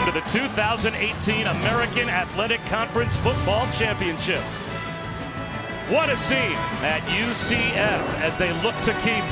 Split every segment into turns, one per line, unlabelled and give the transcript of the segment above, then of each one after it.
to the 2018 American Athletic Conference Football Championship. What a scene at UCF as they look to keep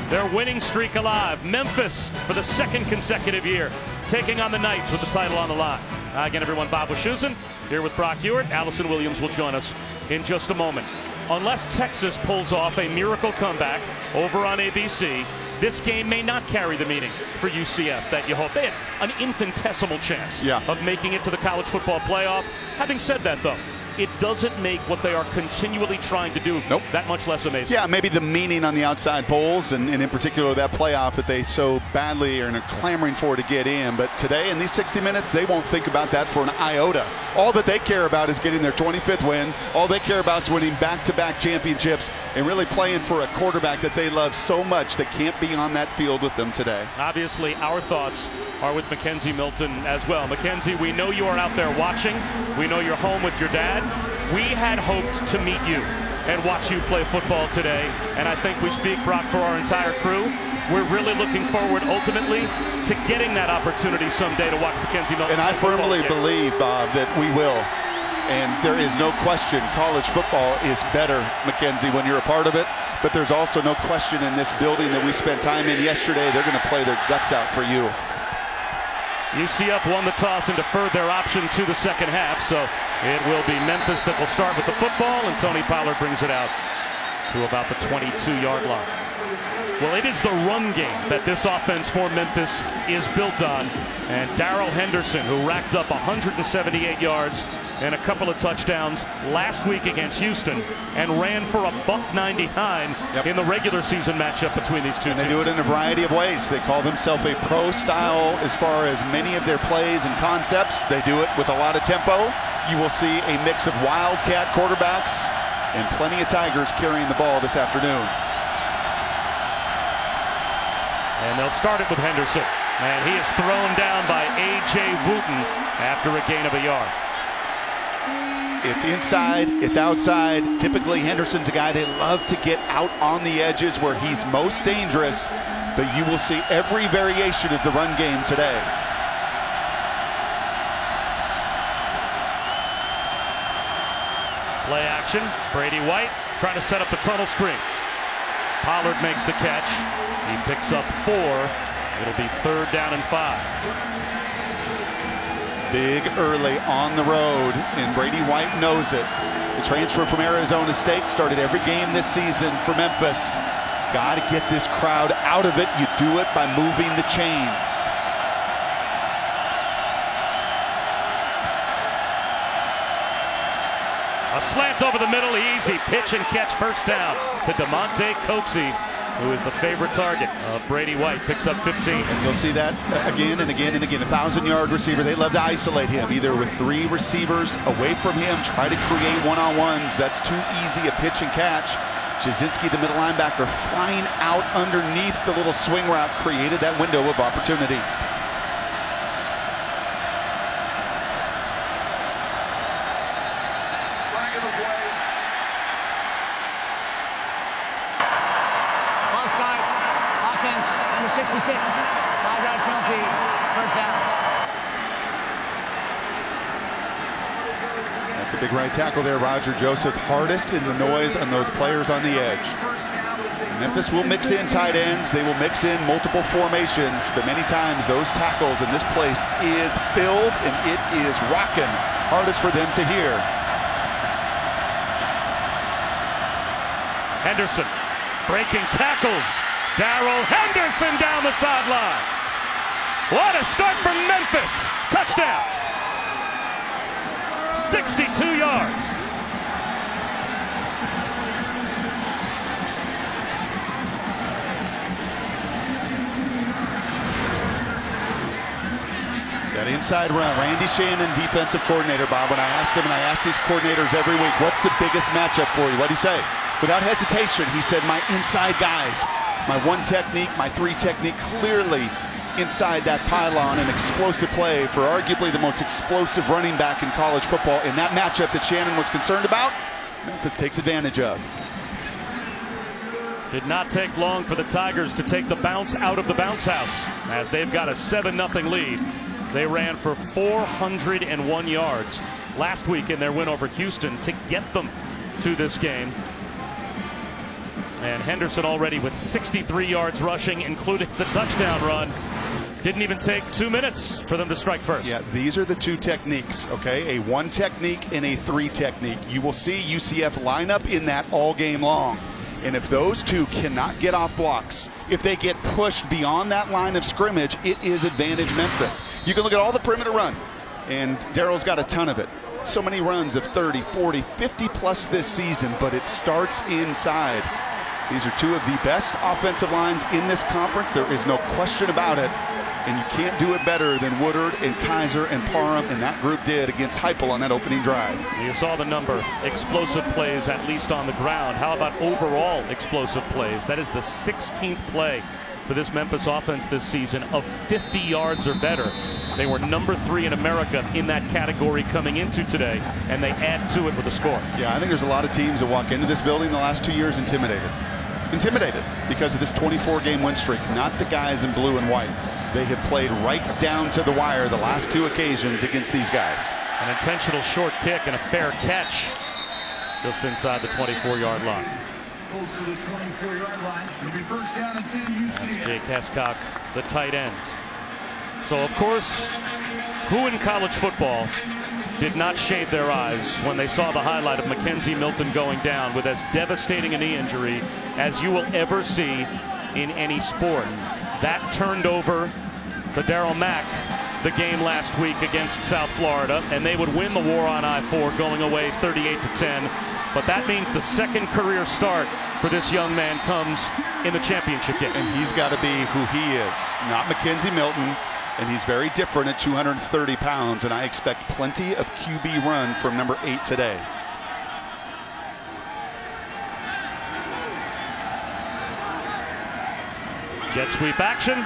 their winning streak alive. Memphis, for the second consecutive year, taking on the Knights with the title on the line. Again, everyone, Bob Wischusen here with Brock Hewitt. Allison Williams will join us in just a moment. Unless Texas pulls off a miracle comeback over on ABC, this game may not carry the meaning for UCF that you hope. They had an infinitesimal chance of making it to the college football playoff. Having said that, though, it doesn't make what they are continually trying to do that much less amazing.
Yeah, maybe the meaning on the outside polls, and in particular that playoff that they so badly are clamoring for to get in. But today, in these 60 minutes, they won't think about that for an iota. All that they care about is getting their 25th win. All they care about is winning back-to-back championships and really playing for a quarterback that they love so much that can't be on that field with them today.
Obviously, our thoughts are with Mackenzie Milton as well. Mackenzie, we know you are out there watching. We know you're home with your dad. We had hoped to meet you and watch you play football today, and I think we speak, Brock, for our entire crew. We're really looking forward, ultimately, to getting that opportunity someday to watch Mackenzie Milton.
And I firmly believe, Bob, that we will. And there is no question college football is better, Mackenzie, when you're a part of it. But there's also no question in this building that we spent time in yesterday, they're going to play their guts out for you.
UCF won the toss and deferred their option to the second half, so it will be Memphis that will start with the football, and Tony Pollard brings it out to about the 22-yard line. Well, it is the run game that this offense for Memphis is built on, and Darrell Henderson, who racked up 178 yards and a couple of touchdowns last week against Houston and ran for a $199 in the regular season matchup between these two teams.
They do it in a variety of ways. They call themselves a pro style as far as many of their plays and concepts. They do it with a lot of tempo. You will see a mix of wildcat quarterbacks and plenty of Tigers carrying the ball this afternoon.
And they'll start it with Henderson. And he is thrown down by A.J. Wooten after a gain of a yard.
It's inside, it's outside. Typically, Henderson's a guy they love to get out on the edges where he's most dangerous, but you will see every variation of the run game today.
Play action, Brady White trying to set up the tunnel screen. Pollard makes the catch. He picks up 4. It'll be 3rd down and 5.
Big early on the road, and Brady White knows it. The transfer from Arizona State started every game this season for Memphis. Got to get this crowd out of it. You do it by moving the chains.
A slant over the middle, easy pitch and catch, first down to DeMonte Coxie, who is the favorite target of Brady White. Picks up 15.
And you'll see that again and again and again. 1,000-yard receiver. They love to isolate him, either with 3 receivers away from him, try to create one-on-ones. That's too easy a pitch and catch. Jasinski, the middle linebacker, flying out underneath the little swing route, created that window of opportunity.
Number 66, 5-yard penalty, first down.
That's a big right tackle there, Roger Joseph. Hardest in the noise on those players on the edge. Memphis will mix in tight ends. They will mix in multiple formations, but many times those tackles in this place is filled and it is rocking. Hardest for them to hear.
Henderson breaking tackles. Darrell Henderson down the sideline. What a start from Memphis. Touchdown. 62 yards.
That inside run, Randy Shannon, defensive coordinator, Bob. When I asked him, and I ask these coordinators every week, what's the biggest matchup for you? What'd he say? Without hesitation, he said, my inside guys. My 1 technique, my 3 technique, clearly inside that pylon, an explosive play for arguably the most explosive running back in college football. In that matchup that Shannon was concerned about, Memphis takes advantage of.
Did not take long for the Tigers to take the bounce out of the bounce house as they've got a 7-0 lead They ran for 401 yards last week in their win over Houston to get them to this game. And Henderson already with 63 yards rushing, including the touchdown run. Didn't even take 2 minutes for them to strike first.
Yeah, these are the two techniques, okay? A 1 technique and a 3 technique. You will see UCF line up in that all game long. And if those two cannot get off blocks, if they get pushed beyond that line of scrimmage, it is advantage Memphis. You can look at all the perimeter run, and Daryl's got a ton of it. So many runs of 30, 40, 50 plus this season, but it starts inside. These are two of the best offensive lines in this conference. There is no question about it. And you can't do it better than Woodard and Kaiser and Parham, and that group did against Heupel on that opening drive.
You saw the number, explosive plays, at least on the ground. How about overall explosive plays? That is the 16th play for this Memphis offense this season of 50 yards or better. They were number 3 in America in that category coming into today, and they add to it with a score.
Yeah, I think there's a lot of teams that walk into this building the last 2 years intimidated because of this 24-game win streak, not the guys in blue and white. They have played right down to the wire the last 2 occasions against these guys.
An intentional short kick and a fair catch just inside the 24-yard line.
Goes to the 24-yard line. It'll be first down and 10 UCF.
That's Jake Hescock, the tight end. So, of course, who in college football did not shade their eyes when they saw the highlight of Mackenzie Milton going down with as devastating a knee injury as you will ever see in any sport? That turned over to Darryl Mack the game last week against South Florida, and they would win the war on I-4 going away 38-10. But that means the second career start for this young man comes in the championship game.
And he's got to be who he is, not Mackenzie Milton. And he's very different at 230 pounds, and I expect plenty of QB run from number 8 today.
Jet sweep action,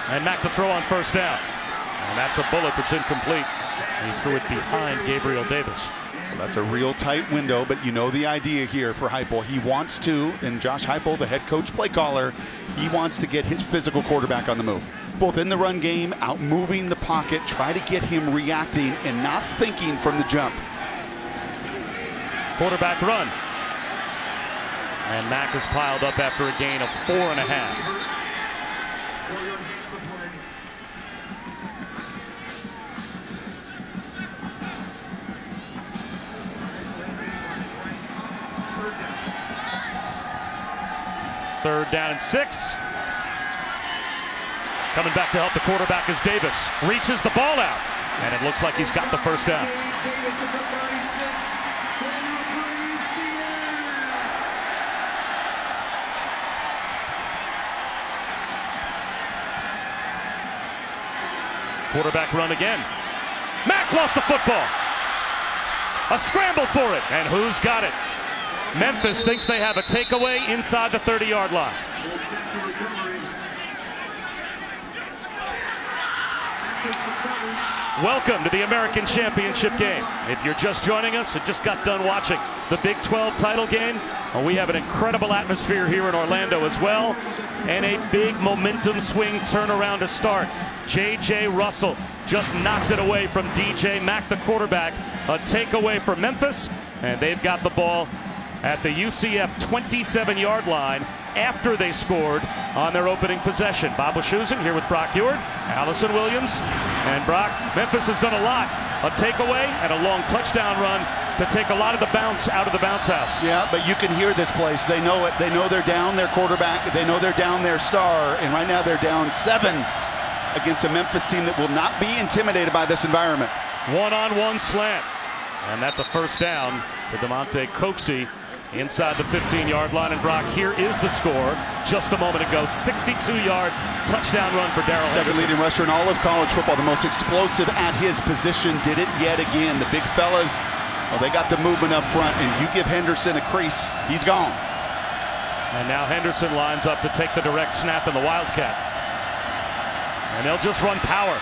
and Mack to throw on first down. And that's a bullet that's incomplete. He threw it behind Gabriel Davis.
Well, that's a real tight window, but you know the idea here for Heupel. He wants to, and Josh Heupel, the head coach play caller, he wants to get his physical quarterback on the move. Both in the run game, out moving the pocket, try to get him reacting and not thinking from the jump.
Quarterback run. And Mack is piled up after a gain of 4.5. Third down and 6. Coming back to help the quarterback is Davis. Reaches the ball out. And it looks like he's got the first down. Quarterback run again. Mack lost the football. A scramble for it. And who's got it? Memphis thinks they have a takeaway inside the 30-yard line. Welcome to the American Championship game. If you're just joining us and just got done watching the Big 12 title game, well, we have an incredible atmosphere here in Orlando as well, and a big momentum swing turnaround to start. J.J. Russell just knocked it away from D.J. Mack, the quarterback. A takeaway for Memphis, and they've got the ball at the UCF 27-yard line after they scored on their opening possession. Bob Wischusen here with Brock Ewart, Allison Williams, and Brock. Memphis has done a lot. A takeaway and a long touchdown run to take a lot of the bounce out of the bounce house.
Yeah, but you can hear this place. They know it. They know they're down their quarterback. They know they're down their star. And right now they're down 7 against a Memphis team that will not be intimidated by this environment.
One-on-one slant. And that's a first down to DeMonte Coxey inside the 15-yard line. And Brock, here is the score just a moment ago. 62-yard touchdown run for Darrell
Second
Henderson.
leading rusher in all of college football, the most explosive at his position, did it yet again. The big fellas, well, they got the movement up front, and you give Henderson a crease, he's gone.
And now Henderson lines up to take the direct snap in the Wildcat. And they'll just run power.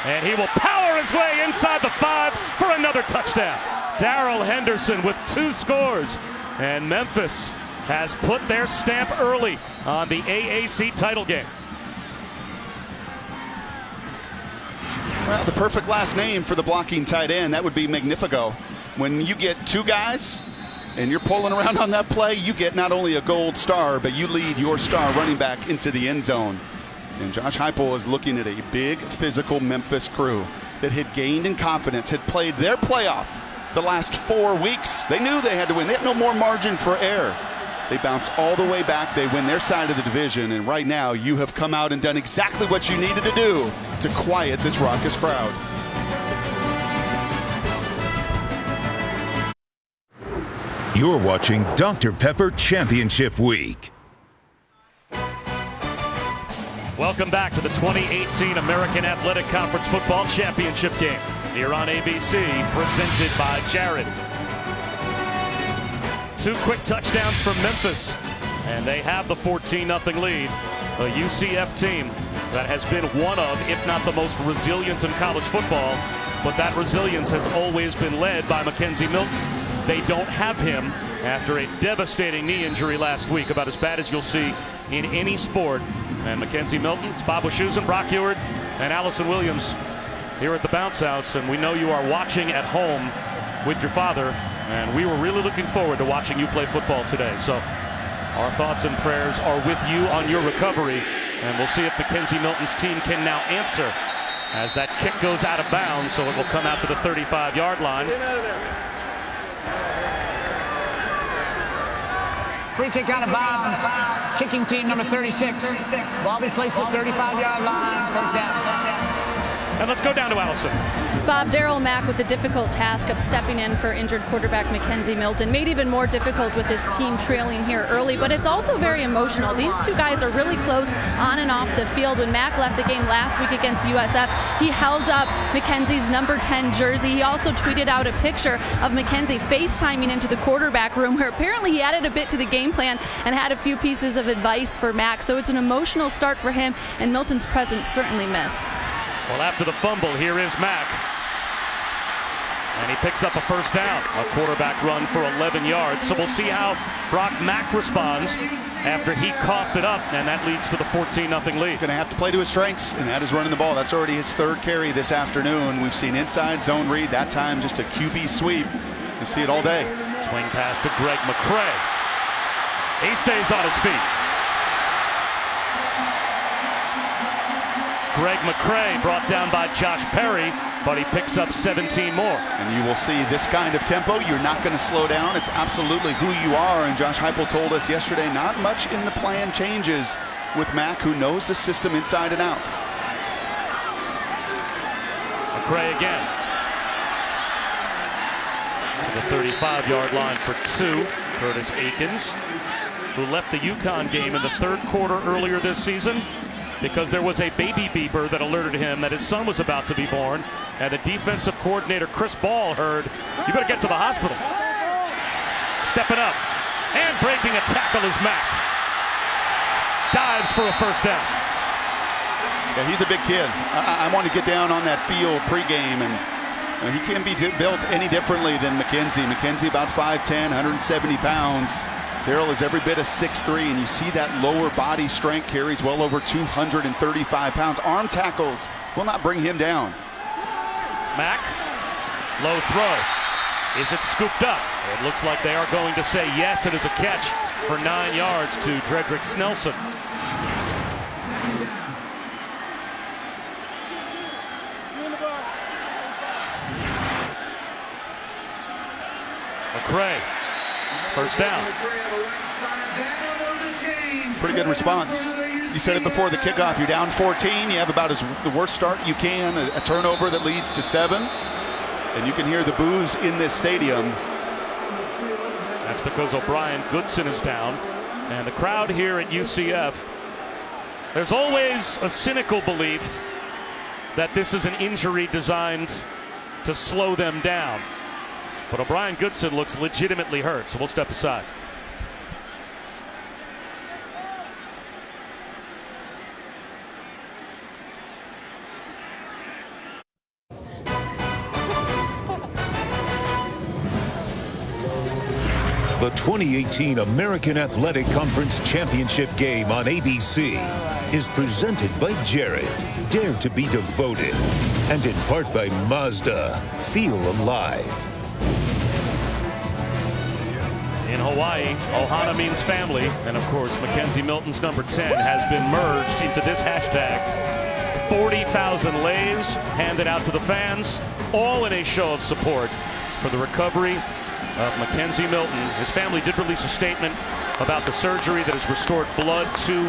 And he will power his way inside the 5 for another touchdown. Darrell Henderson with 2 scores. And Memphis has put their stamp early on the AAC title game.
Well, the perfect last name for the blocking tight end, that would be Magnifico. When you get two guys and you're pulling around on that play, you get not only a gold star, but you lead your star running back into the end zone. And Josh Heupel is looking at a big physical Memphis crew that had gained in confidence, had played their playoff the last 4 weeks. They knew they had to win. They had no more margin for error. They bounce all the way back. They win their side of the division. And right now, you have come out and done exactly what you needed to do to quiet this raucous crowd.
You're watching Dr. Pepper Championship Week.
Welcome back to the 2018 American Athletic Conference Football Championship game here on ABC, presented by Jared. 2 quick touchdowns from Memphis, and they have the 14-0 lead. A UCF team that has been one of, if not the most resilient in college football, but that resilience has always been led by Mackenzie Milton. They don't have him after a devastating knee injury last week, about as bad as you'll see in any sport. And Mackenzie Milton, it's Bob Wischusen, Brock Eward, and Allison Williams here at the Bounce House. And we know you are watching at home with your father, and we were really looking forward to watching you play football today. So our thoughts and prayers are with you on your recovery, and we'll see if Mackenzie Milton's team can now answer as that kick goes out of bounds, so it will come out to the 35-yard line.
Free kick out of bounds. Kicking team number 36. Ball be placed at the 35-yard line. First down.
And let's go down to Allison.
Bob, Darryl Mack with the difficult task of stepping in for injured quarterback Mackenzie Milton. Made even more difficult with his team trailing here early, but it's also very emotional. These two guys are really close on and off the field. When Mack left the game last week against USF, he held up Mackenzie's number 10 jersey. He also tweeted out a picture of Mackenzie FaceTiming into the quarterback room, where apparently he added a bit to the game plan and had a few pieces of advice for Mack. So it's an emotional start for him, and Milton's presence certainly missed.
Well, after the fumble, here is Mack. And he picks up a first down. A quarterback run for 11 yards. So we'll see how Brock Mack responds after he coughed it up, and that leads to the 14-0 lead.
Going to have to play to his strengths, and that is running the ball. That's already his 3rd carry this afternoon. We've seen inside zone read, that time just a QB sweep. You see it all day.
Swing pass to Greg McCray. He stays on his feet. Greg McCray brought down by Josh Perry, but he picks up 17 more.
And you will see this kind of tempo. You're not going to slow down. It's absolutely who you are. And Josh Heupel told us yesterday, not much in the plan changes with Mack, who knows the system inside and out.
McCray again to the 35-yard line for 2. Curtis Akins, who left the UConn game in the 3rd quarter earlier this season because there was a baby beeper that alerted him that his son was about to be born, and the defensive coordinator Chris Ball heard, "You better get to the hospital." Stepping up and breaking a tackle is Mack. Dives for a first down.
Yeah, he's a big kid. I want to get down on that field pregame, and he can't be built any differently than Mackenzie. Mackenzie about 5'10", 170 pounds. Darryl is every bit of 6'3", and you see that lower body strength, carries well over 235 pounds. Arm tackles will not bring him down.
Mack, low throw. Is it scooped up? It looks like they are going to say yes. It is a catch for 9 yards to Dredrick Snelson. McCray, first down.
Pretty good response. You said it before the kickoff. You're down 14. You have about the worst start you can. A turnover that leads to 7. And you can hear the boos in this stadium.
That's because O'Brien Goodson is down. And the crowd here at UCF, there's always a cynical belief that this is an injury designed to slow them down. But O'Brien Goodson looks legitimately hurt, so we'll step aside.
The 2018 American Athletic Conference Championship game on ABC. is presented by Jared, Dare to be devoted, and in part by Mazda, Feel Alive.
In Hawaii, Ohana means family, and of course, Mackenzie Milton's number 10 has been merged into this hashtag. 40,000 lays handed out to the fans, all in a show of support for the recovery of Mackenzie Milton. His family did release a statement about the surgery that has restored blood to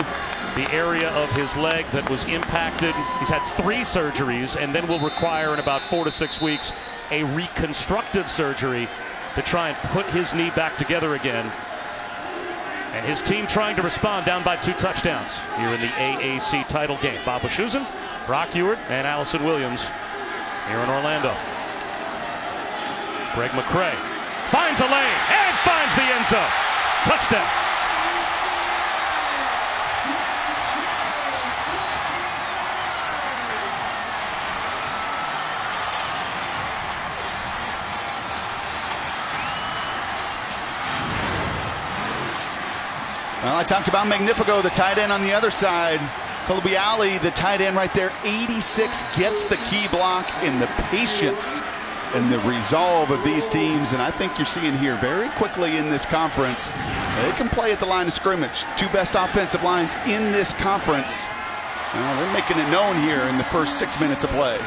the area of his leg that was impacted. He's had 3 surgeries and then will require in about 4 to 6 weeks a reconstructive surgery to try and put his knee back together again. And his team trying to respond, down by 2 touchdowns here in the AAC title game. Bob Wischusen, Brock Ewart, and Allison Williams here in Orlando. Greg McCray finds a lane and finds the end zone. Touchdown.
Well, I talked about Magnifico, the tight end on the other side. Colby Alley, the tight end right there, 86, gets the key block in the patience and the resolve of these teams. And I think you're seeing here very quickly in this conference, they can play at the line of scrimmage. 2 best offensive lines in this conference. They're making it known here in the first 6 minutes of play.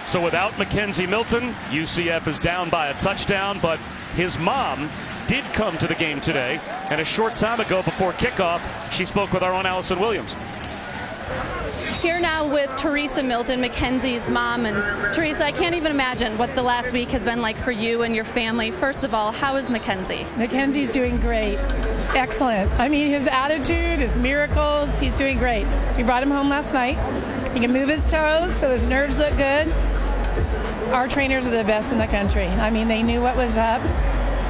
So without Mackenzie Milton, UCF is down by a touchdown, but his mom did come to the game today, and a short time ago before kickoff, she spoke with our own Allison Williams.
Here now with Teresa Milton, Mackenzie's mom. And Teresa, I can't even imagine what the last week has been like for you and your family. First of all, how is Mackenzie?
Mackenzie's doing great. Excellent. I mean, his attitude, his miracles, he's doing great. We brought him home last night. He can move his toes, so his nerves look good. Our trainers are the best in the country. I mean, they knew what was up.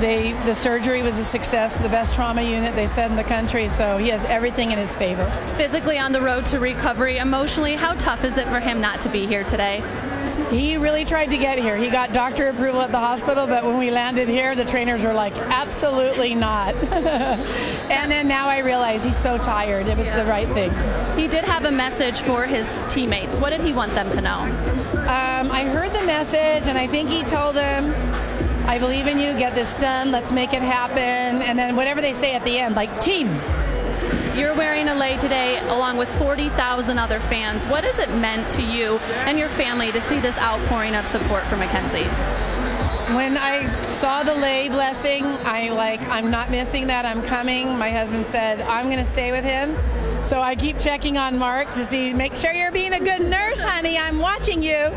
The surgery was a success, the best trauma unit they said in the country, so he has everything in his favor.
Physically on the road to recovery, emotionally, how tough is it for him not to be here today?
He really tried to get here. He got doctor approval at the hospital, but when we landed here, the trainers were like, absolutely not. And then now I realize he's so tired. It was the right thing.
He did have a message for his teammates. What did he want them to know?
I heard the message, and I think he told them, I believe in you, get this done, let's make it happen. And then whatever they say at the end, like team.
You're wearing a lei today along with 40,000 other fans. What has it meant to you and your family to see this outpouring of support for Mackenzie?
When I saw the lei blessing, I'm not missing that, I'm coming. My husband said, I'm going to stay with him. So I keep checking on Mark to see, make sure you're being a good nurse, honey, I'm watching you.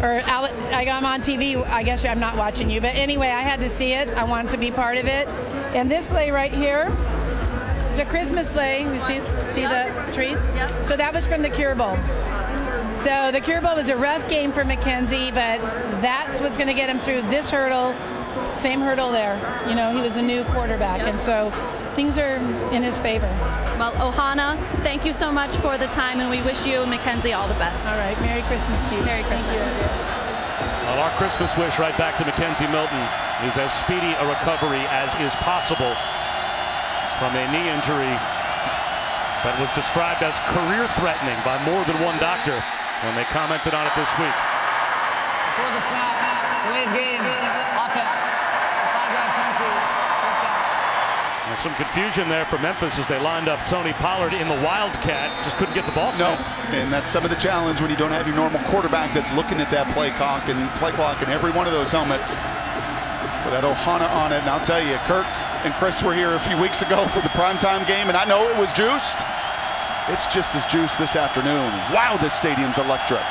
Or I got him on TV, I guess I'm not watching you. But anyway, I had to see it, I wanted to be part of it. And this lei right here, it's a Christmas lei. You see the trees?
Yep.
So that was from the Cure Bowl. So the Cure Bowl was a rough game for Mackenzie, but that's what's going to get him through this hurdle, same hurdle there. You know, he was a new quarterback, and so things are in his favor.
Well, Ohana, thank you so much for the time, and we wish you and Mackenzie all the best.
All right, Merry Christmas to you.
Merry Christmas.
Well, our Christmas wish right back to Mackenzie Milton is as speedy a recovery as is possible from a knee injury that was described as career-threatening by more than one doctor when they commented on it this week.
Before the snap, delayed game, offense, 5-yard penalty, first down.
And some confusion there for Memphis as they lined up Tony Pollard in the Wildcat. Just couldn't get the ball
No,
snap.
and that's some of the challenge when you don't have your normal quarterback that's looking at that play clock and every one of those helmets with that Ohana on it. And I'll tell you, Kirk and Chris were here a few weeks ago for the primetime game, and I know it was juiced. It's just as juiced this afternoon. Wow, this stadium's electric.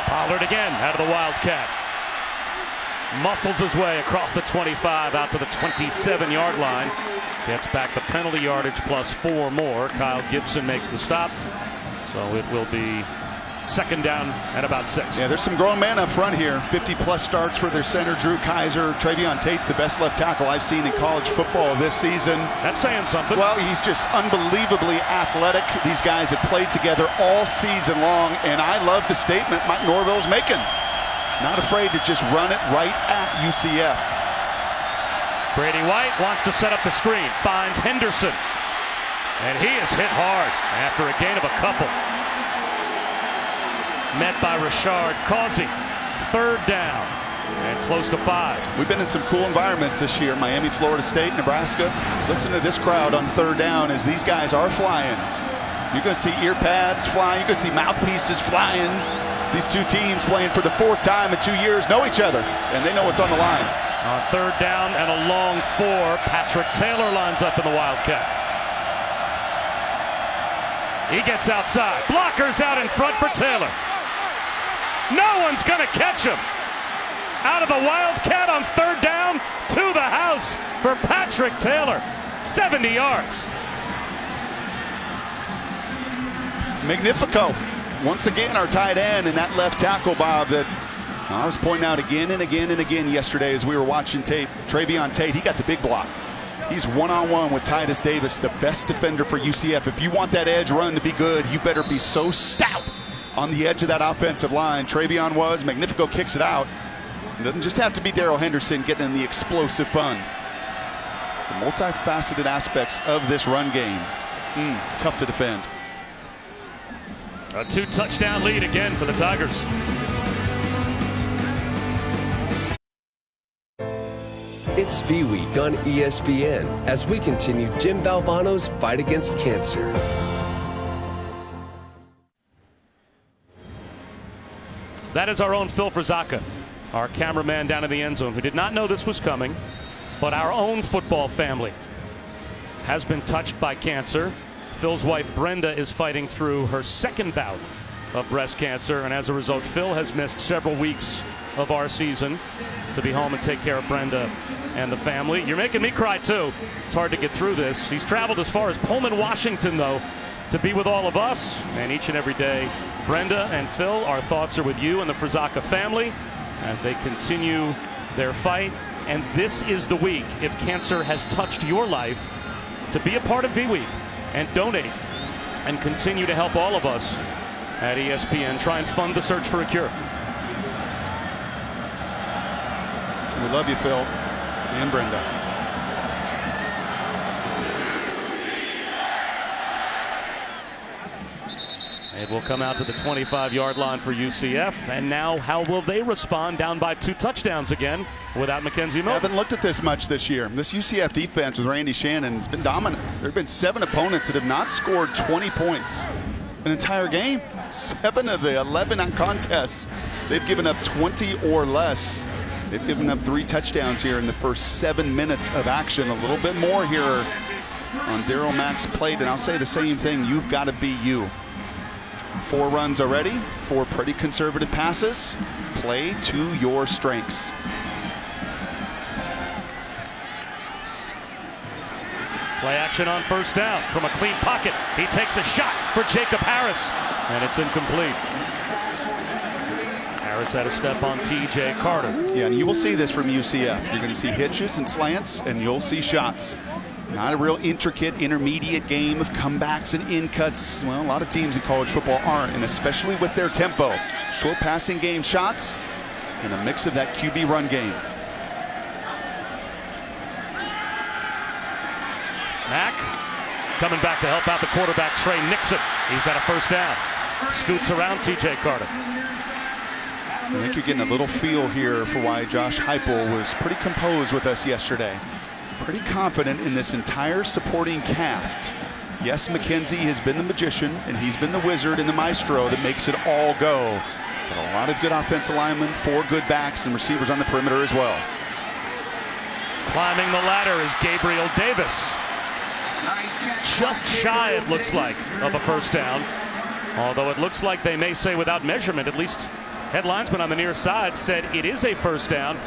Pollard again out of the Wildcat. Muscles his way across the 25 out to the 27-yard line. Gets back the penalty yardage plus 4 more. Kyle Gibson makes the stop. So it will be Second down and about 6.
Yeah, there's some grown men up front here. 50-plus starts for their center, Drew Kaiser. Travion Tate's the best left tackle I've seen in college football this season.
That's saying something.
Well, he's just unbelievably athletic. These guys have played together all season long, and I love the statement Mike Norvell's making. Not afraid to just run it right at UCF.
Brady White wants to set up the screen, finds Henderson, and he is hit hard after a gain of a couple. Met by Rashard Causey. Third down and close to 5.
We've been in some cool environments this year. Miami, Florida State, Nebraska. Listen to this crowd on third down as these guys are flying. You're going to see ear pads flying. You're going to see mouthpieces flying. These two teams playing for the 4th time in 2 years know each other, and they know what's on the line.
On third down and a long 4, Patrick Taylor lines up in the Wildcat. He gets outside. Blockers out in front for Taylor. No one's going to catch him. Out of the Wildcat on third down to the house for Patrick Taylor. 70 yards.
Magnifico. Once again, our tight end and that left tackle, Bob, that I was pointing out again and again and again yesterday as we were watching tape. Travion Tate, he got the big block. He's one-on-one with Titus Davis, the best defender for UCF. If you want that edge run to be good, you better be so stout on the edge of that offensive line. Travion was. Magnifico kicks it out. It doesn't just have to be Darrell Henderson getting in the explosive fun. The multifaceted aspects of this run game, tough to defend.
A 2-touchdown lead again for the Tigers.
It's V Week on ESPN as we continue Jim Valvano's fight against cancer.
That is our own Phil Frizaka, our cameraman down in the end zone, who did not know this was coming, but our own football family has been touched by cancer. Phil's wife Brenda is fighting through her 2nd bout of breast cancer, and as a result, Phil has missed several weeks of our season to be home and take care of Brenda and the family. You're making me cry too. It's hard to get through this. He's traveled as far as Pullman, Washington, though, to be with all of us, and each and every day, Brenda and Phil, our thoughts are with you and the Frizaka family as they continue their fight. And this is the week, if cancer has touched your life, to be a part of V Week and donate and continue to help all of us at ESPN try and fund the search for a cure.
We love you, Phil, and Brenda.
It will come out to the 25-yard line for UCF. And now how will they respond down by 2 touchdowns again without Mackenzie Milton?
I haven't looked at this much this year. This UCF defense with Randy Shannon has been dominant. There have been 7 opponents that have not scored 20 points an entire game. 7 of the 11 on contests, they've given up 20 or less. They've given up 3 touchdowns here in the first 7 minutes of action. A little bit more here on Darryl Mack's plate, and I'll say the same thing. You've got to be you. 4 runs already, 4 pretty conservative passes. Play to your strengths.
Play action on first down from a clean pocket. He takes a shot for Jacob Harris, and it's incomplete. Harris had a step on T.J. Carter.
Yeah, and you will see this from UCF. You're going to see hitches and slants, and you'll see shots. Not a real intricate intermediate game of comebacks and in-cuts. Well, a lot of teams in college football aren't, and especially with their tempo. Short passing game shots and a mix of that QB run game.
Mack coming back to help out the quarterback, Trey Nixon. He's got a first down. Scoots around T.J. Carter.
I think you're getting a little feel here for why Josh Heupel was pretty composed with us yesterday. Pretty confident in this entire supporting cast. Yes, Mackenzie has been the magician, and he's been the wizard and the maestro that makes it all go. But a lot of good offensive linemen, 4 good backs, and receivers on the perimeter as well.
Climbing the ladder is Gabriel Davis. Just shy, it looks like, of a first down. Although it looks like they may say without measurement, at least head linesman on the near side said it is a first down.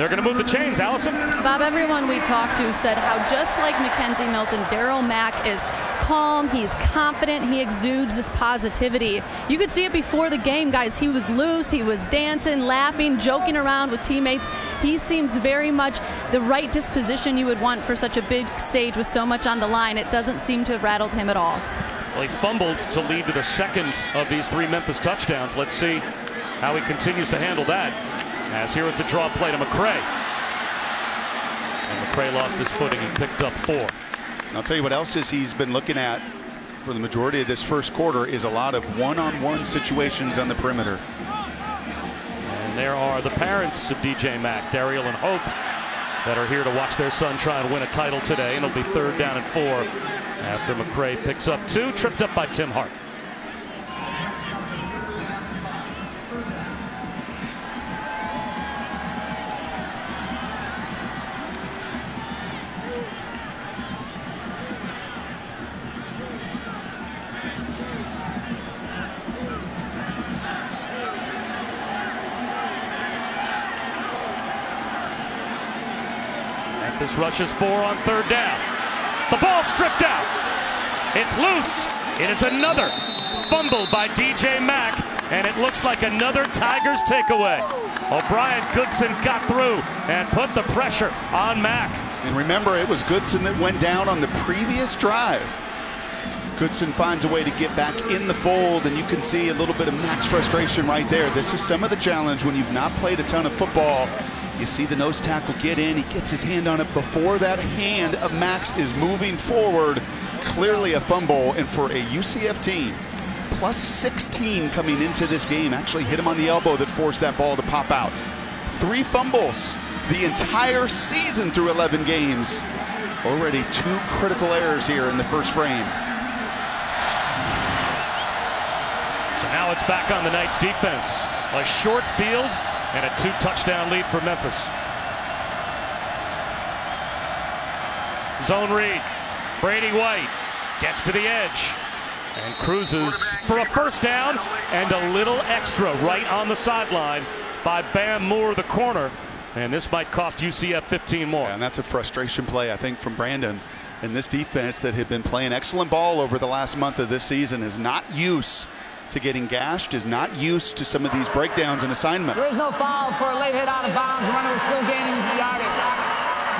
They're going to move the chains, Allison.
Bob, everyone we talked to said how just like Mackenzie Milton, Darryl Mack is calm, he's confident, he exudes this positivity. You could see it before the game, guys. He was loose, he was dancing, laughing, joking around with teammates. He seems very much the right disposition you would want for such a big stage with so much on the line. It doesn't seem to have rattled him at all.
Well, he fumbled to lead to the second of these 3 Memphis touchdowns. Let's see how he continues to handle that. As here it's a draw play to McCray. And McCray lost his footing and picked up 4.
And I'll tell you what else is he's been looking at for the majority of this first quarter is a lot of one-on-one situations on the perimeter.
And there are the parents of DJ Mack, Daryl and Hope, that are here to watch their son try and win a title today. And it'll be 3rd down and 4 after McCray picks up 2, tripped up by Tim Hart. This rushes 4 on 3rd down. The ball stripped out. It's loose. It is another fumble by DJ Mack, and it looks like another Tigers takeaway. O'Brien Goodson got through and put the pressure on Mack.
And remember, it was Goodson that went down on the previous drive. Goodson finds a way to get back in the fold, and you can see a little bit of Mack's frustration right there. This is some of the challenge when you've not played a ton of football. You see the nose tackle get in. He gets his hand on it before that hand of Max is moving forward. Clearly a fumble, and for a UCF team, plus 16 coming into this game, actually hit him on the elbow that forced that ball to pop out. 3 fumbles the entire season through 11 games. Already 2 critical errors here in the first frame.
So now it's back on the Knights defense. A short field and a 2-touchdown lead for Memphis. Zone read. Brady White gets to the edge and cruises for a 1st down and a little extra right on the sideline by Bam Moore, the corner. And this might cost UCF 15 more.
Yeah, and that's a frustration play, I think, from Brandon. And this defense that had been playing excellent ball over the last month of this season is not used to getting gashed, is not used to some of these breakdowns in assignment.
There is no foul for a late hit out of bounds. Runner was still gaining yardage.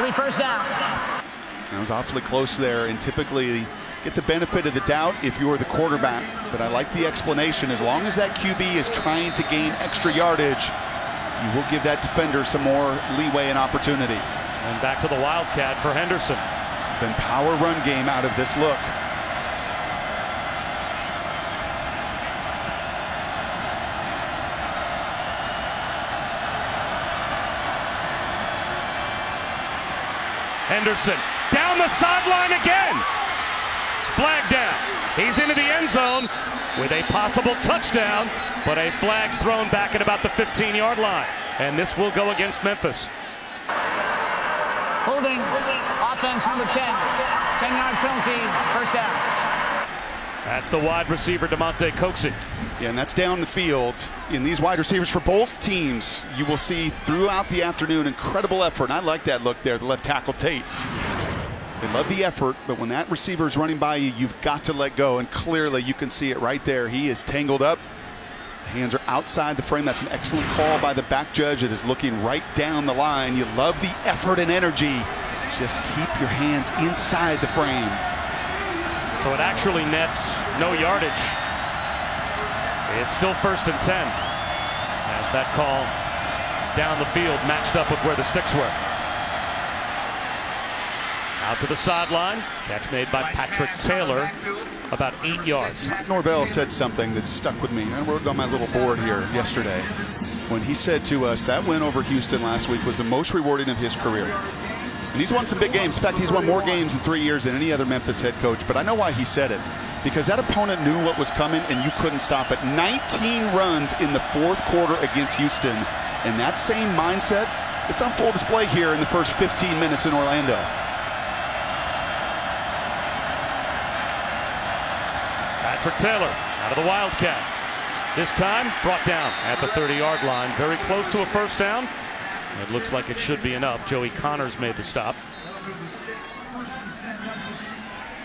3 first down.
That was awfully close there, and typically get the benefit of the doubt if you're the quarterback. But I like the explanation. As long as that QB is trying to gain extra yardage, you will give that defender some more leeway and opportunity.
And back to the Wildcat for Henderson.
It's been power run game out of this look.
Henderson down the sideline again. Flag down. He's into the end zone with a possible touchdown, but a flag thrown back at about the 15-yard line. And this will go against Memphis.
Holding. Offense number 10. 10-yard penalty. 1st down.
That's the wide receiver, DeMonte Coxie.
Yeah, and that's down the field. In these wide receivers for both teams, you will see throughout the afternoon incredible effort. And I like that look there, the left tackle Tate. They love the effort, but when that receiver is running by you, you've got to let go. And clearly you can see it right there. He is tangled up. Hands are outside the frame. That's an excellent call by the back judge. It is looking right down the line. You love the effort and energy. Just keep your hands inside the frame.
So it actually nets no yardage. It's still 1st and 10 as that call down the field matched up with where the sticks were. Out to the sideline. Catch made by Patrick Taylor, about 8 yards.
Norvell said something that stuck with me. I wrote it on my little board here yesterday when he said to us that win over Houston last week was the most rewarding of his career. And he's won some big games. In fact, he's won more games in 3 years than any other Memphis head coach. But I know why he said it. Because that opponent knew what was coming and you couldn't stop it. 19 runs in the 4th quarter against Houston. And that same mindset, it's on full display here in the first 15 minutes in Orlando.
Patrick Taylor out of the Wildcat. This time brought down at the 30-yard line. Very close to a 1st down. It looks like it should be enough. Joey Connors made the stop.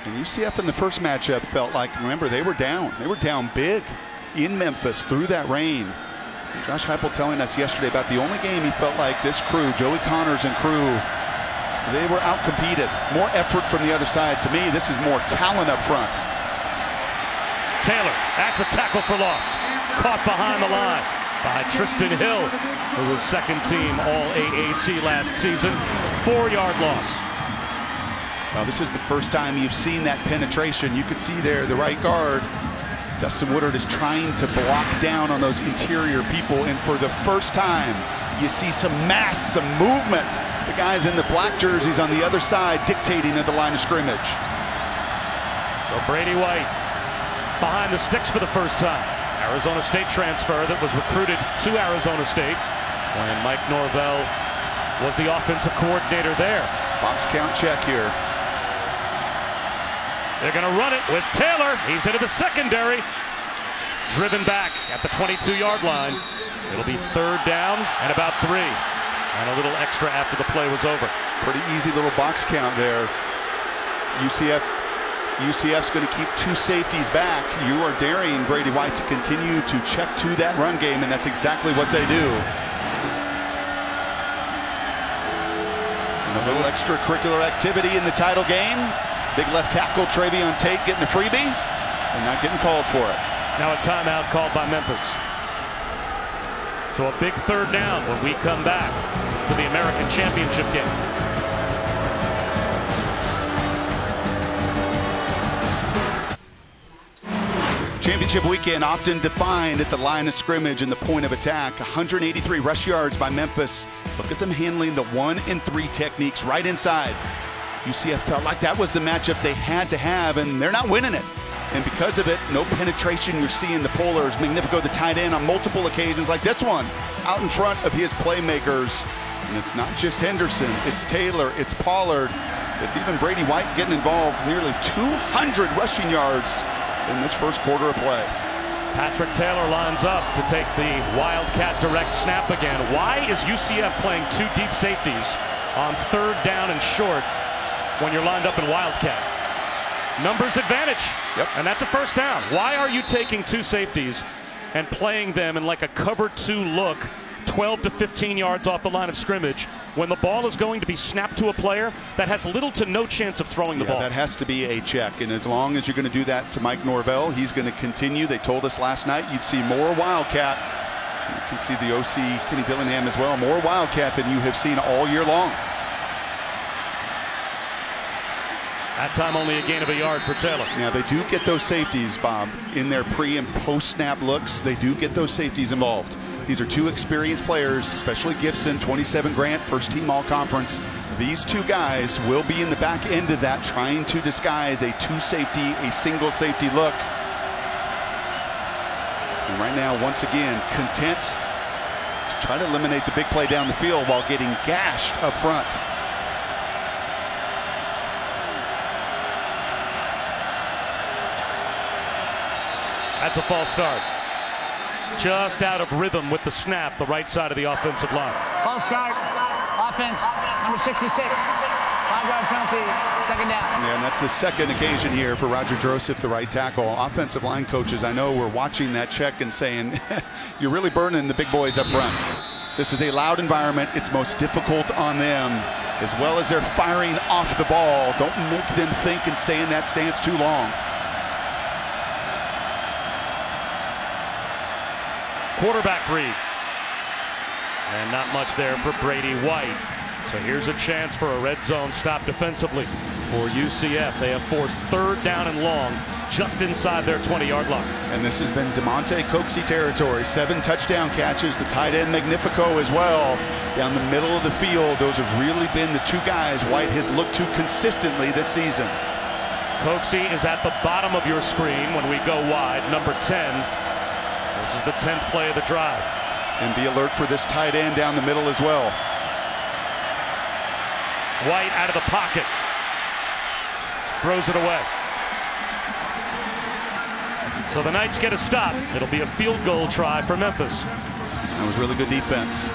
And UCF in the first matchup felt like, remember, they were down. They were down big in Memphis through that rain. Josh Heupel telling us yesterday about the only game he felt like this crew, Joey Connors and crew, they were outcompeted. More effort from the other side. To me, this is more talent up front.
Taylor, that's a tackle for loss. Caught behind the line by Tristan Hill, who was second team All-AAC last season. 4-yard loss.
Well, this is the first time you've seen that penetration. You could see there the right guard, Justin Woodard, is trying to block down on those interior people, and for the first time you see some mass, some movement. The guys in the black jerseys on the other side dictating at the line of scrimmage.
So Brady White behind the sticks for the first time. Arizona State transfer that was recruited to Arizona State when Mike Norvell was the offensive coordinator there.
Box count check here.
They're going to run it with Taylor. He's into the secondary. Driven back at the 22-yard line. It'll be 3rd down and about 3. And a little extra after the play was over.
Pretty easy little box count there. UCF's going to keep 2 safeties back. You are daring Brady White to continue to check to that run game, and that's exactly what they do. And a little extracurricular activity in the title game. Big left tackle Travion Tate getting a freebie and not getting called for it.
Now a timeout called by Memphis. So a big 3rd down when we come back to the American Championship game.
Championship weekend often defined at the line of scrimmage and the point of attack. 183 rush yards by Memphis. Look at them handling the 1 and 3 techniques right inside. UCF felt like that was the matchup they had to have, and they're not winning it. And because of it, no penetration. You're seeing the Polars, Magnifico, the tight end, on multiple occasions like this one, out in front of his playmakers. And it's not just Henderson, it's Taylor, it's Pollard, it's even Brady White getting involved. Nearly 200 rushing yards in this first quarter of play.
Patrick Taylor lines up to take the Wildcat direct snap again. Why is UCF playing 2 deep safeties on 3rd down and short when you're lined up in Wildcat? Numbers advantage.
Yep.
And that's a 1st down. Why are you taking 2 safeties and playing them in like a cover 2 look 12 to 15 yards off the line of scrimmage when the ball is going to be snapped to a player that has little to no chance of throwing the ball?
That has to be a check, and as long as you're going to do that to Mike Norvell, he's going to continue. They told us last night you'd see more Wildcat. You can see the OC, Kenny Dillingham, as well. More Wildcat than you have seen all year long.
That time only a gain of a yard for Taylor.
Now they do get those safeties, Bob, in their pre and post snap looks. They do get those safeties involved. These are 2 experienced players, especially Gibson, 27 Grant, 1st team all conference. These 2 guys will be in the back end of that, trying to disguise a 2 safety, a single safety look. And right now, once again, content to try to eliminate the big play down the field while getting gashed up front.
That's a false start. Just out of rhythm with the snap, the right side of the offensive line.
False start. Offense, number 66. 5-yard penalty, 2nd down.
Yeah, and that's the 2nd occasion here for Roger Joseph, the right tackle. Offensive line coaches, I know, were watching that check and saying, you're really burning the big boys up front. This is a loud environment. It's most difficult on them. As well as they're firing off the ball, don't make them think and stay in that stance too long.
Quarterback read. And not much there for Brady White. So here's a chance for a red zone stop defensively for UCF. They have forced 3rd down and long just inside their 20-yard line.
And this has been DeMonte Coxey territory. 7 touchdown catches. The tight end Magnifico as well. Down the middle of the field. Those have really been the 2 guys White has looked to consistently this season.
Coxey is at the bottom of your screen when we go wide. Number 10. This is the 10th play of the drive.
And be alert for this tight end down the middle as well.
White out of the pocket. Throws it away. So the Knights get a stop. It'll be a field goal try for Memphis.
That was really good defense.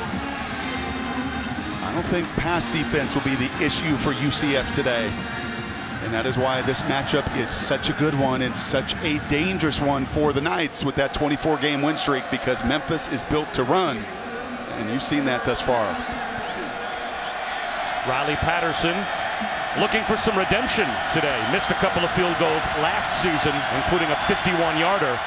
I don't think pass defense will be the issue for UCF today. And that is why this matchup is such a good one and such a dangerous one for the Knights with that 24-game win streak, because Memphis is built to run. And you've seen that thus far.
Riley Patterson looking for some redemption today. Missed a couple of field goals last season, including a 51-yarder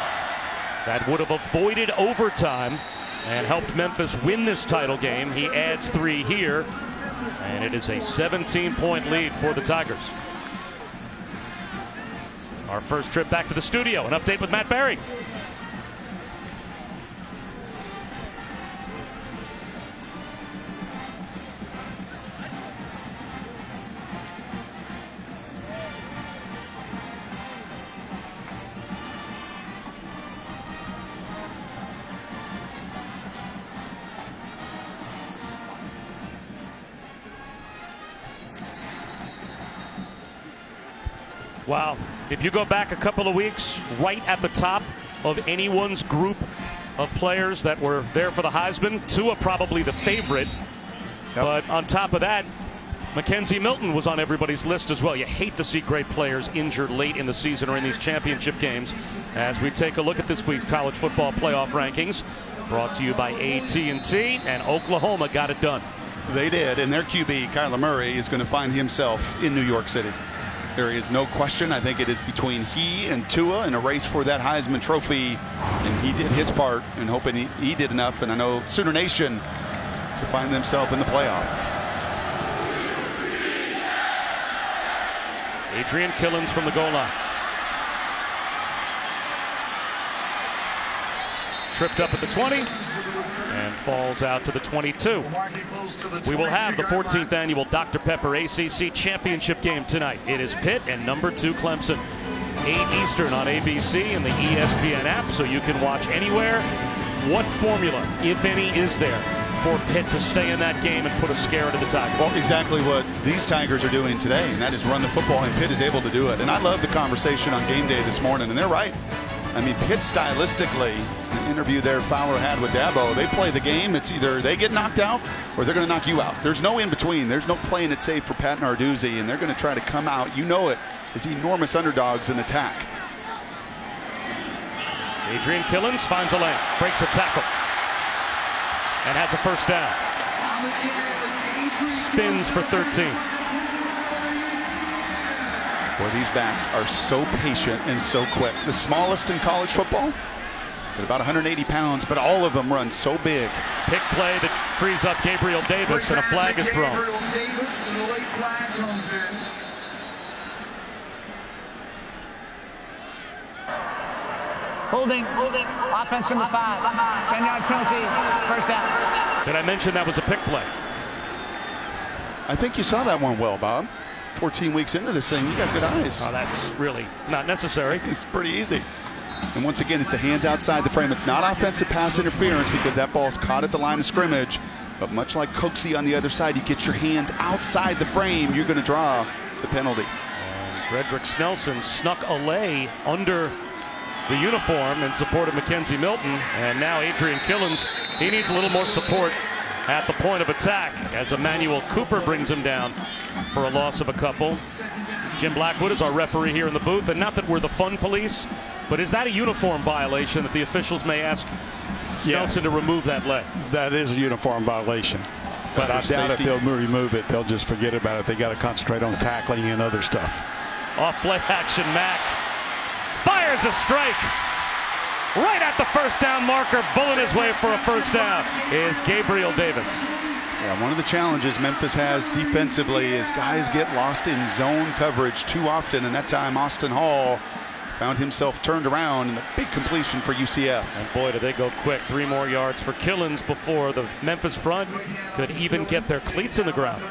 that would have avoided overtime and helped Memphis win this title game. He adds 3 here, and it is a 17-point lead for the Tigers. Our first trip back to the studio, an update with Matt Barry. Wow. If you go back a couple of weeks, right at the top of anyone's group of players that were there for the Heisman, Tua probably the favorite. Yep. But on top of that, Mackenzie Milton was on everybody's list as well. You hate to see great players injured late in the season or in these championship games. As we take a look at this week's college football playoff rankings, brought to you by AT&T, and Oklahoma got it done.
They did, and their QB, Kyler Murray, is going to find himself in New York City. There is no question. I think it is between he and Tua in a race for that Heisman Trophy, and he did his part, and hoping he did enough. And I know Sooner Nation to find themselves in the playoff.
Adrian Killins from the goal line. Tripped up at the 20 and falls out to the 22. We will have the 14th annual Dr. Pepper ACC Championship game tonight. It is Pitt and number 2 Clemson. 8 Eastern on ABC and the ESPN app, so you can watch anywhere. What formula, if any, is there for Pitt to stay in that game and put a scare into the Tigers?
Well, exactly what these Tigers are doing today, and that is run the football, and Pitt is able to do it. And I love the conversation on game day this morning, and they're right. I mean, Pitt stylistically, the interview there Fowler had with Dabo, they play the game. It's either they get knocked out or they're going to knock you out. There's no in between. There's no playing it safe for Pat Narduzzi, and they're going to try to come out, you know it, as enormous underdogs in attack.
Adrian Killins finds a lane, breaks a tackle, and has a first down. Spins for 13.
Boy, these backs are so patient and so quick. The smallest in college football, at about 180 pounds, but all of them run so big.
Pick play that frees up Gabriel Davis, and a flag is thrown.
Holding, offense number 5, 10-yard penalty, first down.
Did I mention that was a pick play?
I think you saw that one well, Bob. 14 weeks into this thing, you got good eyes.
Oh, that's really not necessary.
It's pretty easy. And once again, it's a hands outside the frame. It's not offensive pass interference because that ball's caught at the line of scrimmage. But much like Coxie on the other side, you get your hands outside the frame, you're going to draw the penalty.
And Frederick Snelson snuck a lay under the uniform in support of Mackenzie Milton. And now Adrian Killins, he needs a little more support at the point of attack as Emmanuel Cooper brings him down for a loss of a couple. Jim Blackwood is our referee here in the booth, and not that we're the fun police, but is that a uniform violation that the officials may ask Snelson to remove that leg?
That is a uniform violation, but I doubt if they'll remove it. They'll just forget about it. They got to concentrate on tackling and other stuff.
Off play action, Mack fires a strike. Right at the first down marker, bullet his way for a first down is Gabriel Davis.
Yeah, one of the challenges Memphis has defensively is guys get lost in zone coverage too often, and that time Austin Hall found himself turned around in a big completion for UCF.
And boy, do they go quick. 3 more yards for Killins before the Memphis front could even get their cleats in the ground.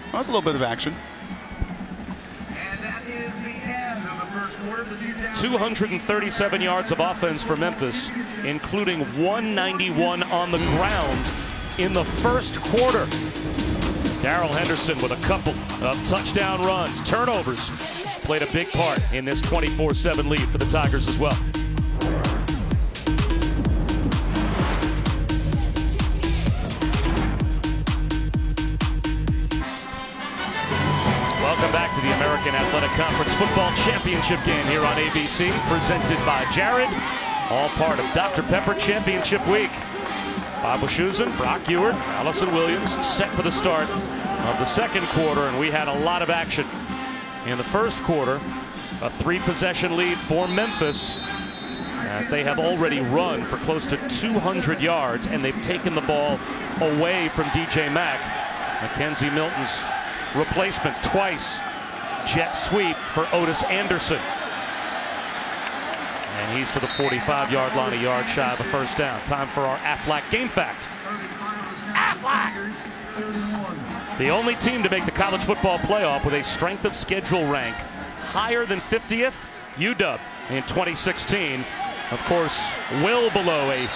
Well, that's a little bit of action.
237 yards of offense for Memphis, including 191 on the ground in the first quarter. Darrell Henderson with a couple of touchdown runs. Turnovers played a big part in this 24-7 lead for the Tigers as well. Athletic Conference Football Championship game here on ABC, presented by Jared, all part of Dr. Pepper Championship Week. Bob Wischusen, Brock Ewart, Allison Williams set for the start of the second quarter, and we had a lot of action in the first quarter. A 3-possession lead for Memphis, as they have already run for close to 200 yards, and they've taken the ball away from DJ Mack. Mackenzie Milton's replacement twice. Jet sweep for Otis Anderson. And he's to the 45-yard line, a yard shy of a first down. Time for our Aflac Game Fact. Aflac! The only team to make the college football playoff with a strength of schedule rank higher than 50th, UW in 2016. Of course, well below a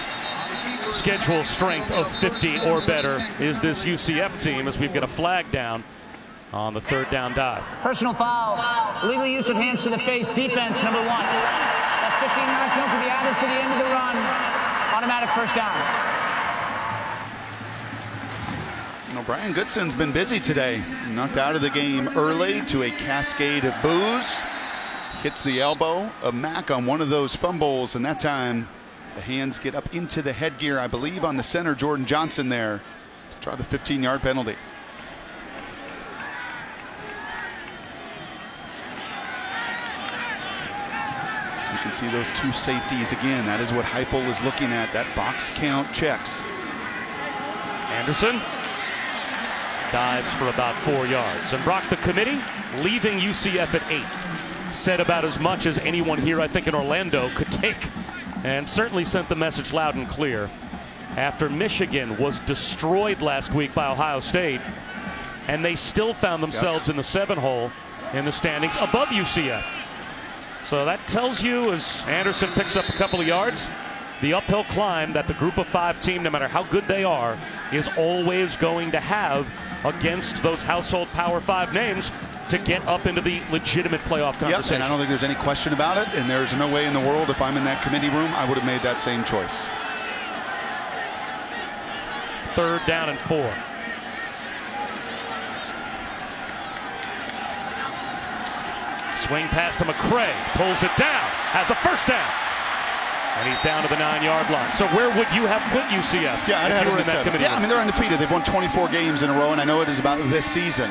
schedule strength of 50 or better is this UCF team, as we've got a flag down on the third down dive.
Personal foul. Illegal use of hands to the face. Defense, number 1. That 15-yard penalty to be added to the end of the run. Automatic first down.
You know, Brian Goodson's been busy today. Knocked out of the game early to a cascade of boos. Hits the elbow of Mack on one of those fumbles, and that time the hands get up into the headgear, I believe, on the center, Jordan Johnson there. Try the 15-yard penalty. You can see those two safeties again. That is what Heupel is looking at. That box count checks.
Anderson dives for about 4 yards. And Brock, the committee leaving UCF at 8. Said about as much as anyone here, I think, in Orlando could take, and certainly sent the message loud and clear after Michigan was destroyed last week by Ohio State, and they still found themselves in the 7-hole in the standings above UCF. So that tells you, as Anderson picks up a couple of yards, the uphill climb that the Group of 5 team, no matter how good they are, is always going to have against those household Power 5 names to get up into the legitimate playoff conversation.
Yep, and I don't think there's any question about it, and there's no way in the world, if I'm in that committee room, I would have made that same choice.
Third down and 4. Swing pass to McCray, pulls it down, has a first down. And he's down to the 9-yard line. So where would you have put UCF if you were in that committee?
Yeah, I mean, they're undefeated. They've won 24 games in a row, and I know it is about this season.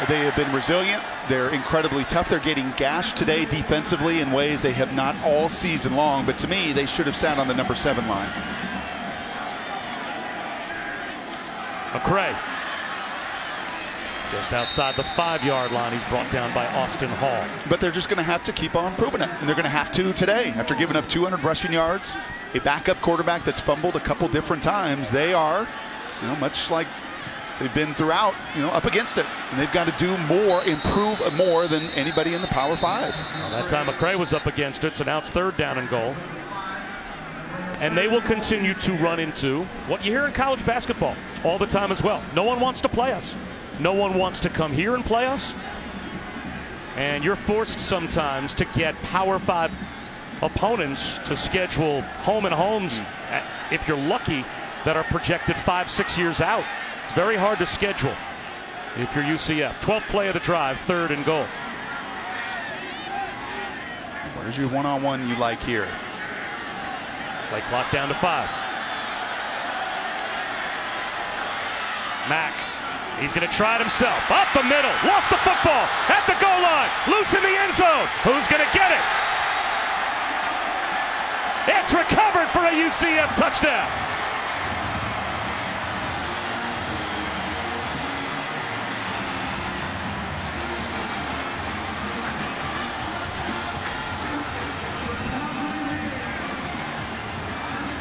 They have been resilient. They're incredibly tough. They're getting gashed today defensively in ways they have not all season long. But to me, they should have sat on the number 7 line.
McCray just outside the 5-yard line. He's brought down by Austin Hall.
But they're just going to have to keep on proving it. And they're going to have to today. After giving up 200 rushing yards, a backup quarterback that's fumbled a couple different times, they are, much like they've been throughout, up against it. And they've got to do more, improve more than anybody in the Power 5.
Well, that time McCray was up against it, so now it's third down and goal. And they will continue to run into what you hear in college basketball all the time as well. No one wants to play us. No one wants to come here and play us. And you're forced sometimes to get Power 5 opponents to schedule home and homes, if you're lucky, that are projected 5-6 years out. It's very hard to schedule if you're UCF. 12th play of the drive, third and goal.
Where's your one-on-one you like here?
Play clock down to 5. Mack, he's going to try it himself. Up the middle, lost the football at the goal line, loose in the end zone. Who's going to get it? It's recovered for a UCF touchdown.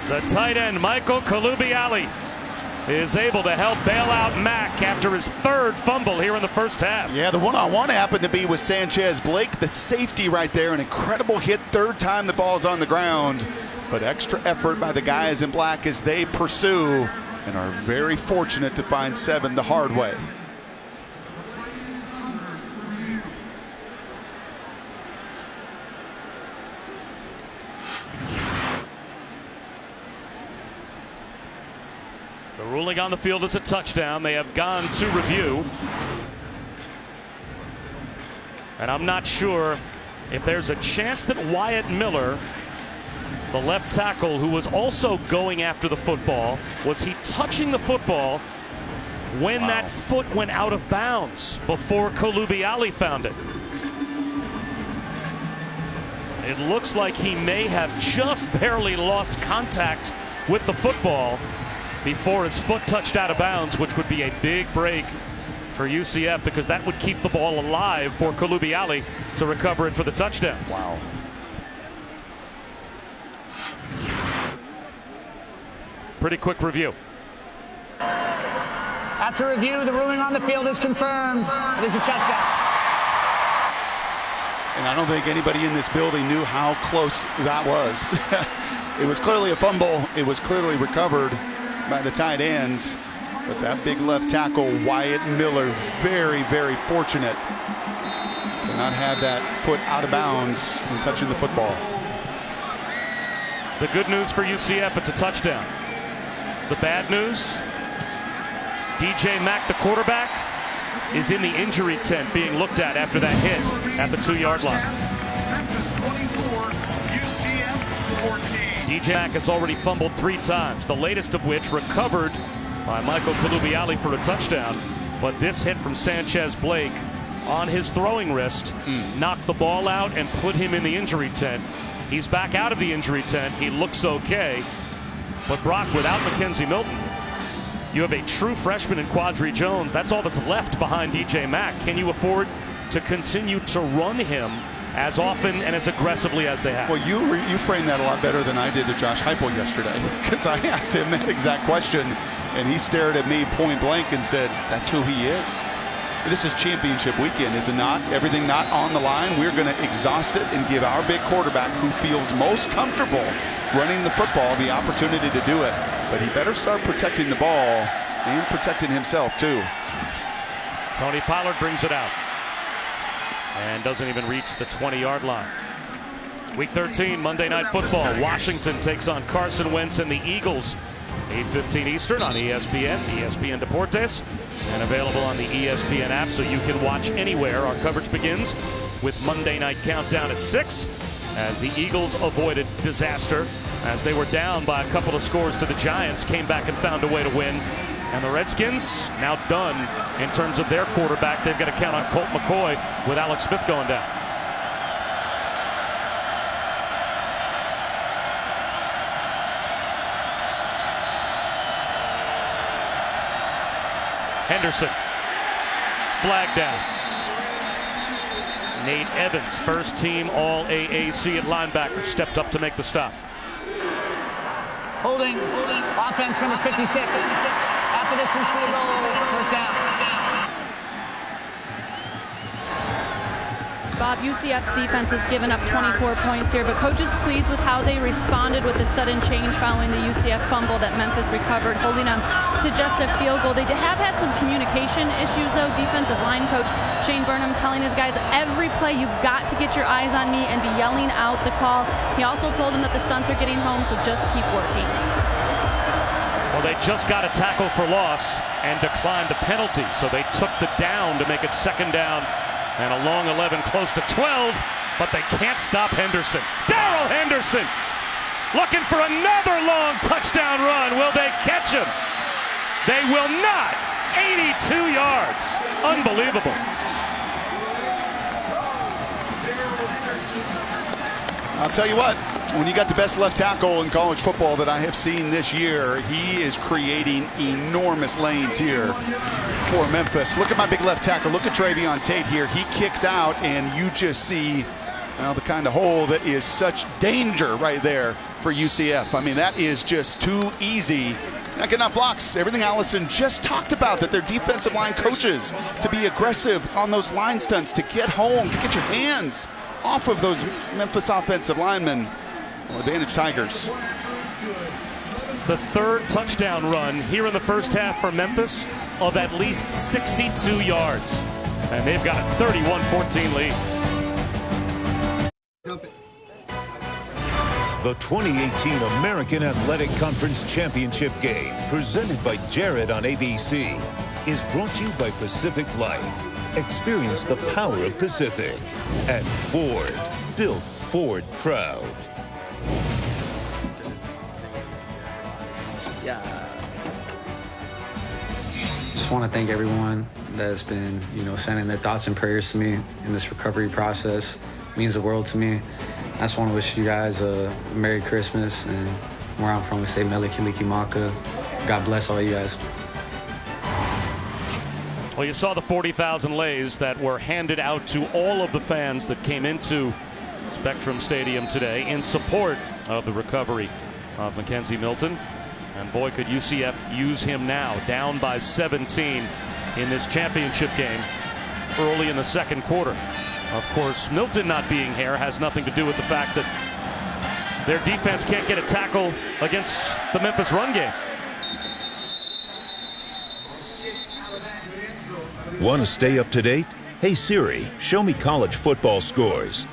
The tight end, Michael Kalubi-Ali, is able to help bail out Mack after his third fumble here in the first half.
Yeah, the one-on-one happened to be with Sanchez. Blake, the safety right there, an incredible hit, third time the ball's on the ground. But extra effort by the guys in black as they pursue and are very fortunate to find 7 the hard way.
The ruling on the field is a touchdown. They have gone to review. And I'm not sure if there's a chance that Wyatt Miller, the left tackle who was also going after the football, was he touching the football when that foot went out of bounds before Koulibaly found it? It looks like he may have just barely lost contact with the football before his foot touched out of bounds, which would be a big break for UCF because that would keep the ball alive for Koulibaly to recover it for the touchdown.
Wow.
Pretty quick review.
After review, the ruling on the field is confirmed. It is a touchdown.
And I don't think anybody in this building knew how close that was. It was clearly a fumble. It was clearly recovered by the tight end. But that big left tackle, Wyatt Miller, very, very fortunate to not have that foot out of bounds when touching the football.
The good news for UCF, it's a touchdown. The bad news, DJ Mack, the quarterback, is in the injury tent being looked at after that hit at the 2-yard line.
Memphis 24, UCF 14.
DJ Mack has already fumbled 3 times, the latest of which recovered by Michael Koulibaly for a touchdown. But this hit from Sanchez Blake on his throwing wrist knocked the ball out and put him in the injury tent. He's back out of the injury tent. He looks okay. But Brock, without Mackenzie Milton, you have a true freshman in Quadri Jones. That's all that's left behind DJ Mack. Can you afford to continue to run him as often and as aggressively as they have?
Well, you framed that a lot better than I did to Josh Heupel yesterday, because I asked him that exact question, and he stared at me point blank and said, that's who he is. This is championship weekend, is it not? Everything not on the line, we're going to exhaust it and give our big quarterback who feels most comfortable running the football the opportunity to do it. But he better start protecting the ball and protecting himself too.
Tony Pollard brings it out and doesn't even reach the 20-yard line. Week 13, Monday Night Football. Washington takes on Carson Wentz and the Eagles. 8:15 Eastern on ESPN, ESPN Deportes, and available on the ESPN app so you can watch anywhere. Our coverage begins with Monday Night Countdown at 6 as the Eagles avoided disaster as they were down by a couple of scores to the Giants, came back and found a way to win. And the Redskins now done in terms of their quarterback. They've got to count on Colt McCoy with Alex Smith going down. Henderson, flag down. Nate Evans, first team All AAC at linebacker, stepped up to make the stop.
Holding. Offense number 56. After this is the goal. First down.
Bob, UCF's defense has given up 24 points here, but coach is pleased with how they responded with the sudden change following the UCF fumble that Memphis recovered, holding them to just a field goal. They have had some communication issues, though. Defensive line coach Shane Burnham telling his guys, every play you've got to get your eyes on me and be yelling out the call. He also told them that the stunts are getting home, so just keep working.
Well, they just got a tackle for loss and declined the penalty, so they took the down to make it second down. And a long 11 close to 12, but they can't stop Henderson. Darrell Henderson looking for another long touchdown run. Will they catch him? They will not. 82 yards. Unbelievable.
I'll tell you what, when you got the best left tackle in college football that I have seen this year, he is creating enormous lanes here for Memphis. Look at my big left tackle. Look at Travion Tate here. He kicks out, and you just see the kind of hole that is such danger right there for UCF. I mean, that is just too easy. Not getting enough blocks. Everything Allison just talked about, that their defensive line coaches to be aggressive on those line stunts, to get home, to get your hands off of those Memphis offensive linemen. Well, advantage Tigers.
The third touchdown run here in the first half for Memphis of at least 62 yards. And they've got a 31-14 lead.
The 2018 American Athletic Conference Championship game, presented by Jared on ABC, is brought to you by Pacific Life. Experience the power of Pacific. And Ford. Built Ford proud.
Just want to thank everyone that's been, sending their thoughts and prayers to me in this recovery process. It means the world to me. I just want to wish you guys a Merry Christmas, and where I'm from, we say Mele Kalikimaka. God bless all you guys.
Well, you saw the 40,000 lays that were handed out to all of the fans that came into Spectrum Stadium today in support of the recovery of McKenzie Milton. And boy, could UCF use him now, down by 17 in this championship game early in the second quarter. Of course, Milton not being here has nothing to do with the fact that their defense can't get a tackle against the Memphis run game.
Want to stay up to date? Hey Siri, show me college football scores.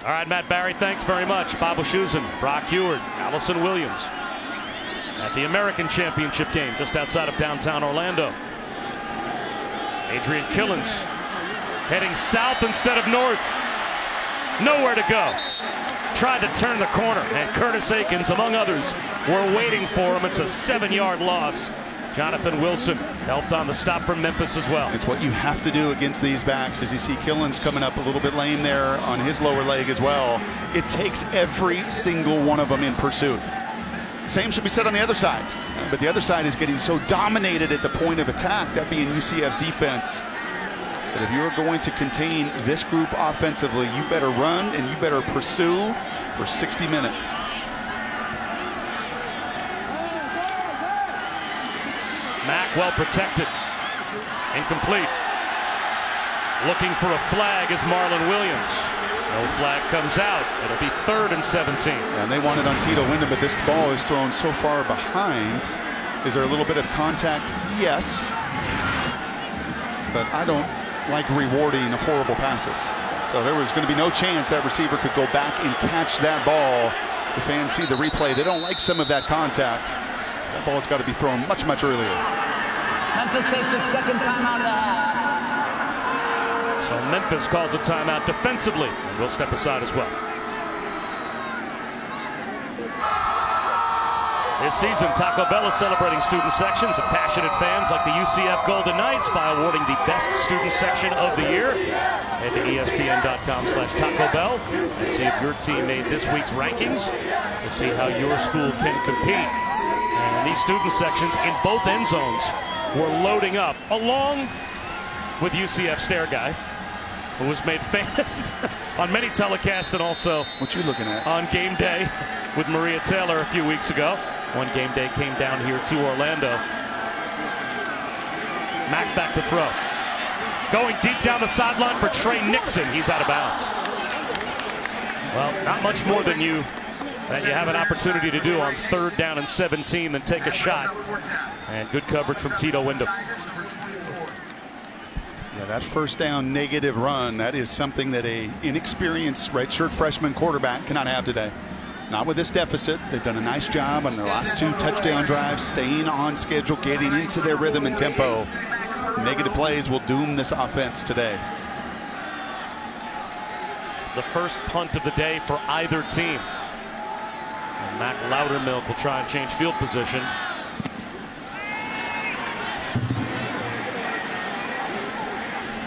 All right, Matt Barry, thanks very much. Bob Wischusen, Brock Heward, Allison Williams at the American Championship game just outside of downtown Orlando. Adrian Killens heading south instead of north. Nowhere to go. Tried to turn the corner, and Curtis Akins, among others, were waiting for him. It's a 7-yard loss. Jonathan Wilson helped on the stop from Memphis as well.
It's what you have to do against these backs. As you see Killens coming up a little bit lame there on his lower leg as well. It takes every single one of them in pursuit. Same should be said on the other side. But the other side is getting so dominated at the point of attack, that being UCF's defense, that if you're going to contain this group offensively, you better run and you better pursue for 60 minutes.
Mack well protected. Incomplete. Looking for a flag is Marlon Williams. No flag comes out. It'll be 3rd and 17.
And they want it on Tito Wyndham, but this ball is thrown so far behind. Is there a little bit of contact? Yes. But I don't like rewarding horrible passes. So there was going to be no chance that receiver could go back and catch that ball. The fans see the replay. They don't like some of that contact. That ball's got to be thrown much, much earlier.
Memphis takes its second timeout of the half.
So Memphis calls a timeout defensively, and we'll step aside as well. This season, Taco Bell is celebrating student sections of passionate fans like the UCF Golden Knights by awarding the best student section of the year. Head to ESPN.com/Taco Bell and see if your team made this week's rankings to see how your school can compete. And these student sections in both end zones were loading up, along with UCF Stair Guy, who was made famous on many telecasts and also
what you looking at
on game day with Maria Taylor a few weeks ago. One game day came down here to Orlando. Mack back to throw. Going deep down the sideline for Trey Nixon. He's out of bounds. Well, not much more than you have an opportunity to do on 3rd down and 17 than take a shot. And good coverage from Tito Wyndham.
Yeah, that first down negative run, that is something that an inexperienced redshirt freshman quarterback cannot have today. Not with this deficit. They've done a nice job on their last 2 touchdown drives, staying on schedule, getting into their rhythm and tempo. Negative plays will doom this offense today.
The first punt of the day for either team. And Mac Loudermilk will try and change field position.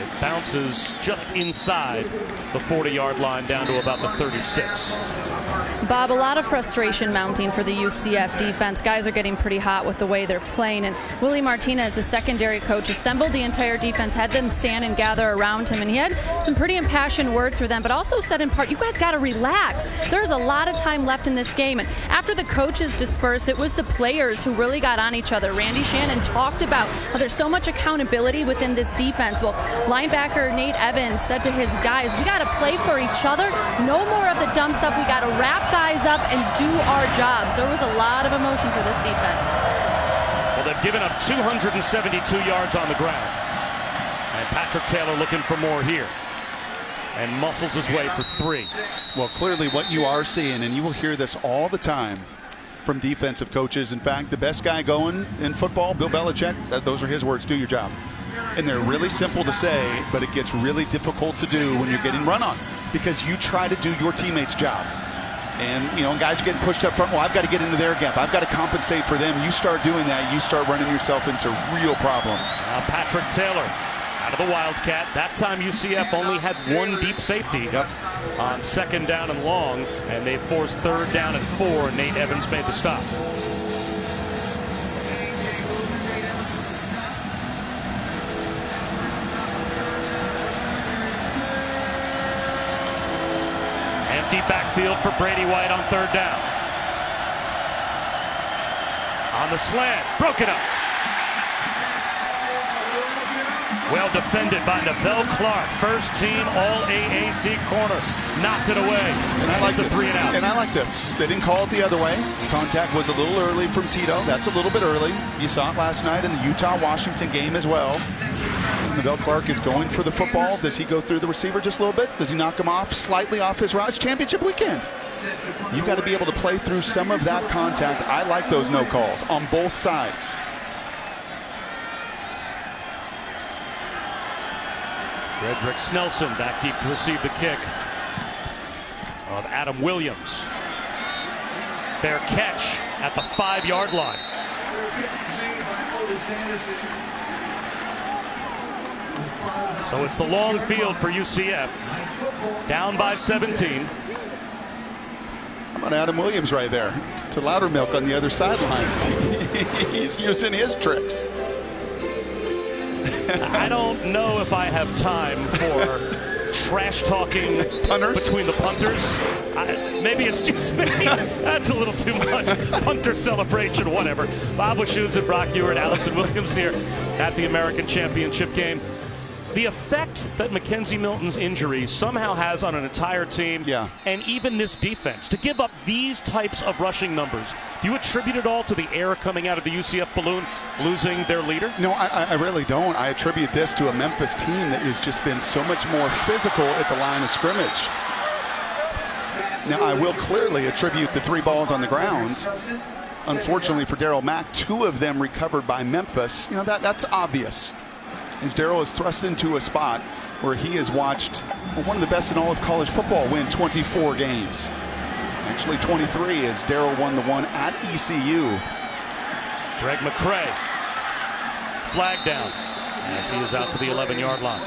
It bounces just inside the 40-yard line down to about the 36.
Bob, a lot of frustration mounting for the UCF defense. Guys are getting pretty hot with the way they're playing, and Willie Martinez, the secondary coach, assembled the entire defense, had them stand and gather around him, and he had some pretty impassioned words for them, but also said in part, you guys got to relax. There's a lot of time left in this game, and after the coaches dispersed, it was the players who really got on each other. Randy Shannon talked about how there's so much accountability within this defense. Well, linebacker Nate Evans said to his guys, we got to play for each other. No more of the dumb stuff. We got to wrap guys up and do our jobs. There was a lot of emotion for this defense.
Well, they've given up 272 yards on the ground. And Patrick Taylor looking for more here. And muscles his way for 3.
Well, clearly what you are seeing, and you will hear this all the time from defensive coaches. In fact, the best guy going in football, Bill Belichick, those are his words, do your job. And they're really simple to say, but it gets really difficult to do when you're getting run on, because you try to do your teammate's job. And, you know, guys are getting pushed up front. Well, I've got to get into their gap. I've got to compensate for them. You start doing that, you start running yourself into real problems.
Now Patrick Taylor out of the Wildcat. That time UCF only had 1 deep safety on 2nd down and long, and they forced 3rd down and 4, and Nate Evans made the stop. Empty backfield for Brady White on 3rd down. On the slant, broke it up. Well defended by Neville Clark, first team All-AAC corner. Knocked it away.
And I like
this.
A 3-and-out. And I like this. They didn't call it the other way. Contact was a little early from Tito. That's a little bit early. You saw it last night in the Utah-Washington game as well. Neville Clark is going for the football. Does he go through the receiver just a little bit? Does he knock him off slightly off his route? It's championship weekend. You've got to be able to play through some of that contact. I like those no calls on both sides.
Frederick Snelson back deep to receive the kick of Adam Williams. Fair catch at the 5-yard line. So it's the long field for UCF. Down by 17.
How about Adam Williams right there to Loudermilk on the other sidelines? He's using his tricks.
I don't know if I have time for trash talking between the punters. Maybe it's just me. That's a little too much. Punter celebration, whatever. Bob Wischusen and Brock Ewart, Allison Williams here at the American Championship game. The effect that Mackenzie Milton's injury somehow has on an entire team, and even this defense, to give up these types of rushing numbers, do you attribute it all to the air coming out of the UCF balloon, losing their leader?
No, I really don't. I attribute this to a Memphis team that has just been so much more physical at the line of scrimmage. Now, I will clearly attribute the 3 balls on the ground. Unfortunately for Darryl Mack, 2 of them recovered by Memphis. You know, that's obvious. As Darryl is thrust into a spot where he has watched one of the best in all of college football win 24 games. Actually 23, as Darryl won the one at ECU.
Greg McCray, flag down as he is out to the 11-yard line.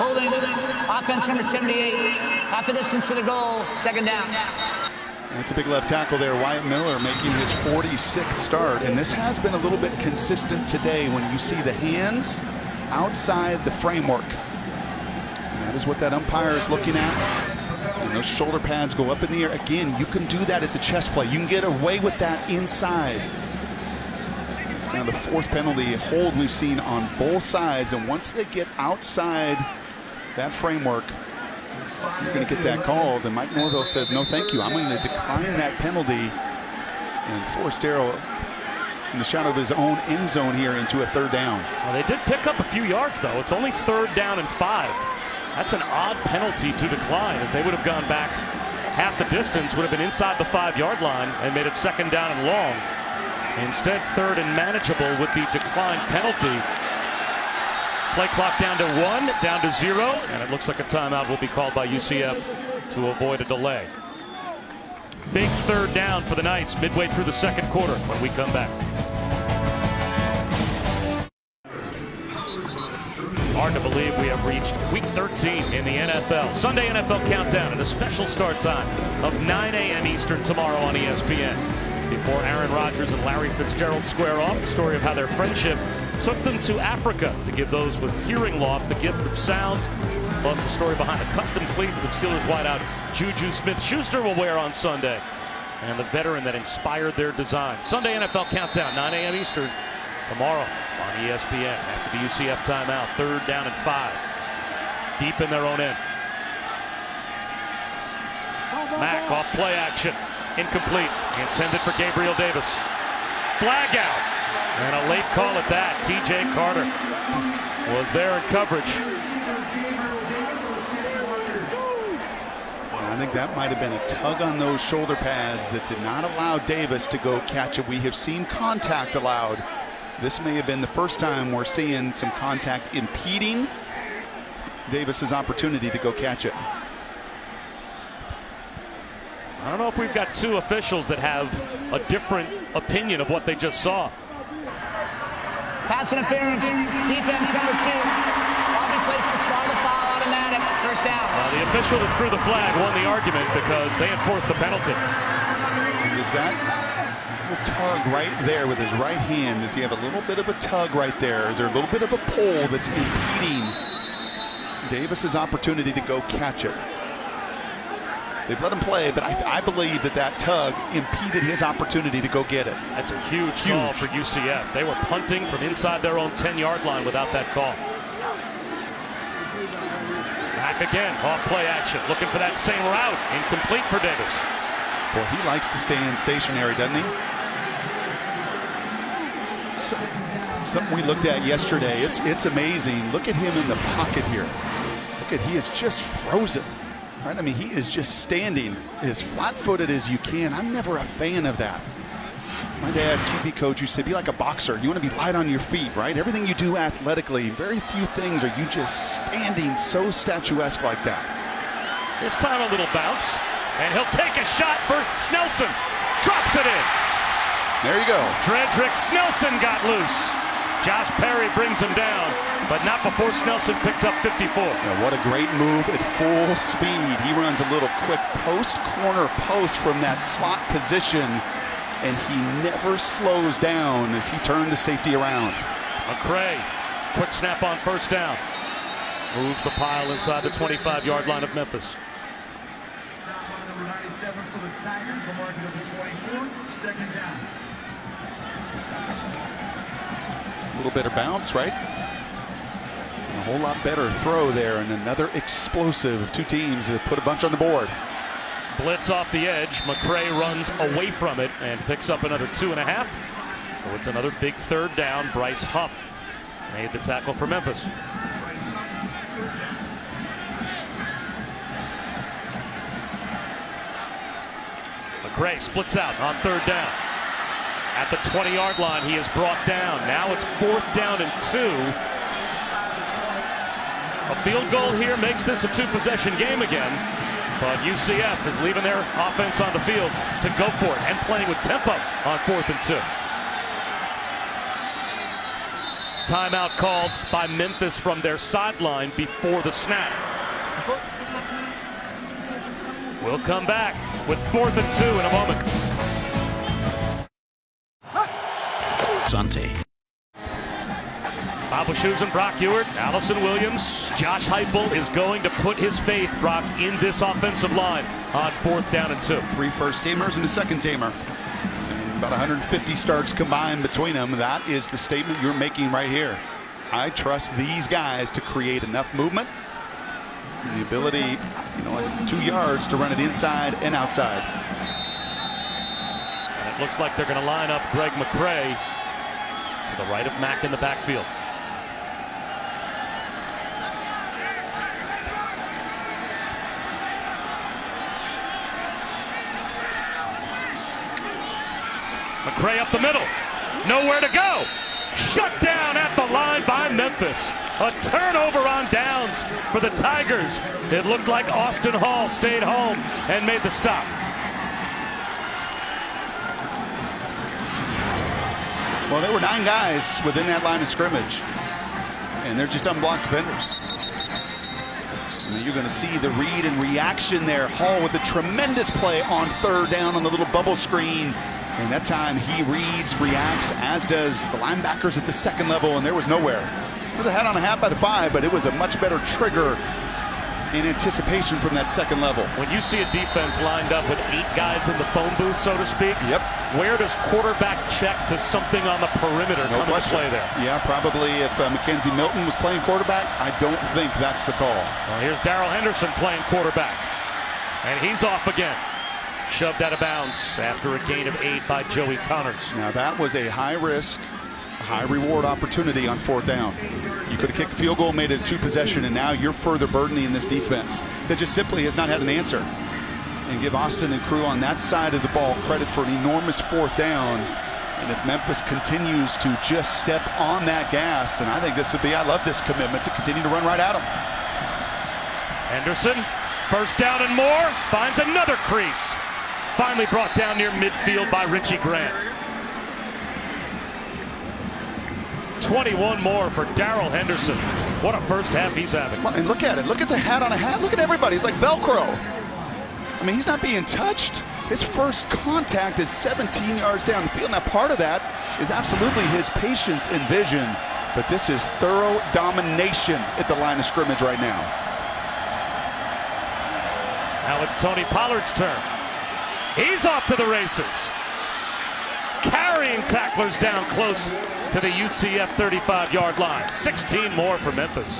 Holding, offense number 78, half the distance to the goal, 2nd down.
That's a big left tackle there. Wyatt Miller making his 46th start, and this has been a little bit consistent today when you see the hands outside the framework. And that is what that umpire is looking at. And those shoulder pads go up in the air. Again, you can do that at the chest play. You can get away with that inside. It's now the 4th penalty hold we've seen on both sides, and once they get outside that framework, you're going to get that called. And Mike Norville says, no, thank you. I'm going to decline that penalty and force Darryl in the shadow of his own end zone here into a 3rd down.
Well, they did pick up a few yards, though. It's only 3rd down and 5. That's an odd penalty to decline, as they would have gone back half the distance, would have been inside the 5-yard line and made it 2nd down and long. Instead, 3rd and manageable with the decline penalty. Play clock down to 1, down to 0, and it looks like a timeout will be called by UCF to avoid a delay. Big 3rd down for the Knights midway through the 2nd quarter when we come back. It's hard to believe we have reached week 13 in the NFL. Sunday NFL Countdown at a special start time of 9 a.m. Eastern tomorrow on ESPN. Before Aaron Rodgers and Larry Fitzgerald square off, the story of how their friendship took them to Africa to give those with hearing loss the gift of sound. Plus the story behind the custom cleats that Steelers wideout Juju Smith-Schuster will wear on Sunday. And the veteran that inspired their design. Sunday NFL Countdown, 9 a.m. Eastern, tomorrow on ESPN after the UCF timeout. 3rd down and 5. Deep in their own end. Mack off play action. Incomplete. Intended for Gabriel Davis. Flag out. And a late call at that. TJ Carter was there in coverage.
I think that might have been a tug on those shoulder pads that did not allow Davis to go catch it. We have seen contact allowed. This may have been the first time we're seeing some contact impeding Davis's opportunity to go catch it.
I don't know if we've got 2 officials that have a different opinion of what they just saw.
Pass interference, defense number 2. Bobby placed the start of the foul, automatic, 1st down.
The official that threw the flag won the argument because they enforced the penalty.
Is that little tug right there with his right hand? Does he have a little bit of a tug right there? Is there a little bit of a pull that's impeding Davis's opportunity to go catch it? They've let him play, but I believe that tug impeded his opportunity to go get it.
That's a huge call for UCF. They were punting from inside their own 10-yard line without that call. Back again, off play action, looking for that same route. Incomplete for Davis.
Boy, he likes to stay in stationary, doesn't he? Something we looked at yesterday. It's amazing. Look at him in the pocket here. Look at, he is just frozen. Right? I mean, he is just standing as flat-footed as you can. I'm never a fan of that. My dad, QB coach, used to say, be like a boxer. You want to be light on your feet, right? Everything you do athletically, very few things are you just standing so statuesque like that.
This time a little bounce, and he'll take a shot for Snelson. Drops it in.
There you go.
Dredrick Snelson got loose. Josh Perry brings him down, but not before Snelson picked up 54.
Now what a great move at full speed. He runs a little quick corner post from that slot position, and he never slows down as he turned the safety around.
McCray, quick snap on 1st down. Moves the pile inside the 25-yard line of Memphis.
Stop on number 97 for the Tigers, a marking of the 24, 2nd down.
A little better bounce, right? A whole lot better throw there, and another explosive. 2 teams that put a bunch on the board.
Blitz off the edge. McCray runs away from it and picks up another 2.5. So it's another big 3rd down. Bryce Huff made the tackle for Memphis. McCray splits out on 3rd down. At the 20-yard line, he is brought down. Now it's 4th down and 2. A field goal here makes this a 2-possession game again. But UCF is leaving their offense on the field to go for it and playing with tempo on 4th and 2. Timeout called by Memphis from their sideline before the snap. We'll come back with 4th and 2 in a moment.
Sante.
Bob Wischusen, Brock Ewert, Allison Williams, Josh Heupel is going to put his faith, Brock, in this offensive line on 4th down and 2.
3 first-teamers and a second-teamer. About 150 starts combined between them. That is the statement you're making right here. I trust these guys to create enough movement, and the ability, at 2 yards to run it inside and outside.
And it looks like they're going to line up Greg McCray to the right of Mack in the backfield. McCray up the middle. Nowhere to go. Shut down at the line by Memphis. A turnover on downs for the Tigers. It looked like Austin Hall stayed home and made the stop.
Well, there were 9 guys within that line of scrimmage, and they're just unblocked defenders. And you're going to see the read and reaction there. Hall with a tremendous play on 3rd down on the little bubble screen. And that time he reads, reacts, as does the linebackers at the second level, and there was nowhere. It was a hat on a hat by the 5, but it was a much better trigger in anticipation from that second level.
When you see a defense lined up with 8 guys in the phone booth, so to speak,
yep.
Where does quarterback check to something on the perimeter come into play there?
Yeah, probably if Mackenzie Milton was playing quarterback, I don't think that's the call.
Well, here's Darrell Henderson playing quarterback. And he's off again. Shoved out of bounds after a gain of 8 by Joey Connors.
Now that was a high-risk, high-reward opportunity on 4th down. You could have kicked the field goal, made it a 2-possession, and now you're further burdening this defense that just simply has not had an answer. And give Austin and crew on that side of the ball credit for an enormous 4th down. And if Memphis continues to just step on that gas, and I think this would be, I love this commitment to continue to run right at them.
Henderson, 1st down and more, finds another crease. Finally brought down near midfield by Richie Grant. 21 more for Darrell Henderson. What a first half he's having.
And look at it. Look at the hat on a hat. Look at everybody. It's like Velcro. I mean, he's not being touched. His first contact is 17 yards down the field. Now, part of that is absolutely his patience and vision, but this is thorough domination at the line of scrimmage right now.
Now it's Tony Pollard's turn. He's off to the races. Carrying tacklers down close to the UCF 35-yard line. 16 more for Memphis.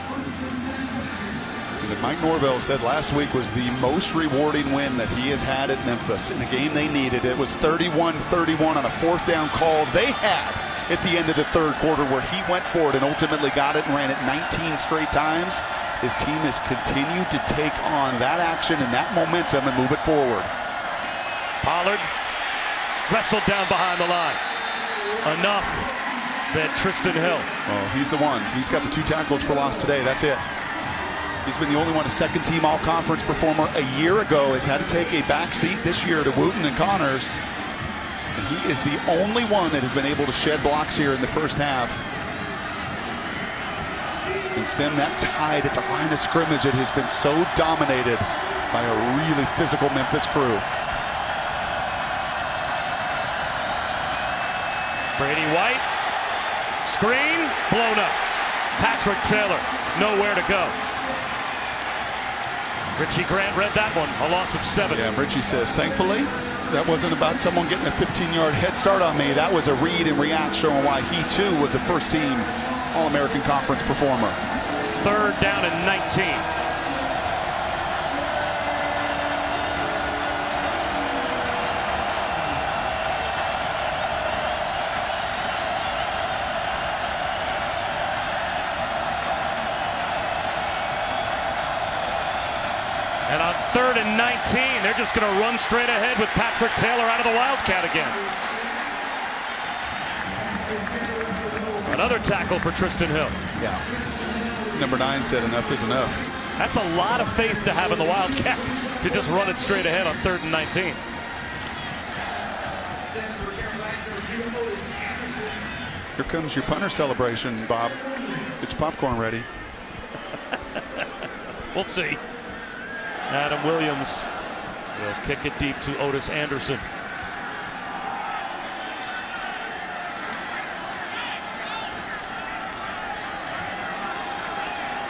And Mike Norvell said last week was the most rewarding win that he has had at Memphis in a game they needed. It was 31-31 on a 4th down call they had at the end of the 3rd quarter where he went for it and ultimately got it and ran it 19 straight times. His team has continued to take on that action and that momentum and move it forward.
Pollard wrestled down behind the line. Enough, said Tristan Hill.
Oh, he's the one. He's got the 2 tackles for loss today. That's it. He's been the only one, a second-team all-conference performer a year ago, has had to take a back seat this year to Wooten and Connors. And he is the only one that has been able to shed blocks here in the first half and stem that tide at the line of scrimmage that has been so dominated by a really physical Memphis crew.
Brady White, screen, blown up. Patrick Taylor, nowhere to go. Richie Grant read that one, a loss of 7.
Yeah, Richie says, thankfully, that wasn't about someone getting a 15-yard head start on me. That was a read and react showing why he, too, was a first-team All-American Conference performer.
3rd down and 19. And on 3rd and 19, they're just going to run straight ahead with Patrick Taylor out of the Wildcat again. Another tackle for Tristan Hill.
Yeah. Number 9 said enough is enough.
That's a lot of faith to have in the Wildcat to just run it straight ahead on 3rd and 19.
Here comes your punter celebration, Bob. Get your popcorn ready.
We'll see. Adam Williams will kick it deep to Otis Anderson.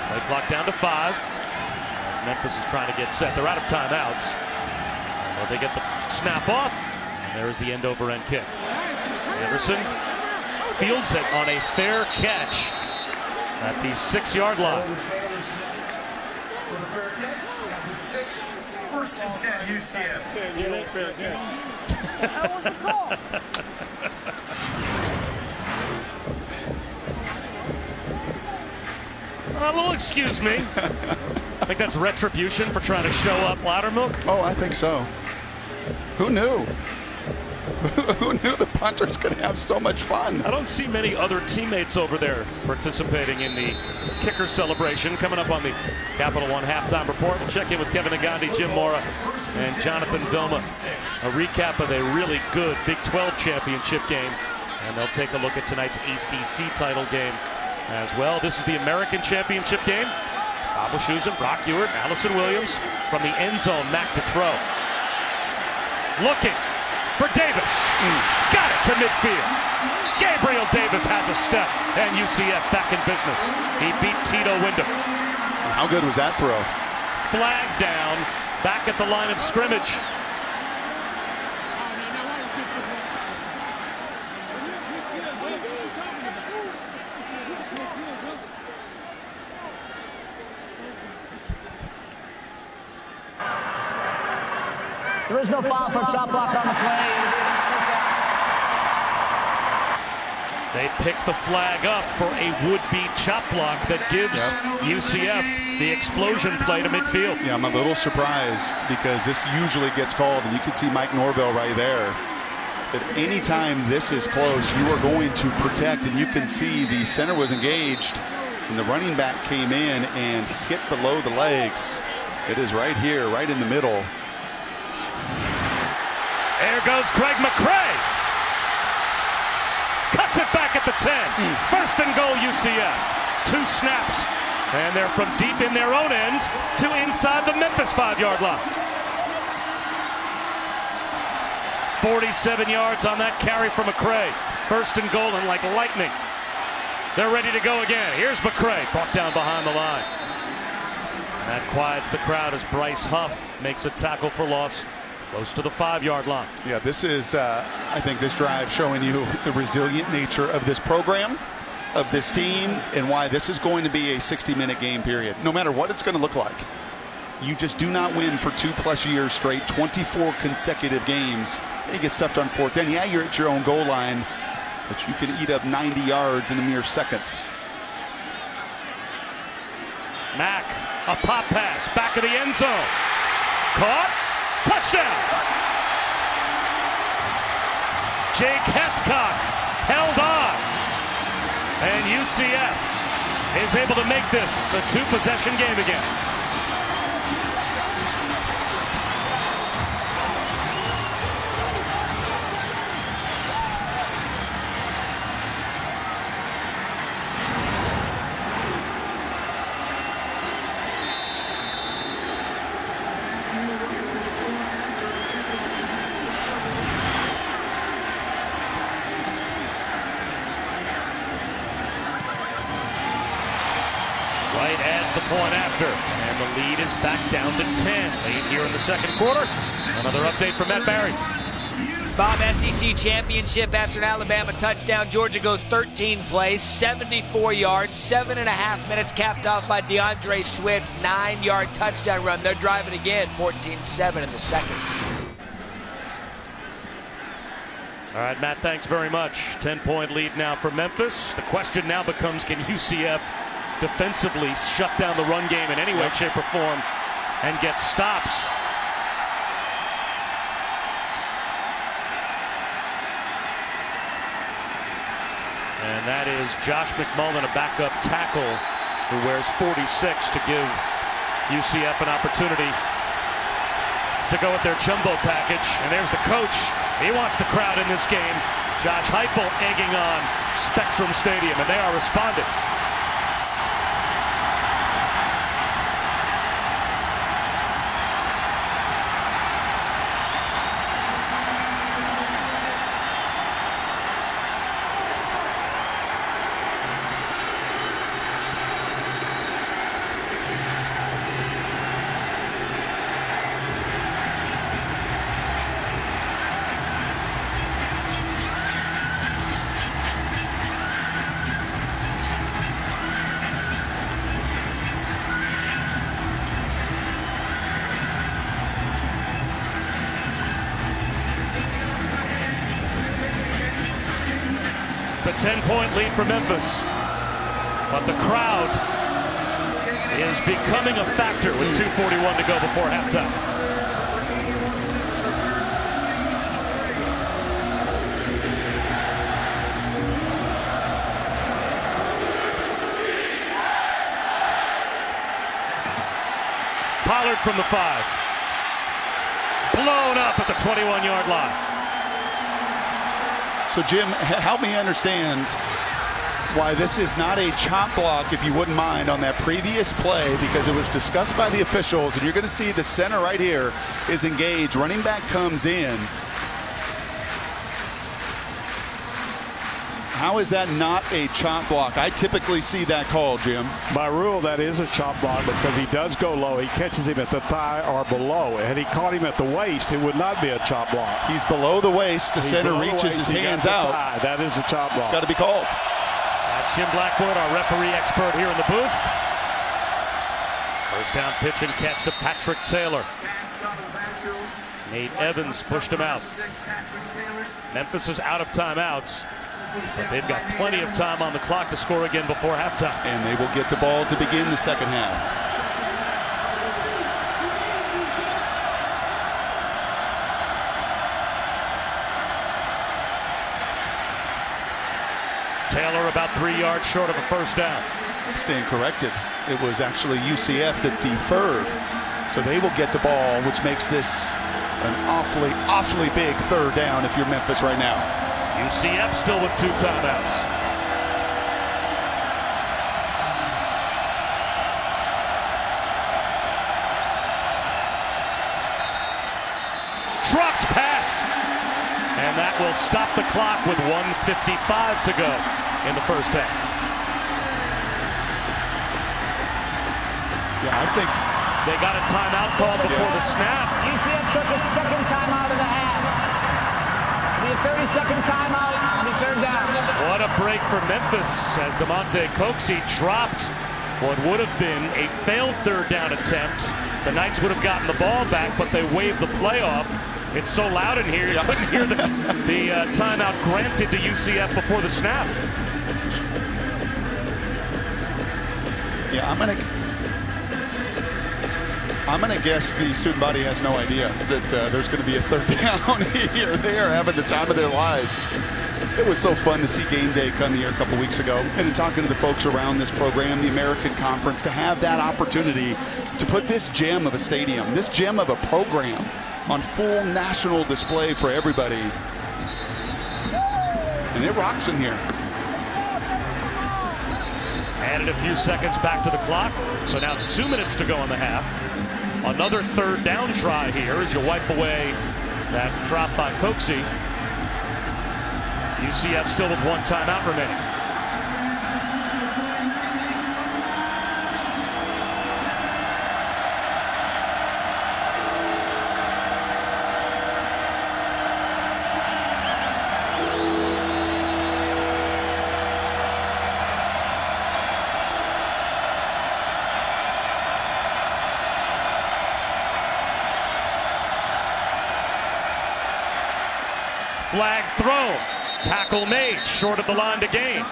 Play clock down to 5. As Memphis is trying to get set. They're out of timeouts. Well, they get the snap off. And there's the end over end kick. Anderson fields it on a fair catch at the 6-yard line.
First and 10, UCF.
Well, excuse me. I think that's retribution for trying to show up Loudermilk.
Oh, I think so. Who knew? Who knew the punter's going to have so much fun?
I don't see many other teammates over there participating in the kicker celebration. Coming up on the Capital One Halftime Report, we'll check in with Kevin Nagandi, Jim Mora, and Jonathan Vilma. A recap of a really good Big 12 championship game, and they'll take a look at tonight's ACC title game as well. This is the American Championship game. Bob Wischusen, Brock Ewert, Allison Williams from the end zone. Mack to throw. Looking for Davis. Got it to midfield. Gabriel Davis has a step, and UCF back in business. He beat Tito Wyndham.
How good was that throw?
flag down back at the line of scrimmage.
There is no foul for chop block on the play.
They pick the flag up for a would-be chop block that gives UCF the explosion play to midfield.
Yeah, I'm a little surprised because this usually gets called, and you can see Mike Norvell right there. But anytime this is close, you are going to protect, and you can see the center was engaged, and the running back came in and hit below the legs. It is right here, right in the middle.
There goes Craig McCray. Cuts it back at the 10. First and goal, UCF. 2 snaps. And they're from deep in their own end to inside the Memphis 5-yard line. 47 yards on that carry from McCray. First and goal, and like lightning, they're ready to go again. Here's McCray, brought down behind the line. And that quiets the crowd as Bryce Huff makes a tackle for loss close to the 5-yard line.
Yeah, this is, I think this drive showing you the resilient nature of this program, of this team, and why this is going to be a 60-minute game period. No matter what it's going to look like. You just do not win for 2+ years straight, 24 consecutive games. You get stuffed on 4th down. Yeah, you're at your own goal line, but you can eat up 90 yards in a mere seconds.
Mack, a pop pass, back of the end zone. Caught. Touchdown! Jake Hescock held on. And UCF is able to make this a 2-possession game again. Right as the point after, and the lead is back down to 10. Late here in the second quarter. Another update from Matt Barry.
Bob, SEC championship after an Alabama touchdown. Georgia goes 13 plays, 74 yards, 7.5 minutes, capped off by DeAndre Swift, 9-yard touchdown run. They're driving again, 14-7 in the second.
All right, Matt, thanks very much. 10-point lead now for Memphis. The question now becomes, can UCF defensively shut down the run game in any way, shape, or form and get stops? And that is Josh McMullen, a backup tackle who wears 46 to give UCF an opportunity to go with their jumbo package. And there's the coach. He wants the crowd in this game. Josh Heupel egging on Spectrum Stadium, and they are responding. It's a 10-point lead for Memphis, but the crowd is becoming a factor with 2:41 to go before halftime. Pollard from the 5. Blown up at the 21-yard line.
So, Jim, help me understand why this is not a chop block, if you wouldn't mind, on that previous play, because it was discussed by the officials, and you're going to see the center right here is engaged. Running back comes in. How is that not a chop block? I typically see that call, Jim.
By rule, that is a chop block because he does go low. He catches him at the thigh or below. Had he caught him at the waist, it would not be a chop block.
He's below the waist. The center reaches his hands out.
That is a chop block.
It's got to be called.
That's Jim Blackwood, our referee expert here in the booth. First down pitch and catch to Patrick Taylor. Nate Evans pushed him out. Memphis is out of timeouts, but they've got plenty of time on the clock to score again before halftime.
And they will get the ball to begin the second half.
Taylor about 3 yards short of a first down.
Stand corrected. It was actually UCF that deferred. So they will get the ball, which makes this an awfully big third down if you're Memphis right now.
UCF still with 2 timeouts. Dropped pass. And that will stop the clock with 1:55 to go in the first half.
Yeah, I think
they got a timeout called before the snap.
UCF took its second timeout of the half. It'll be a 30-second timeout on the third down.
What a break for Memphis as DeMonte Coxie dropped what would have been a failed third down attempt. The Knights would have gotten the ball back, but they waived the playoff. It's so loud in here, you couldn't hear the timeout granted to UCF before the snap.
Yeah, I'm gonna guess the student body has no idea that there's going to be a third down here. They are having the time of their lives. It was so fun to see game day come here a couple weeks ago, and in talking to the folks around this program, the American Conference, to have that opportunity to put this gem of a stadium, this gem of a program, on full national display for everybody. And it rocks in here.
Added a few seconds back to the clock. So now 2 minutes to go in the half. Another third down try here as you wipe away that drop by Coxie. UCF still with 1 timeout remaining. Flag thrown. Tackle made short of the line to gain.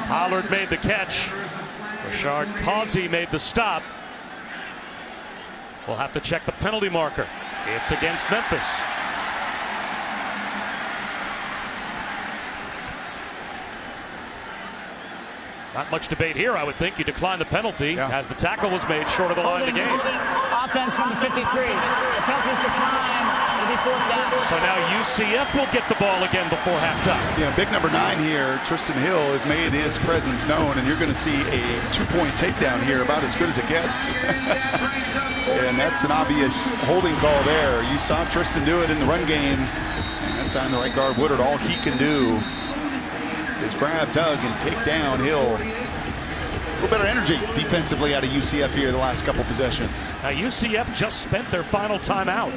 Pollard made the catch. Rashard Causey made the stop. We'll have to check the penalty marker. It's against Memphis. Not much debate here, I would think. You decline the penalty as the tackle was made short of the line to gain.
Offense number 53. The penalty's declined. It'll be fourth down.
So now UCF will get the ball again before halftime.
Yeah, big number 9 here, Tristan Hill, has made his presence known, and you're going to see a 2-point takedown here, about as good as it gets. And that's an obvious holding call there. You saw Tristan do it in the run game, and that time the right guard Woodard, all he can do is grab, tug, and take down Hill. A little better energy defensively out of UCF here the last couple possessions.
Now UCF just spent their final timeout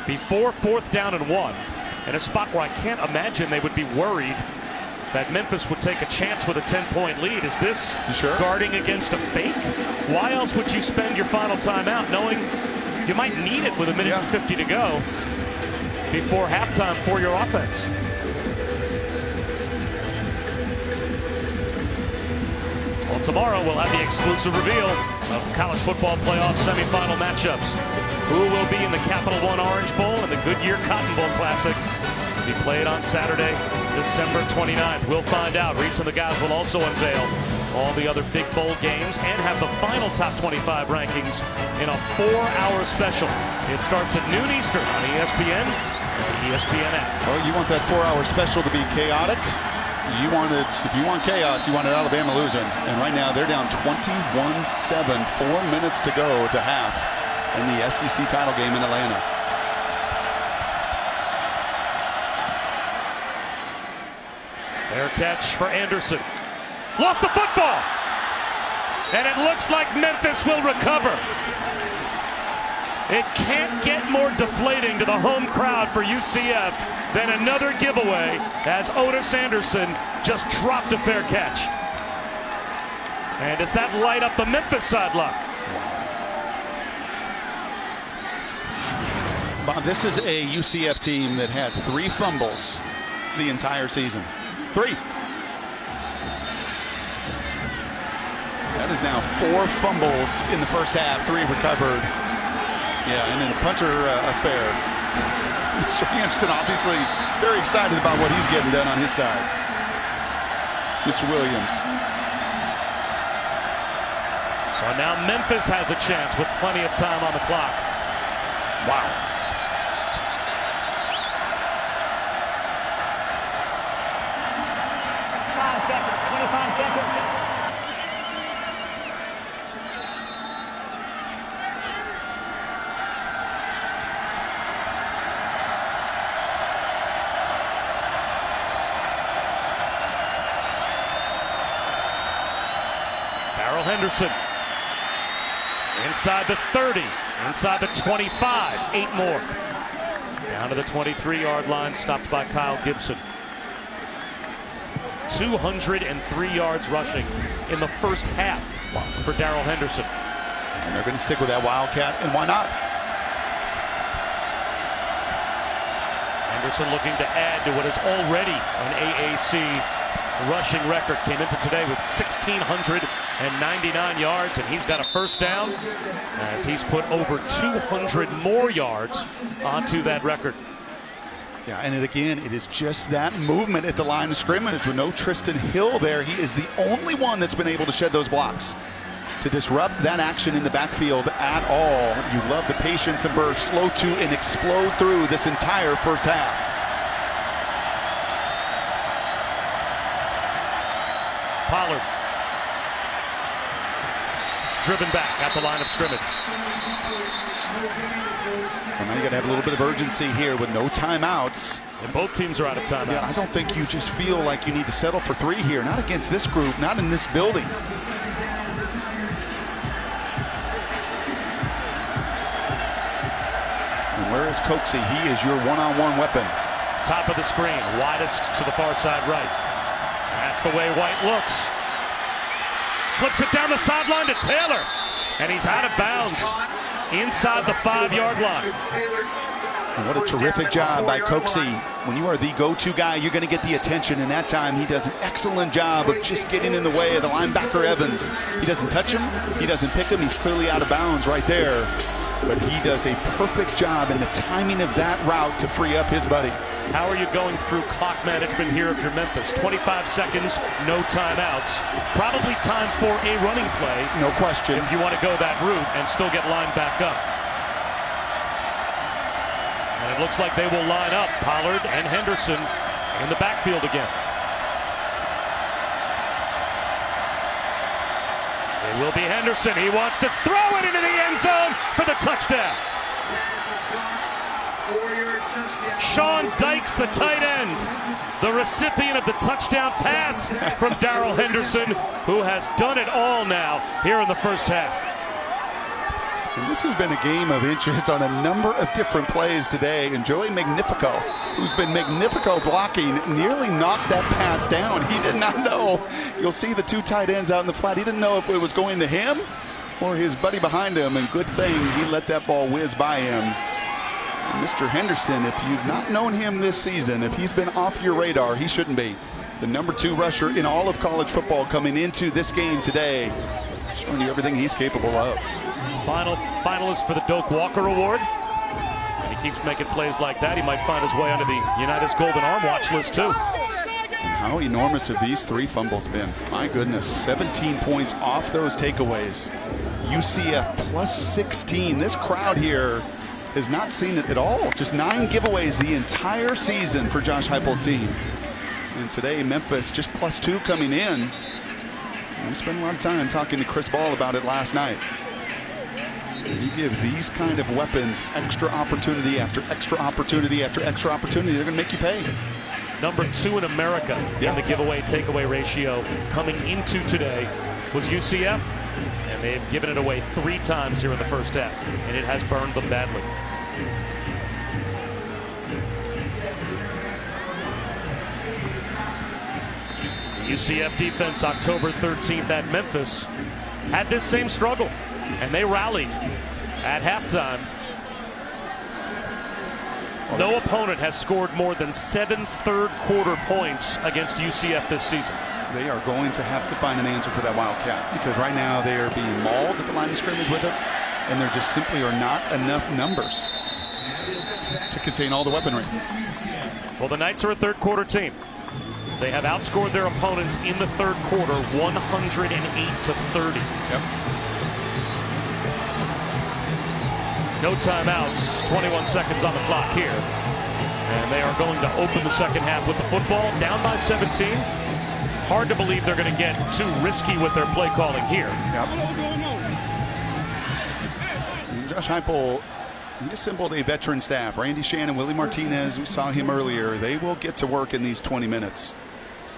before 4th down and 1 in a spot where I can't imagine they would be worried that Memphis would take a chance with a 10-point lead. Is this guarding against a fake? Why else would you spend your final timeout knowing you might need it with 1:50 to go before halftime for your offense? Well, tomorrow we'll have the exclusive reveal of college football playoff semifinal matchups. Who will be in the Capital One Orange Bowl and the Goodyear Cotton Bowl Classic? Be played on Saturday, December 29th. We'll find out. Reese and the guys will also unveil all the other big bowl games and have the final top 25 rankings in a 4-hour special. It starts at noon Eastern on ESPN and the ESPN app.
Well, you want that 4-hour special to be chaotic? If you want chaos, you wanted Alabama losing. And right now they're down 21-7, 4 minutes to go to half in the SEC title game in Atlanta.
Fair catch for Anderson. Lost the football. And it looks like Memphis will recover. It can't get more deflating to the home crowd for UCF than another giveaway as Otis Anderson just dropped a fair catch. And does that light up the Memphis sideline?
Bob, this is a UCF team that had 3 fumbles the entire season. 3. That is now 4 fumbles in the first half, 3 recovered. Yeah, and then a punter affair. Mr. Anderson obviously very excited about what he's getting done on his side. Mr. Williams.
So now Memphis has a chance with plenty of time on the clock. Wow.
Seconds, 25 seconds.
Darrell Henderson inside the 30, inside the 25, 8 more. Down to the 23-yard line, stopped by Kyle Gibson. 203 yards rushing in the first half for Darrell Henderson.
And they're going to stick with that Wildcat, and why not?
Henderson looking to add to what is already an AAC rushing record. Came into today with 1,699 yards, and he's got a first down as he's put over 200 more yards onto that record.
Yeah, and again, it is just that movement at the line of scrimmage with no Tristan Hill there. He is the only one that's been able to shed those blocks to disrupt that action in the backfield at all. You love the patience and burst, slow to and explode through this entire first half.
Pollard driven back at the line of scrimmage.
And now you got to have a little bit of urgency here with no timeouts.
And both teams are out of timeouts.
Yeah, I don't think you just feel like you need to settle for 3 here. Not against this group, not in this building. And where is Coxie? He is your one-on-one weapon.
Top of the screen, widest to the far side right. That's the way White looks. Slips it down the sideline to Taylor. And he's out of bounds inside the 5-yard line.
And what a terrific job by Coxie. When you are the go-to guy, you're going to get the attention. And that time, he does an excellent job of just getting in the way of the linebacker Evans. He doesn't touch him. He doesn't pick him. He's clearly out of bounds right there. But he does a perfect job in the timing of that route to free up his buddy.
How are you going through clock management here if you're Memphis? 25 seconds, no timeouts. Probably time for a running play.
No question.
If you want to go that route and still get lined back up. And it looks like they will line up Pollard and Henderson in the backfield again. It will be Henderson. He wants to throw it into the end zone for the touchdown. Sean Dykes, the tight end, the recipient of the touchdown pass from Darrell Henderson, who has done it all now here in the first half.
And this has been a game of interest on a number of different plays today. And Joey Magnifico, who's been Magnifico blocking, nearly knocked that pass down. He did not know. You'll see the 2 tight ends out in the flat. He didn't know if it was going to him or his buddy behind him. And good thing he let that ball whiz by him. Mr. Henderson, if you've not known him this season, if he's been off your radar, he shouldn't be. The number 2 rusher in all of college football coming into this game today, showing you everything he's capable of.
Final finalist for the Doak Walker Award. And he keeps making plays like that. He might find his way under the United's Golden Arm watch list too.
How enormous have these 3 fumbles been? My goodness, 17 points off those takeaways. UCF plus 16. This crowd here has not seen it at all. Just 9 giveaways the entire season for Josh Heupel's team. And today, Memphis just plus 2 coming in. And we spent a lot of time talking to Chris Ball about it last night. And you give these kind of weapons extra opportunity after extra opportunity after extra opportunity, they're going to make you pay.
number 2 in America in the giveaway takeaway ratio coming into today was UCF, and they've given it away 3 times here in the first half, and it has burned them badly. The UCF defense October 13th at Memphis had this same struggle, and they rallied at halftime. No opponent has scored more than 7 third-quarter points against UCF this season.
They are going to have to find an answer for that Wildcat, because right now they are being mauled at the line of scrimmage with it, and there just simply are not enough numbers to contain all the weaponry.
Well, the Knights are a third-quarter team. They have outscored their opponents in the third quarter 108-30.
Yep.
No timeouts, 21 seconds on the clock here. And they are going to open the second half with the football, down by 17. Hard to believe they're going to get too risky with their play calling here.
Yep. Josh Heupel, he assembled a veteran staff. Randy Shannon, Willie Martinez, we saw him earlier. They will get to work in these 20 minutes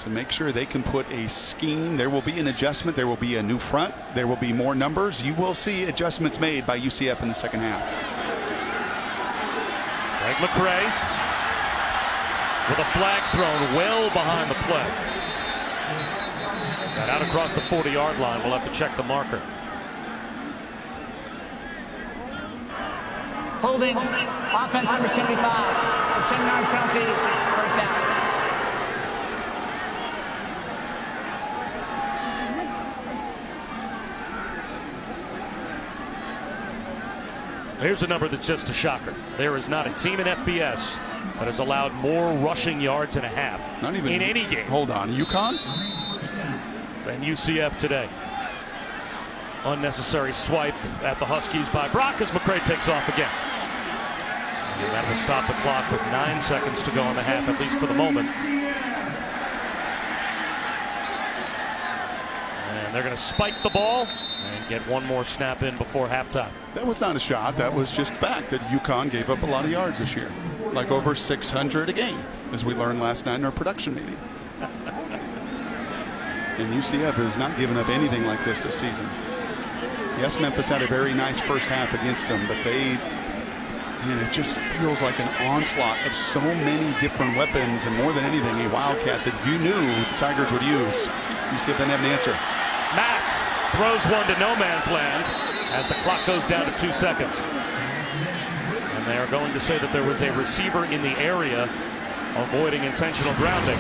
to make sure they can put a scheme. There will be an adjustment. There will be a new front. There will be more numbers. You will see adjustments made by UCF in the second half.
Greg McCray with a flag thrown well behind the play. Got out across the 40-yard line. We'll have to check the marker.
Holding, offense number 75. It's a 10-yard penalty, first down.
Here's a number that's just a shocker. There is not a team in FBS that has allowed more rushing yards in a half
not even
in any game.
Hold on, UConn?
Than UCF today. Unnecessary swipe at the Huskies by Brock as McCray takes off again. And that will stop the clock with 9 seconds to go in the half, at least for the moment. And they're going to spike the ball and get one more snap in before halftime.
That was not a shot. That was just fact that UConn gave up a lot of yards this year. Like over 600 a game, as we learned last night in our production meeting. And UCF has not given up anything like this season. Yes, Memphis had a very nice first half against them, but it just feels like an onslaught of so many different weapons, and more than anything, a Wildcat that you knew the Tigers would use. UCF didn't have an answer.
Mack throws one to no man's land as the clock goes down to 2 seconds. And they are going to say that there was a receiver in the area avoiding intentional grounding.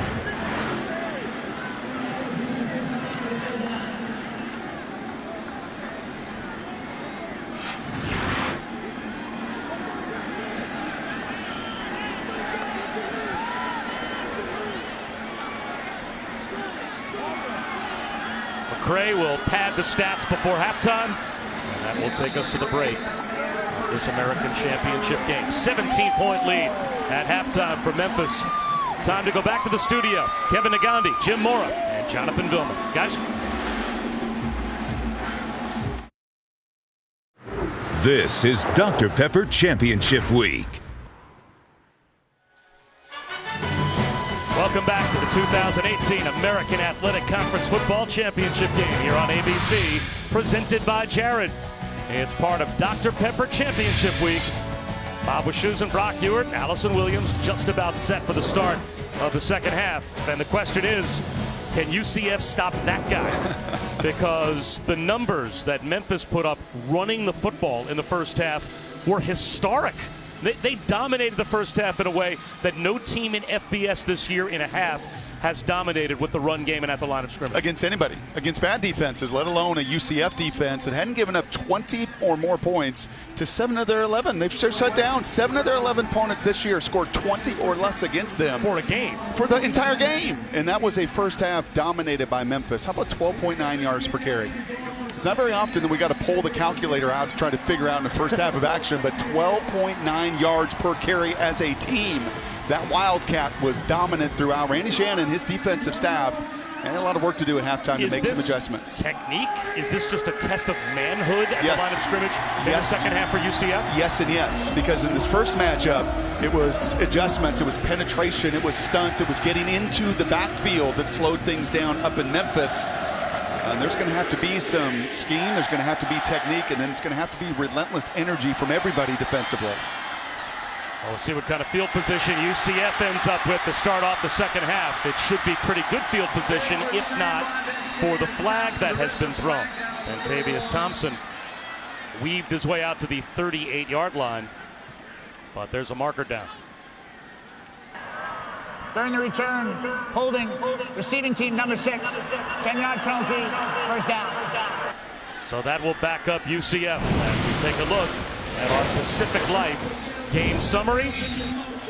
McCray will pad the stats before halftime, and that will take us to the break of this American Championship game. 17-point lead at halftime for Memphis. Time to go back to the studio. Kevin Nagandi, Jim Mora, and Jonathan Billman. Guys.
This is Dr. Pepper Championship Week.
Welcome back to the 2018 American Athletic Conference Football Championship game here on ABC, presented by Jared. It's part of Dr. Pepper Championship Week. Bob Wischusen, Brock Ewart, Allison Williams just about set for the start of the second half. And the question is, can UCF stop that guy? Because the numbers that Memphis put up running the football in the first half were historic. They dominated the first half in a way that no team in FBS this year in a half has dominated with the run game and at the line of scrimmage.
Against anybody. Against bad defenses, let alone a UCF defense that hadn't given up 20 or more points to 7 of their 11. They've shut down 7 of their 11 opponents this year, scored 20 or less against them.
For a game.
For the entire game. And that was a first half dominated by Memphis. How about 12.9 yards per carry? It's not very often that we got to pull the calculator out to try to figure out in the first half of action, but 12.9 yards per carry as a team That Wildcat was dominant throughout. Randy Shannon, his defensive staff, and a lot of work to do at halftime to make some adjustments.
Technique? Is this just a test of manhood at
Yes.
the line of scrimmage in the second half for UCF?
Yes and yes, because in this first matchup, it was adjustments, it was penetration, it was stunts, it was getting into the backfield that slowed things down up in Memphis. And there's going to have to be some scheme, there's going to have to be technique, and then it's going to have to be relentless energy from everybody defensively.
We'll see what kind of field position UCF ends up with to start off the second half. It should be pretty good field position, if not for the flag that has been thrown. And Tavius Thompson weaved his way out to the 38-yard line, but there's a marker down.
During the return, holding, receiving team number 6, 10-yard penalty, first down.
So that will back up UCF as we take a look at our Pacific Life game summary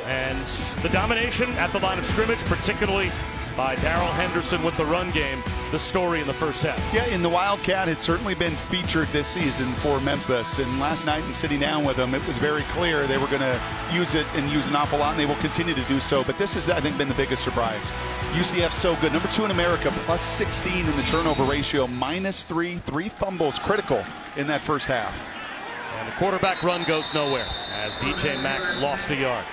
and the domination at the line of scrimmage, particularly by Darrell Henderson with the run game, the story in the first half.
Yeah, in the Wildcat, it's certainly been featured this season for Memphis. And last night in sitting down with them, it was very clear they were going to use it and use an awful lot, and they will continue to do so. But this has, I think, been the biggest surprise. UCF's so good. Number 2 in America, plus 16 in the turnover ratio, -3, 3 fumbles, critical in that first half.
And the quarterback run goes nowhere as DJ Mack lost a yard.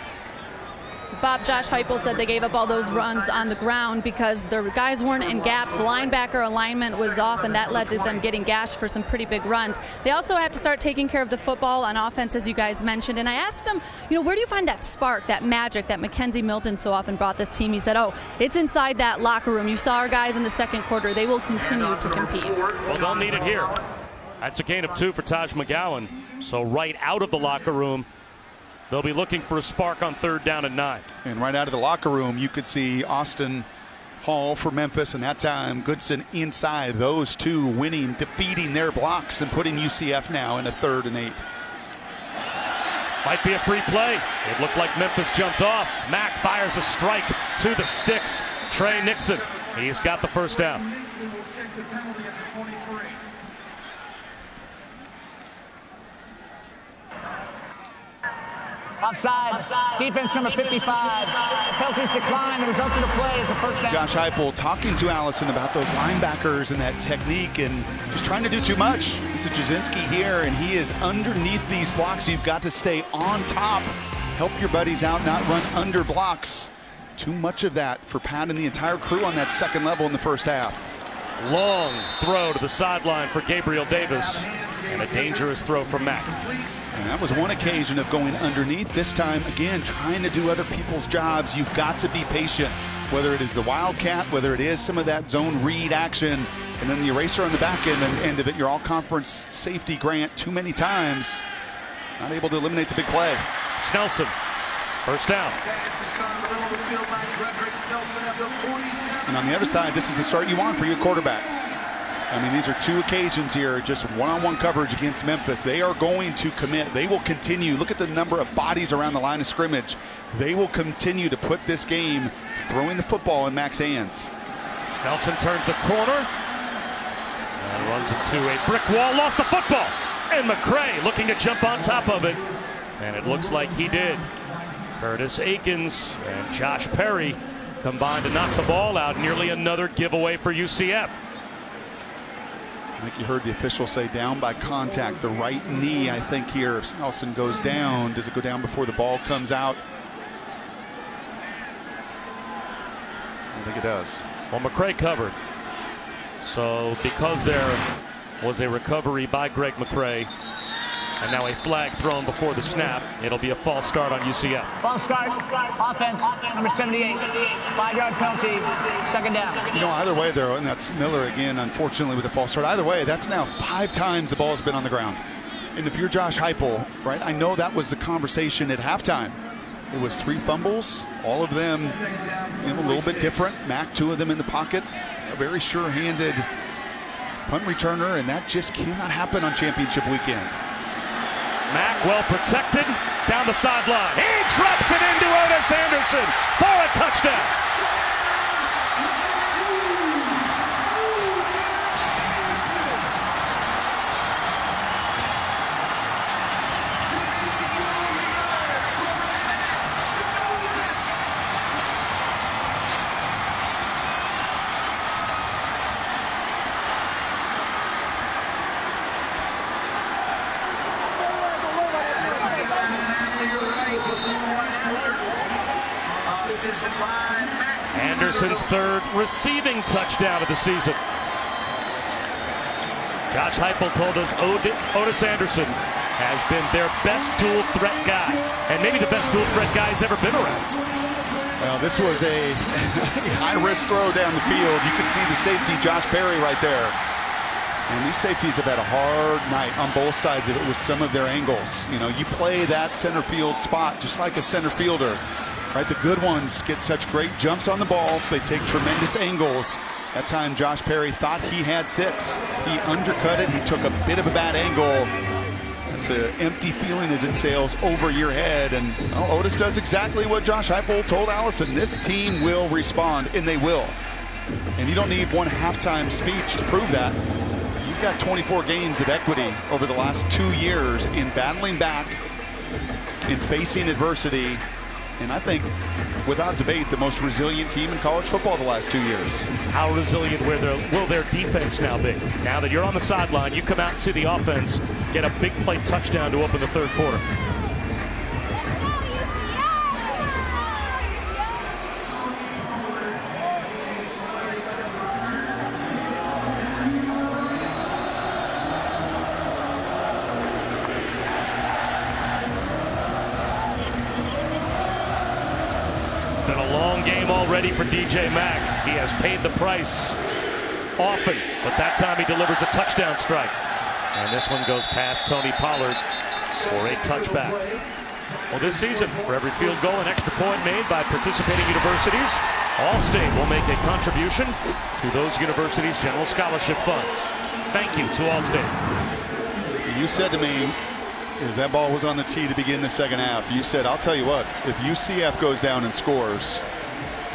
Bob, Josh Heupel said they gave up all those runs on the ground because the guys weren't in gaps. The linebacker alignment was off, and that led to them getting gashed for some pretty big runs. They also have to start taking care of the football on offense, as you guys mentioned. And I asked him, where do you find that spark, that magic that Mackenzie Milton so often brought this team? He said, it's inside that locker room. You saw our guys in the second quarter. They will continue to compete.
Well, they'll need it here. That's a gain of 2 for Taj McGowan. So right out of the locker room, they'll be looking for a spark on 3rd down and 9.
And right out of the locker room, you could see Austin Hall for Memphis, and that time Goodson inside. Those two winning, defeating their blocks and putting UCF now in a 3rd and 8.
Might be a free play. It looked like Memphis jumped off. Mack fires a strike to the sticks. Trey Nixon, he's got the first down.
Offside. Defense number 55. Penalties decline. The result of the play is a first down.
Josh Heupel talking to Allison about those linebackers and that technique and just trying to do too much. This is Jasinski here, and he is underneath these blocks. You've got to stay on top. Help your buddies out, not run under blocks. Too much of that for Pat and the entire crew on that second level in the first half.
Long throw to the sideline for Gabriel Davis, and a dangerous throw from Mack.
And that was one occasion of going underneath. This time, again, trying to do other people's jobs. You've got to be patient, whether it is the Wildcat, whether it is some of that zone read action, and then the eraser on the back end of it, your all-conference safety grant too many times. Not able to eliminate the big play.
Snelson, first down.
And on the other side, this is the start you want for your quarterback. I mean, these are 2 occasions here, just one-on-one coverage against Memphis. They are going to commit. They will continue. Look at the number of bodies around the line of scrimmage. They will continue to put this game, throwing the football in Mack's hands.
Snelson turns the corner and runs into a brick wall, lost the football. And McCray looking to jump on top of it. And it looks like he did. Curtis Akins and Josh Perry combined to knock the ball out. Nearly another giveaway for UCF.
I think you heard the official say down by contact. The right knee, I think, here, if Snelson goes down, does it go down before the ball comes out? I think it does.
Well, McCray covered. So because there was a recovery by Greg McCray, and now a flag thrown before the snap, it'll be a false start on UCF.
False start. Offense, number 78. 5-yard penalty, second down.
Either way, though, and that's Miller again, unfortunately, with a false start. Either way, that's now 5 times the ball's been on the ground. And if you're Josh Heupel, right, I know that was the conversation at halftime. It was 3 fumbles, all of them a little bit different. Mack, 2 of them in the pocket. A very sure-handed punt returner, and that just cannot happen on championship weekend.
Mack well protected down the sideline. He drops it into Otis Anderson for a touchdown. Anderson's third receiving touchdown of the season. Josh Heupel told us Otis Anderson has been their best dual threat guy, and maybe the best dual threat guy he's ever been around.
Well, this was a high-risk throw down the field. You can see the safety, Josh Perry, right there. And these safeties have had a hard night on both sides of it with some of their angles. You know, you play that center field spot just like a center fielder, right? The good ones get such great jumps on the ball. They take tremendous angles. That time, Josh Perry thought he had 6. He undercut it. He took a bit of a bad angle. It's an empty feeling as it sails over your head. And Otis does exactly what Josh Heupel told Allison. This team will respond, and they will. And you don't need one halftime speech to prove that. You've got 24 games of equity over the last 2 years in battling back, in facing adversity. And I think, without debate, the most resilient team in college football the last 2 years.
How resilient will their defense now be? Now that you're on the sideline, you come out and see the offense get a big play touchdown to open the third quarter. Been a long game already for DJ Mack. He has paid the price often, but that time he delivers a touchdown strike. And this one goes past Tony Pollard for a touchback. Well, this season, for every field goal and extra point made by participating universities, All-State will make a contribution to those universities' general scholarship funds. Thank you to All-State.
You said to me, as that ball was on the tee to begin the second half, you said, I'll tell you what, if UCF goes down and scores,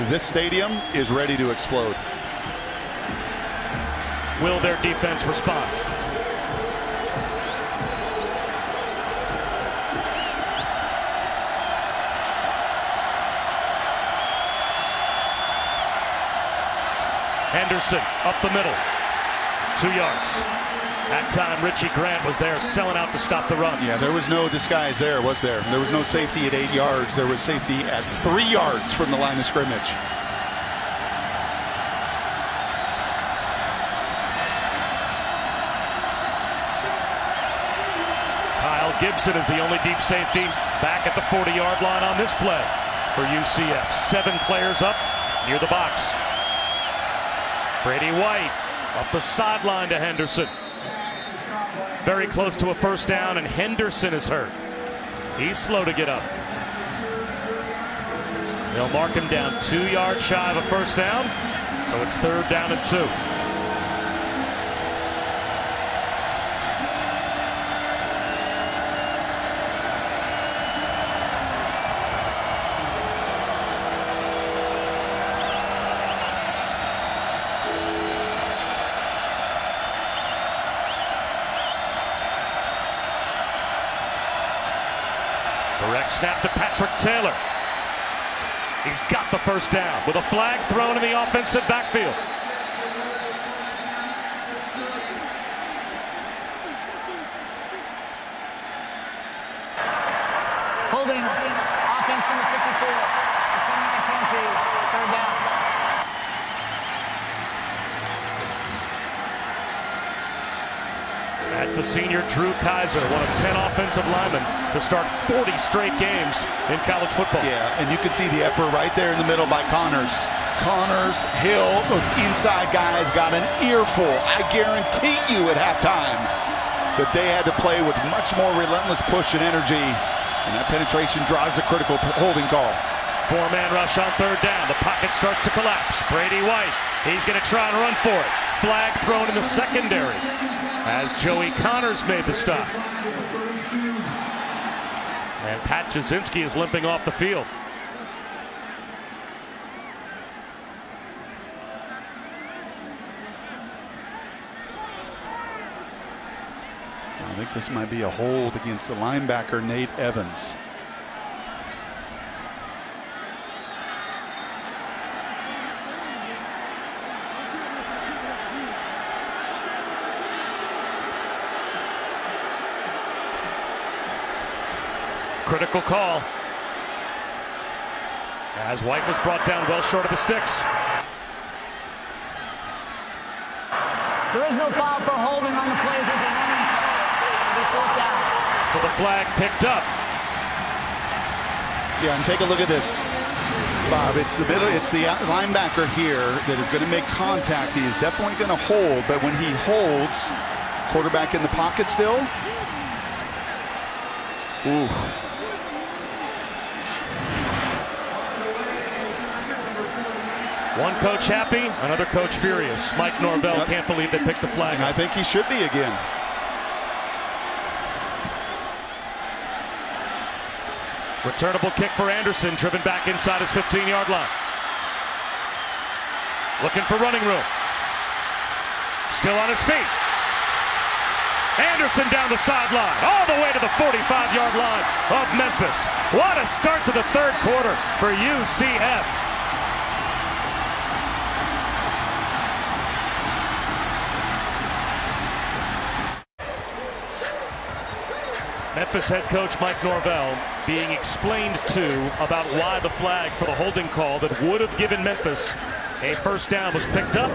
this stadium is ready to explode.
Will their defense respond? Henderson up the middle, 2 yards. That time, Richie Grant was there selling out to stop the run.
Yeah, there was no disguise there, was there? There was no safety at 8 yards. There was safety at 3 yards from the line of scrimmage.
Kyle Gibson is the only deep safety back at the 40-yard line on this play for UCF. 7 players up near the box. Brady White up the sideline to Henderson. Very close to a first down, and Henderson is hurt. He's slow to get up. They'll mark him down 2 yards shy of a first down, so it's 3rd down and 2. Direct snap to Patrick Taylor. He's got the first down with a flag thrown in the offensive backfield.
Holding, offense number 54. It's in my country, 3rd down.
That's the senior Drew Kaiser, one of 10 offensive linemen to start 40 straight games in college football.
Yeah, and you can see the effort right there in the middle by Connors. Connors, Hill, those inside guys got an earful. I guarantee you at halftime that they had to play with much more relentless push and energy, and that penetration draws a critical holding call.
4-man rush on 3rd down. The pocket starts to collapse. Brady White, he's going to try and run for it. Flag thrown in the secondary as Joey Connors made the stop. And Pat Jasinski is limping off the field.
I think this might be a hold against the linebacker, Nate Evans.
Critical call as White was brought down well short of the sticks.
There is no foul for holding on the plays. There's a running play. It'll be fourth down.
So the flag picked up.
Yeah, and take a look at this, Bob. It's the linebacker here that is going to make contact. He is definitely going to hold, but when he holds, quarterback in the pocket still. Ooh.
One coach happy, another coach furious. Mike Norvell can't believe they picked the flag.
And I think he should be again.
Returnable kick for Anderson, driven back inside his 15-yard line. Looking for running room. Still on his feet. Anderson down the sideline, all the way to the 45-yard line of Memphis. What a start to the third quarter for UCF. Memphis head coach Mike Norvell being explained to about why the flag for the holding call that would have given Memphis a first down was picked up.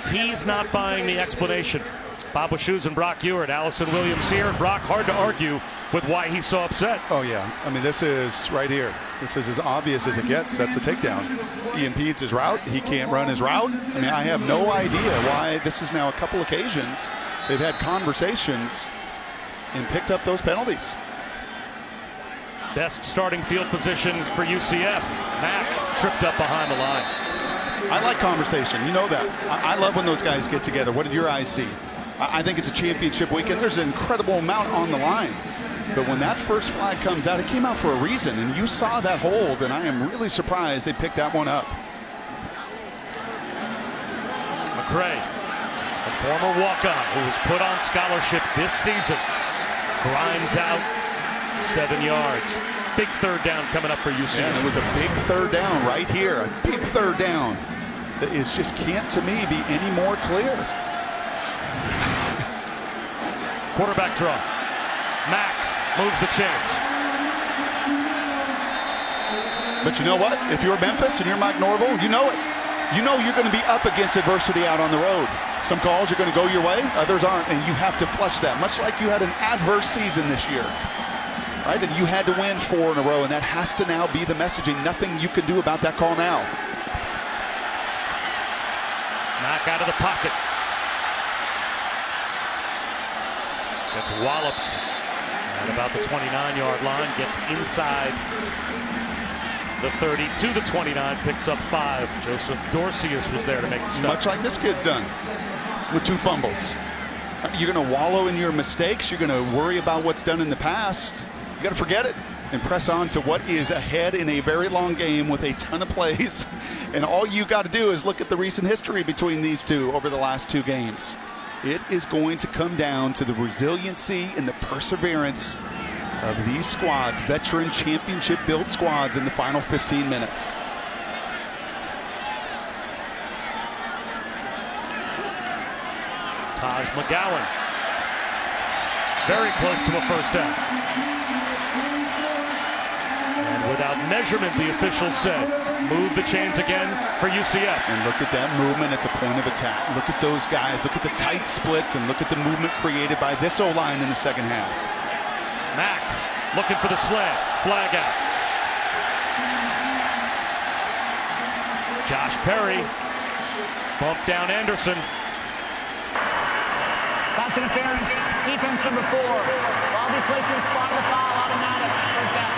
He's not buying the explanation. Bob Wishoes and Brock Ewert, Allison Williams here. And Brock, hard to argue with why he's so upset.
Oh, yeah. I mean, this is right here. This is as obvious as it gets. That's a takedown. He impedes his route. He can't run his route. I mean, I have no idea why this is now a couple occasions. They've had conversations and picked up those penalties.
Best starting field position for UCF. Mack tripped up behind the line.
I like conversation. You know that. I love when those guys get together. What did your eyes see? I think it's a championship weekend. There's an incredible amount on the line. But when that first flag comes out, it came out for a reason. And you saw that hold, and I am really surprised they picked that one up.
McCray, a former walk-on who was put on scholarship this season, grinds out 7 yards. Big third down coming up for UCF.
Yeah, and it was a big third down right here. A big third down that is just can't, to me, be any more clear.
Quarterback draw. Mack moves the chains.
But you know what? If you're Memphis and you're Mike Norvell, you know it. You know you're going to be up against adversity out on the road. Some calls are going to go your way, others aren't, and you have to flush that, much like you had an adverse season this year. Right? And you had to win 4 in a row, and that has to now be the messaging. Nothing you can do about that call now.
Mack out of the pocket. Gets walloped at about the 29-yard line, gets inside the 30 to the 29, picks up 5. Joseph Dorcius was there to make the stop.
Much like this kid's done with 2 fumbles. You're going to wallow in your mistakes. You're going to worry about what's done in the past. You got to forget it and press on to what is ahead in a very long game with a ton of plays. And all you got to do is look at the recent history between these two over the last 2 games. It is going to come down to the resiliency and the perseverance of these squads, veteran championship build squads, in the final 15 minutes.
Taj McGowan, very close to a first down. And without measurement, the officials said, move the chains again for UCF.
And look at that movement at the point of attack. Look at those guys. Look at the tight splits, and look at the movement created by this O-line in the second half.
Mack looking for the slant. Flag out. Josh Perry bumped down Anderson.
Pass interference. Defense number 4. Ball be placed in the spot of the foul. Automatic. First down.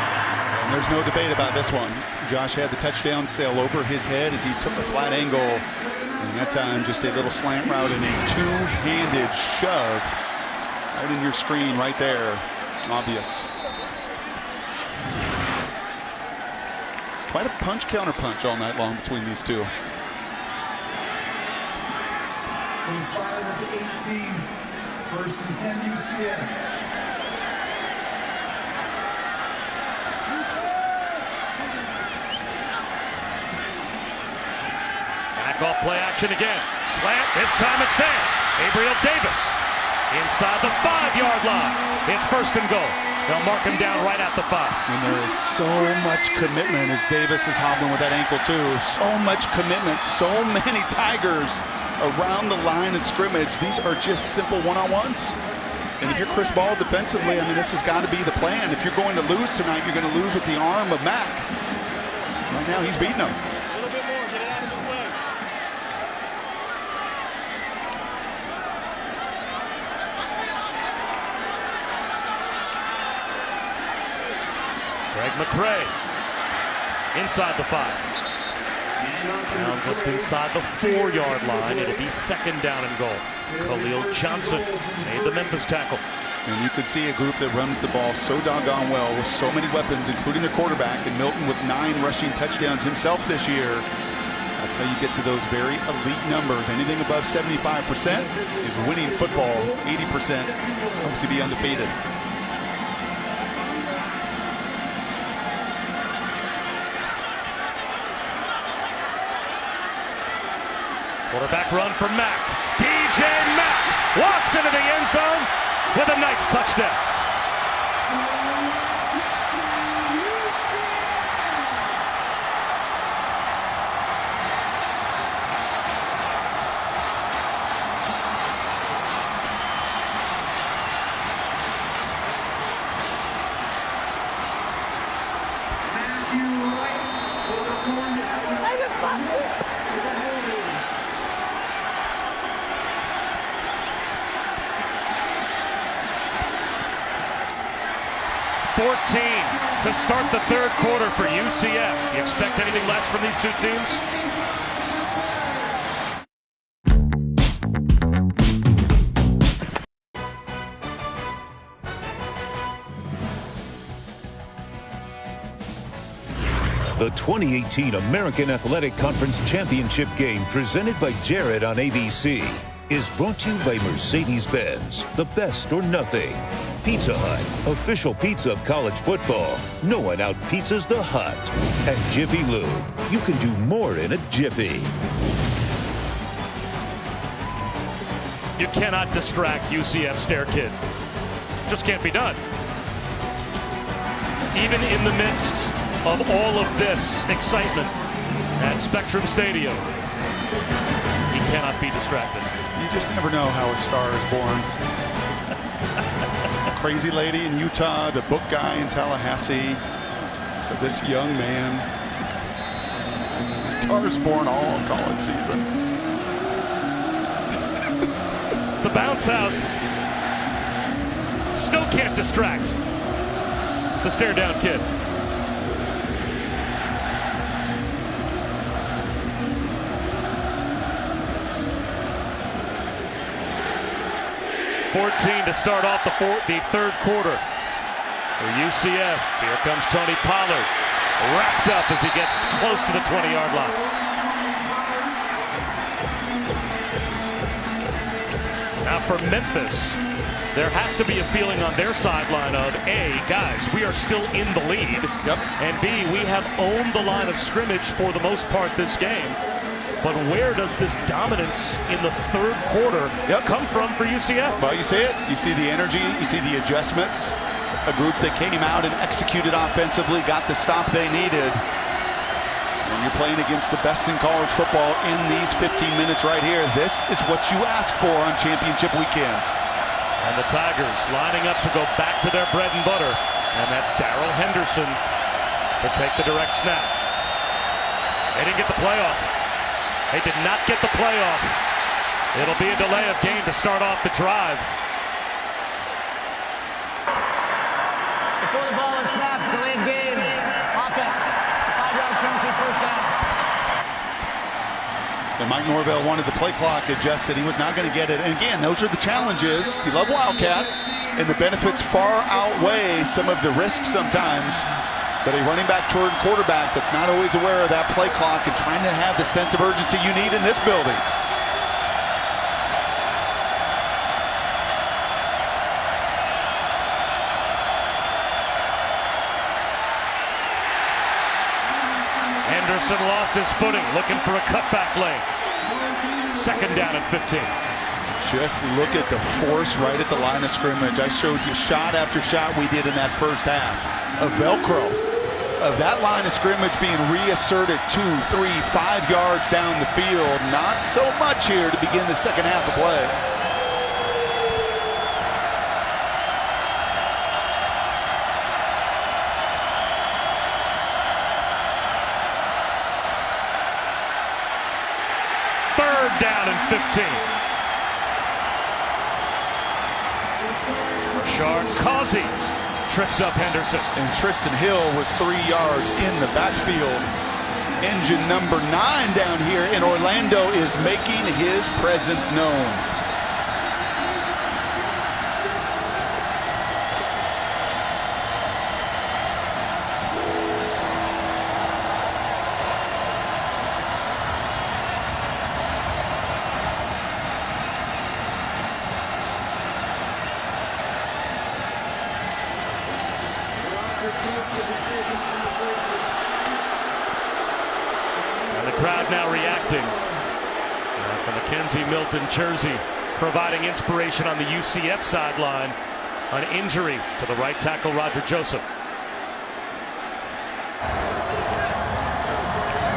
And there's no debate about this one. Josh had the touchdown sail over his head as he took a flat angle. And that time, just a little slant route and a 2-handed shove right in your screen right there. Obvious. Quite a punch-counter-punch all night long between these two.
He spotted at the 18. First and 10 UCF.
Back off play action again. Slant. This time it's there. Gabriel Davis inside the 5-yard line. It's first and goal. They'll mark him down right at the 5.
And there is so much commitment as Davis is hobbling with that ankle too. So much commitment. So many Tigers around the line of scrimmage. These are just simple one-on-ones. And if you're Chris Ball defensively, I mean, this has got to be the plan. If you're going to lose tonight, you're going to lose with the arm of Mack. Right now, he's beating him.
Greg McCray inside the 5. Down just inside the 4-yard line. It'll be second down and goal. Khalil Johnson made the Memphis tackle.
And you could see a group that runs the ball so doggone well with so many weapons, including their quarterback, and Milton with 9 rushing touchdowns himself this year. That's how you get to those very elite numbers. Anything above 75% is winning football. 80% helps you be undefeated.
Quarterback run for Mack. DJ Mack walks into the end zone with a Knights touchdown. To start the third quarter for UCF. You expect anything less from these two teams?
The 2018 American Athletic Conference Championship game presented by Jared on ABC is brought to you by Mercedes-Benz, the best or nothing. Pizza Hut, official pizza of college football. No one out-pizzas the Hut. And Jiffy Lube. You can do more in a jiffy.
You cannot distract UCF Stair Kid. Just can't be done. Even in the midst of all of this excitement at Spectrum Stadium, he cannot be distracted.
You just never know how a star is born. Crazy lady in Utah, the book guy in Tallahassee. So this young man, stars born all college season.
The bounce house still can't distract the stare down kid. To start off the third quarter for UCF. Here comes Tony Pollard, wrapped up as he gets close to the 20-yard line. Now for Memphis, there has to be a feeling on their sideline of A, guys, we are still in the lead, and B, we have owned the line of scrimmage for the most part this game. But where does this dominance in the third quarter come from for UCF?
Well, you see it. You see the energy. You see the adjustments. A group that came out and executed offensively, got the stop they needed. And you're playing against the best in college football in these 15 minutes right here. This is what you ask for on championship weekend.
And the Tigers lining up to go back to their bread and butter. And that's Darrell Henderson to take the direct snap. They didn't get the playoff. They did not get the playoff. It'll be a delay of game to start off the drive.
Before the ball is snapped, delayed game. Offense. 5-yard penalty, first down.
And Mike Norvell wanted the play clock adjusted. He was not going to get it. And again, those are the challenges. You love Wildcat, and the benefits far outweigh some of the risks sometimes. But a running back toward quarterback that's not always aware of that play clock and trying to have the sense of urgency you need in this building.
Henderson lost his footing, looking for a cutback lane. Second down and 15.
Just look at the force right at the line of scrimmage. I showed you shot after shot we did in that first half of Velcro. of that line of scrimmage being reasserted 2, 3, 5 yards down the field. Not so much here to begin the second half of play.
Third down and 15. Rashard Causey tripped up Henderson.
And Tristan Hill was 3 yards in the backfield. Engine number 9 down here in Orlando is making his presence known.
And the crowd now reacting as the Mackenzie Milton jersey providing inspiration on the UCF sideline. An injury to the right tackle Roger Joseph.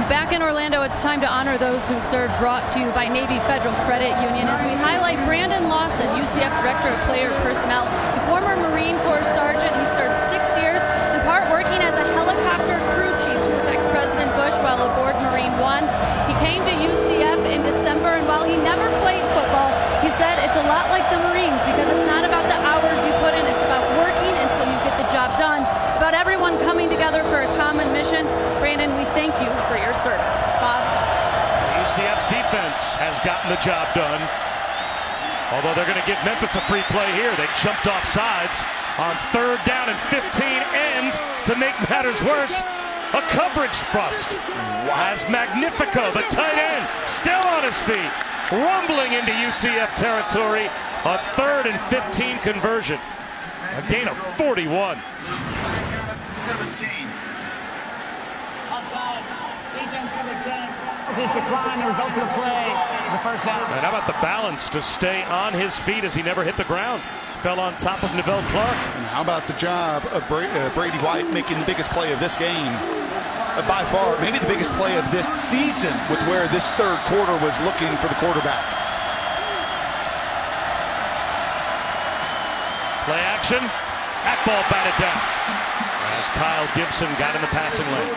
Back in Orlando, it's time to honor those who served, brought to you by Navy Federal Credit Union as we highlight Brandon Lawson, UCF Director of Player Personnel, a former Marine Corps Sergeant. He served 6 years, in part working as a helicopter crew chief to protect President Bush while aboard Marine One. He came to UCF in December, and while he never played football, he said it's a lot like the Marines because it's not about the hours you put in, it's about working until you get the job done, about everyone coming together for a common mission. Brandon, we thank you for your service. Bob?
UCF's defense has gotten the job done. Although they're going to give Memphis a free play here. They jumped off sides on third down and 15, and to make matters worse, a coverage bust. As Magnifico, the tight end, still on his feet, rumbling into UCF territory. A third and 15 conversion. A gain of 41.
17.
Offside. Defense number 10. His decline, the result of the play is a first down.
And how about the balance to stay on his feet as he never hit the ground? Fell on top of Neville Clark.
And how about the job of Brady White making the biggest play of this game? By far, maybe the biggest play of this season with where this third quarter was looking for the quarterback.
Play action. That ball batted down as Kyle Gibson got in the passing lane.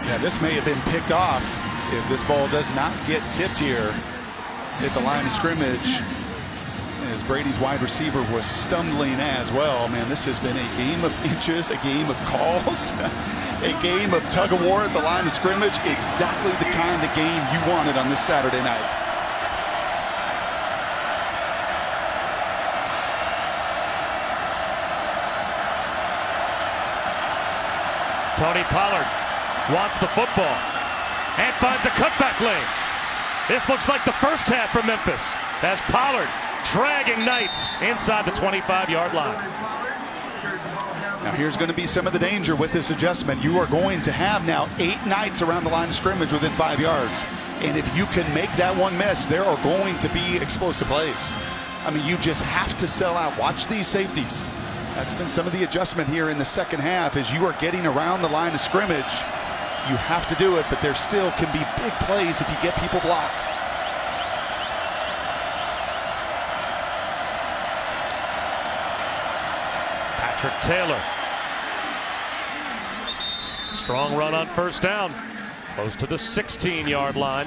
Yeah, this may have been picked off if this ball does not get tipped here at the line of scrimmage. As Brady's wide receiver was stumbling as well. Man, this has been a game of inches, a game of calls, a game of tug of war at the line of scrimmage. Exactly the kind of game you wanted on this Saturday night.
Tony Pollard wants the football and finds a cutback lane. This looks like the first half for Memphis as Pollard dragging Knights inside the 25-yard line.
Now here's going to be some of the danger with this adjustment. You are going to have now 8 Knights around the line of scrimmage within 5 yards. And if you can make that one miss, there are going to be explosive plays. I mean, you just have to sell out. Watch these safeties. That's been some of the adjustment here in the second half as you are getting around the line of scrimmage. You have to do it, but there still can be big plays if you get people blocked.
Patrick Taylor. Strong run on first down. Close to the 16-yard line.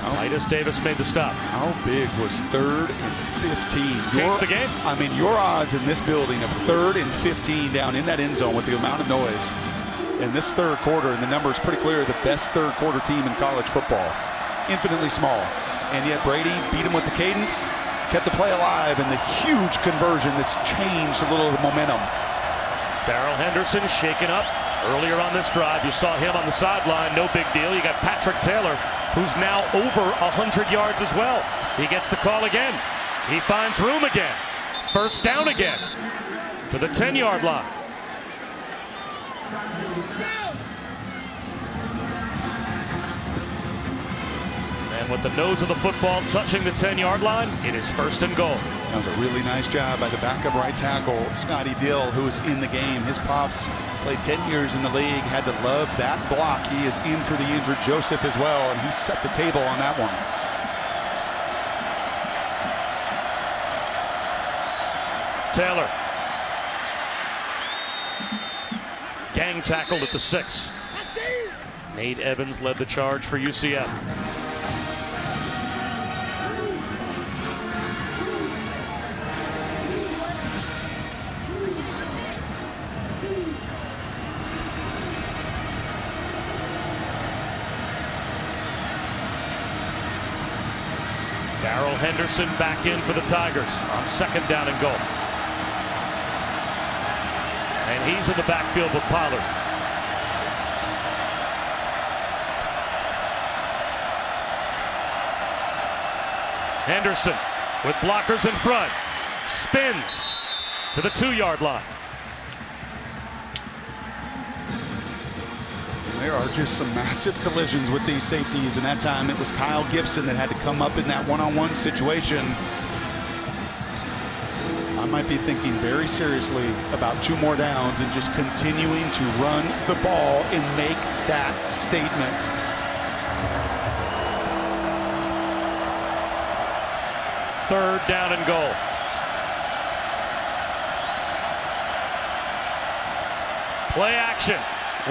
Titus Davis made the stop.
How big was 3rd and 15?
Changed the game.
I mean, your odds in this building of 3rd and 15 down in that end zone with the amount of noise in this third quarter, and the number is pretty clear, the best third quarter team in college football. Infinitely small. And yet Brady beat him with the cadence, kept the play alive, and the huge conversion that's changed a little of the momentum.
Darrell Henderson shaken up earlier on this drive. You saw him on the sideline, no big deal. You got Patrick Taylor, who's now over 100 yards as well. He gets the call again. He finds room again. First down again to the 10-yard line. And with the nose of the football touching the 10-yard line, it is 1st and goal.
That was a really nice job by the backup right tackle, Scotty Dill, who was in the game. His pops played 10 years in the league, had to love that block. He is in for the injured Joseph as well, and he set the table on that one.
Taylor. Gang tackled at the 6. Nate Evans led the charge for UCF. Darrell Henderson back in for the Tigers on 2nd down and goal. And he's in the backfield with Pollard. Henderson with blockers in front. Spins to the 2-yard line.
There are just some massive collisions with these safeties, and that time it was Kyle Gibson that had to come up in that one-on-one situation. I might be thinking very seriously about 2 more downs and just continuing to run the ball and make that statement.
Third down and goal. Play action.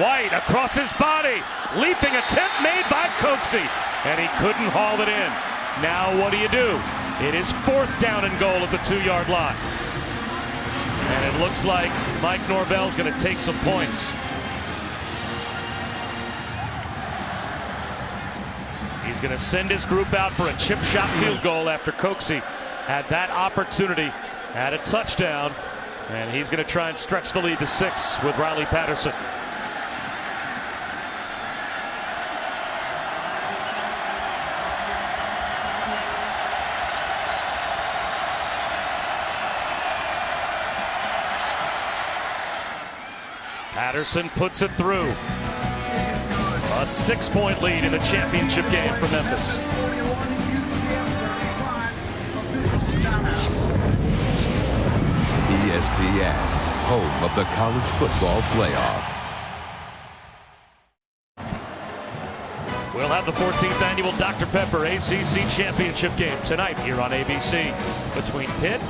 White across his body. Leaping attempt made by Coxie. And he couldn't haul it in. Now what do? It is 4th down and goal at the 2-yard line. And it looks like Mike Norvell's going to take some points. He's going to send his group out for a chip shot field goal after Coxie had that opportunity, had a touchdown, and he's going to try and stretch the lead to 6 with Riley Patterson. Patterson puts it through. A 6-point lead in the championship game for Memphis.
ESPN, home of the college football playoff.
We'll have the 14th annual Dr. Pepper ACC championship game tonight here on ABC between Pitt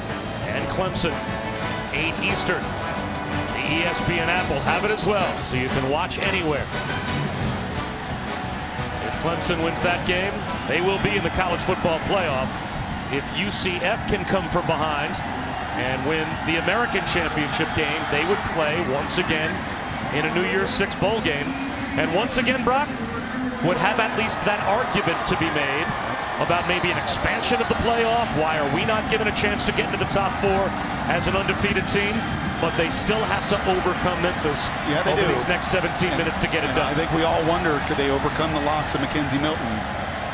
and Clemson. 8 Eastern. The ESPN app will have it as well, so you can watch anywhere. If Clemson wins that game, they will be in the college football playoff. If UCF can come from behind and win the American championship game, they would play once again in a New Year's 6 bowl game. And once again, Brock would have at least that argument to be made about maybe an expansion of the playoff. Why are we not given a chance to get into the top 4 as an undefeated team? But they still have to overcome Memphis over these next 17 minutes to get it done.
I think we all wonder, could they overcome the loss of Mackenzie Milton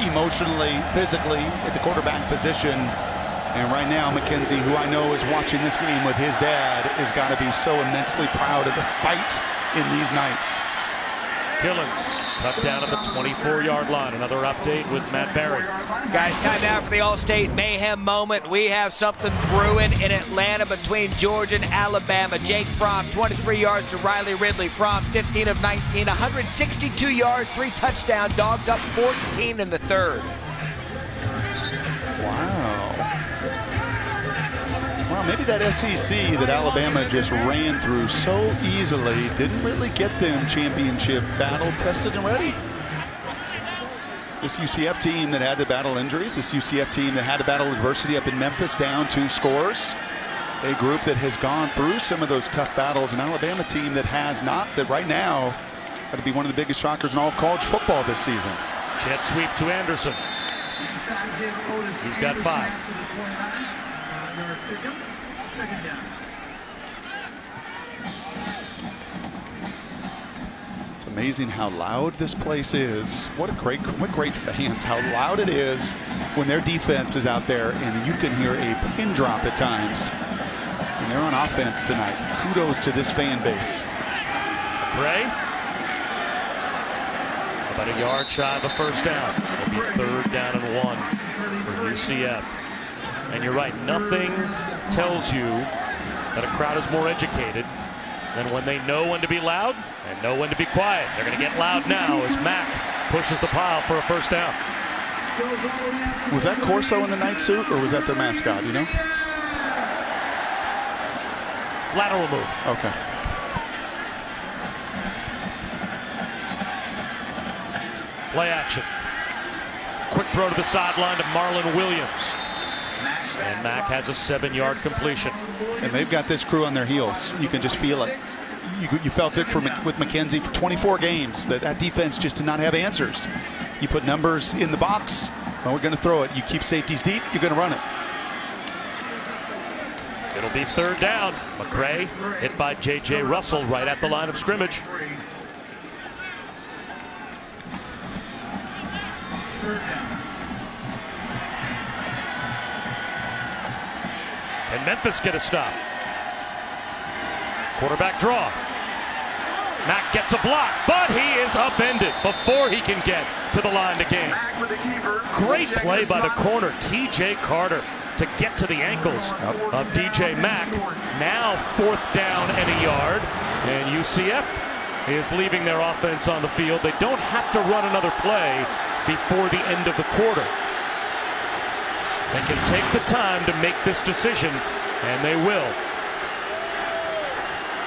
emotionally, physically, at the quarterback position? And right now, Mackenzie, who I know is watching this game with his dad, has got to be so immensely proud of the fight in these nights.
Killins cut down at the 24-yard line. Another update with Matt Barry.
Guys, time out for the All-State Mayhem moment. We have something brewing in Atlanta between Georgia and Alabama. Jake Fromm, 23 yards to Riley Ridley. Fromm, 15 of 19, 162 yards, 3 touchdowns. Dogs up 14 in the 3rd.
Well, maybe that SEC that Alabama just ran through so easily didn't really get them championship battle tested and ready. This UCF team that had to battle injuries, this UCF team that had to battle adversity up in Memphis, down 2 scores. A group that has gone through some of those tough battles. An Alabama team that has not, that right now got to be one of the biggest shockers in all of college football this season.
Jet sweep to Anderson. He's got 5.
It's amazing how loud this place is. What great fans. How loud it is when their defense is out there, and you can hear a pin drop at times. And they're on offense tonight. Kudos to this fan base.
Bray. About a yard shy of the 1st down. It'll be 3rd down and 1 for UCF. And you're right, nothing tells you that a crowd is more educated than when they know when to be loud and know when to be quiet. They're going to get loud now as Mack pushes the pile for a first down.
Was that Corso in the night suit, or was that their mascot, you know?
Lateral move.
Okay.
Play action. Quick throw to the sideline to Marlon Williams. And Mack has a 7-yard completion.
And they've got this crew on their heels. You can just feel it. You felt it with McKenzie for 24 games. That defense just did not have answers. You put numbers in the box, well, we're going to throw it. You keep safeties deep, you're going to run it.
It'll be third down. McCray hit by J.J. Russell right at the line of scrimmage. Can Memphis get a stop? Quarterback draw. Mack gets a block, but he is upended before he can get to the line to gain. Great play by the corner, T.J. Carter, to get to the ankles of D.J. Mack. Now 4th down and a yard, and UCF is leaving their offense on the field. They don't have to run another play before the end of the quarter. They can take the time to make this decision, and they will.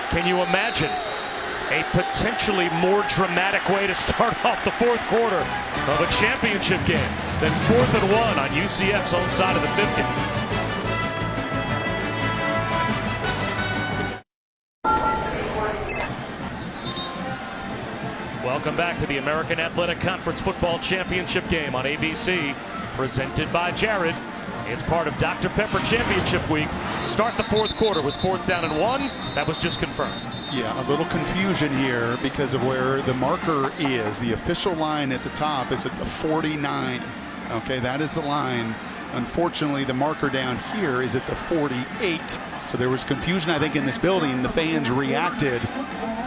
Can you imagine a potentially more dramatic way to start off the 4th quarter of a championship game than 4th and 1 on UCF's own side of the 50? Welcome back to the American Athletic Conference Football Championship game on ABC, presented by Jared. It's part of Dr. Pepper Championship Week. Start the 4th quarter with 4th down and 1. That was just confirmed.
Yeah, a little confusion here because of where the marker is. The official line at the top is at the 49. Okay, that is the line. Unfortunately, the marker down here is at the 48. So there was confusion, I think, in this building. The fans reacted,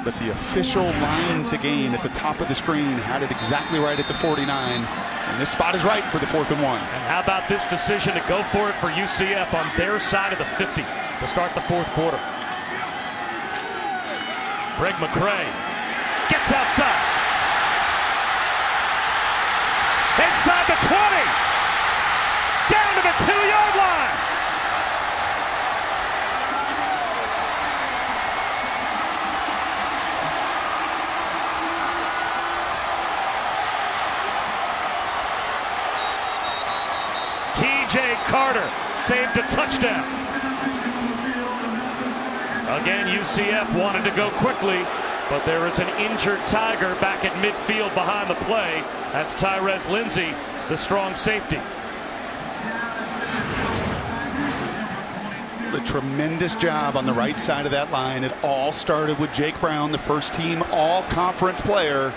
but the official line to gain at the top of the screen had it exactly right at the 49. And this spot is right for the 4th and 1.
And how about this decision to go for it for UCF on their side of the 50 to start the 4th quarter? Greg McCray gets outside. Inside the 20. Down to the 2-yard line. T.J. Carter saved a touchdown. Again, UCF wanted to go quickly, but there is an injured Tiger back at midfield behind the play. That's Tyrese Lindsey, the strong safety.
A tremendous job on the right side of that line. It all started with Jake Brown, the first-team all-conference player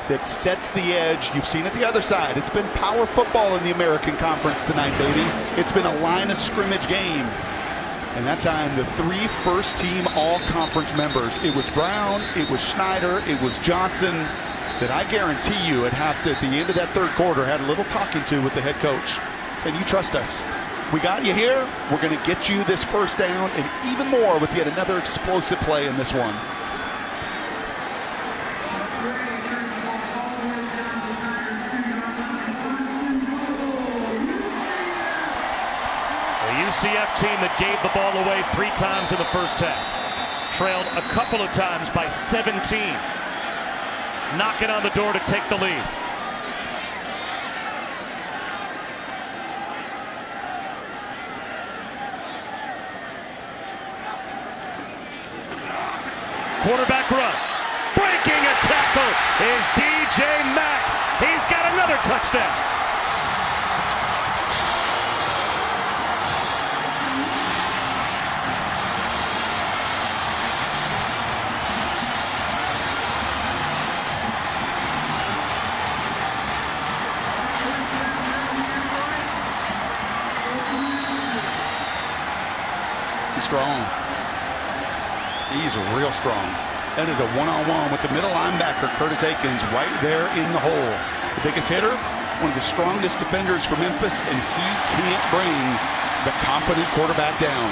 that sets the edge. You've seen it the other side. It's been power football in the American Conference tonight, baby. It's been a line of scrimmage game. And that time, the 3 first-team all-conference members, it was Brown, it was Schneider, it was Johnson, that I guarantee you at the end of that 3rd quarter, had a little talking to with the head coach. Said, you trust us. We got you here. We're going to get you this first down and even more with yet another explosive play in this one.
UCF team that gave the ball away 3 times in the first half. Trailed a couple of times by 17. Knocking on the door to take the lead. Quarterback run. Breaking a tackle is D.J. Mack. He's got another touchdown.
Strong. He's real strong. That is a one-on-one with the middle linebacker, Curtis Akins, right there in the hole. The biggest hitter, one of the strongest defenders for Memphis, and he can't bring the confident quarterback down.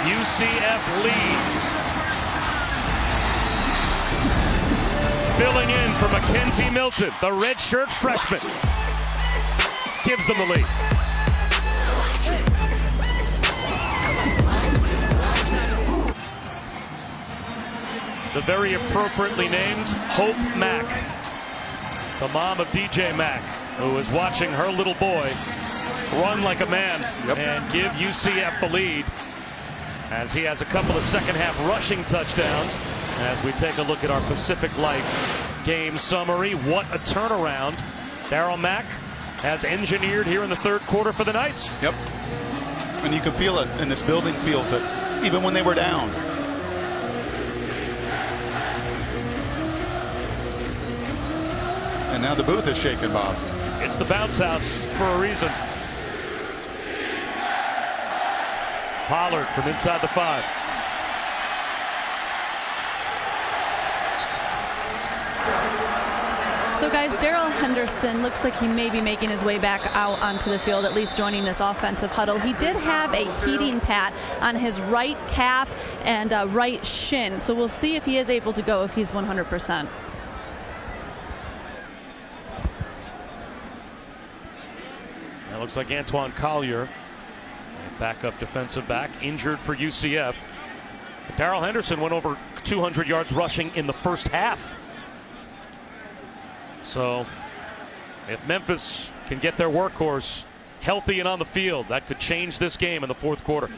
UCF leads. Filling in for Mackenzie Milton, the redshirt freshman, gives them the lead. The very appropriately named Hope Mack, the mom of DJ Mack, who is watching her little boy run like a man and give UCF the lead, as he has a couple of second half rushing touchdowns. As we take a look at our Pacific Life game summary, what a turnaround Darryl Mack has engineered here in the third quarter for the Knights.
Yep. And you can feel it, and this building feels it, even when they were down. And now the booth is shaking, Bob.
It's the bounce house for a reason. Pollard from inside the 5.
So guys, Darrell Henderson looks like he may be making his way back out onto the field, at least joining this offensive huddle. He did have a heating pad on his right calf and right shin, so we'll see if he is able to go if he's 100%.
That looks like Antoine Collier, backup defensive back, injured for UCF. Darrell Henderson went over 200 yards rushing in the first half. So if Memphis can get their workhorse healthy and on the field, that could change this game in the fourth quarter.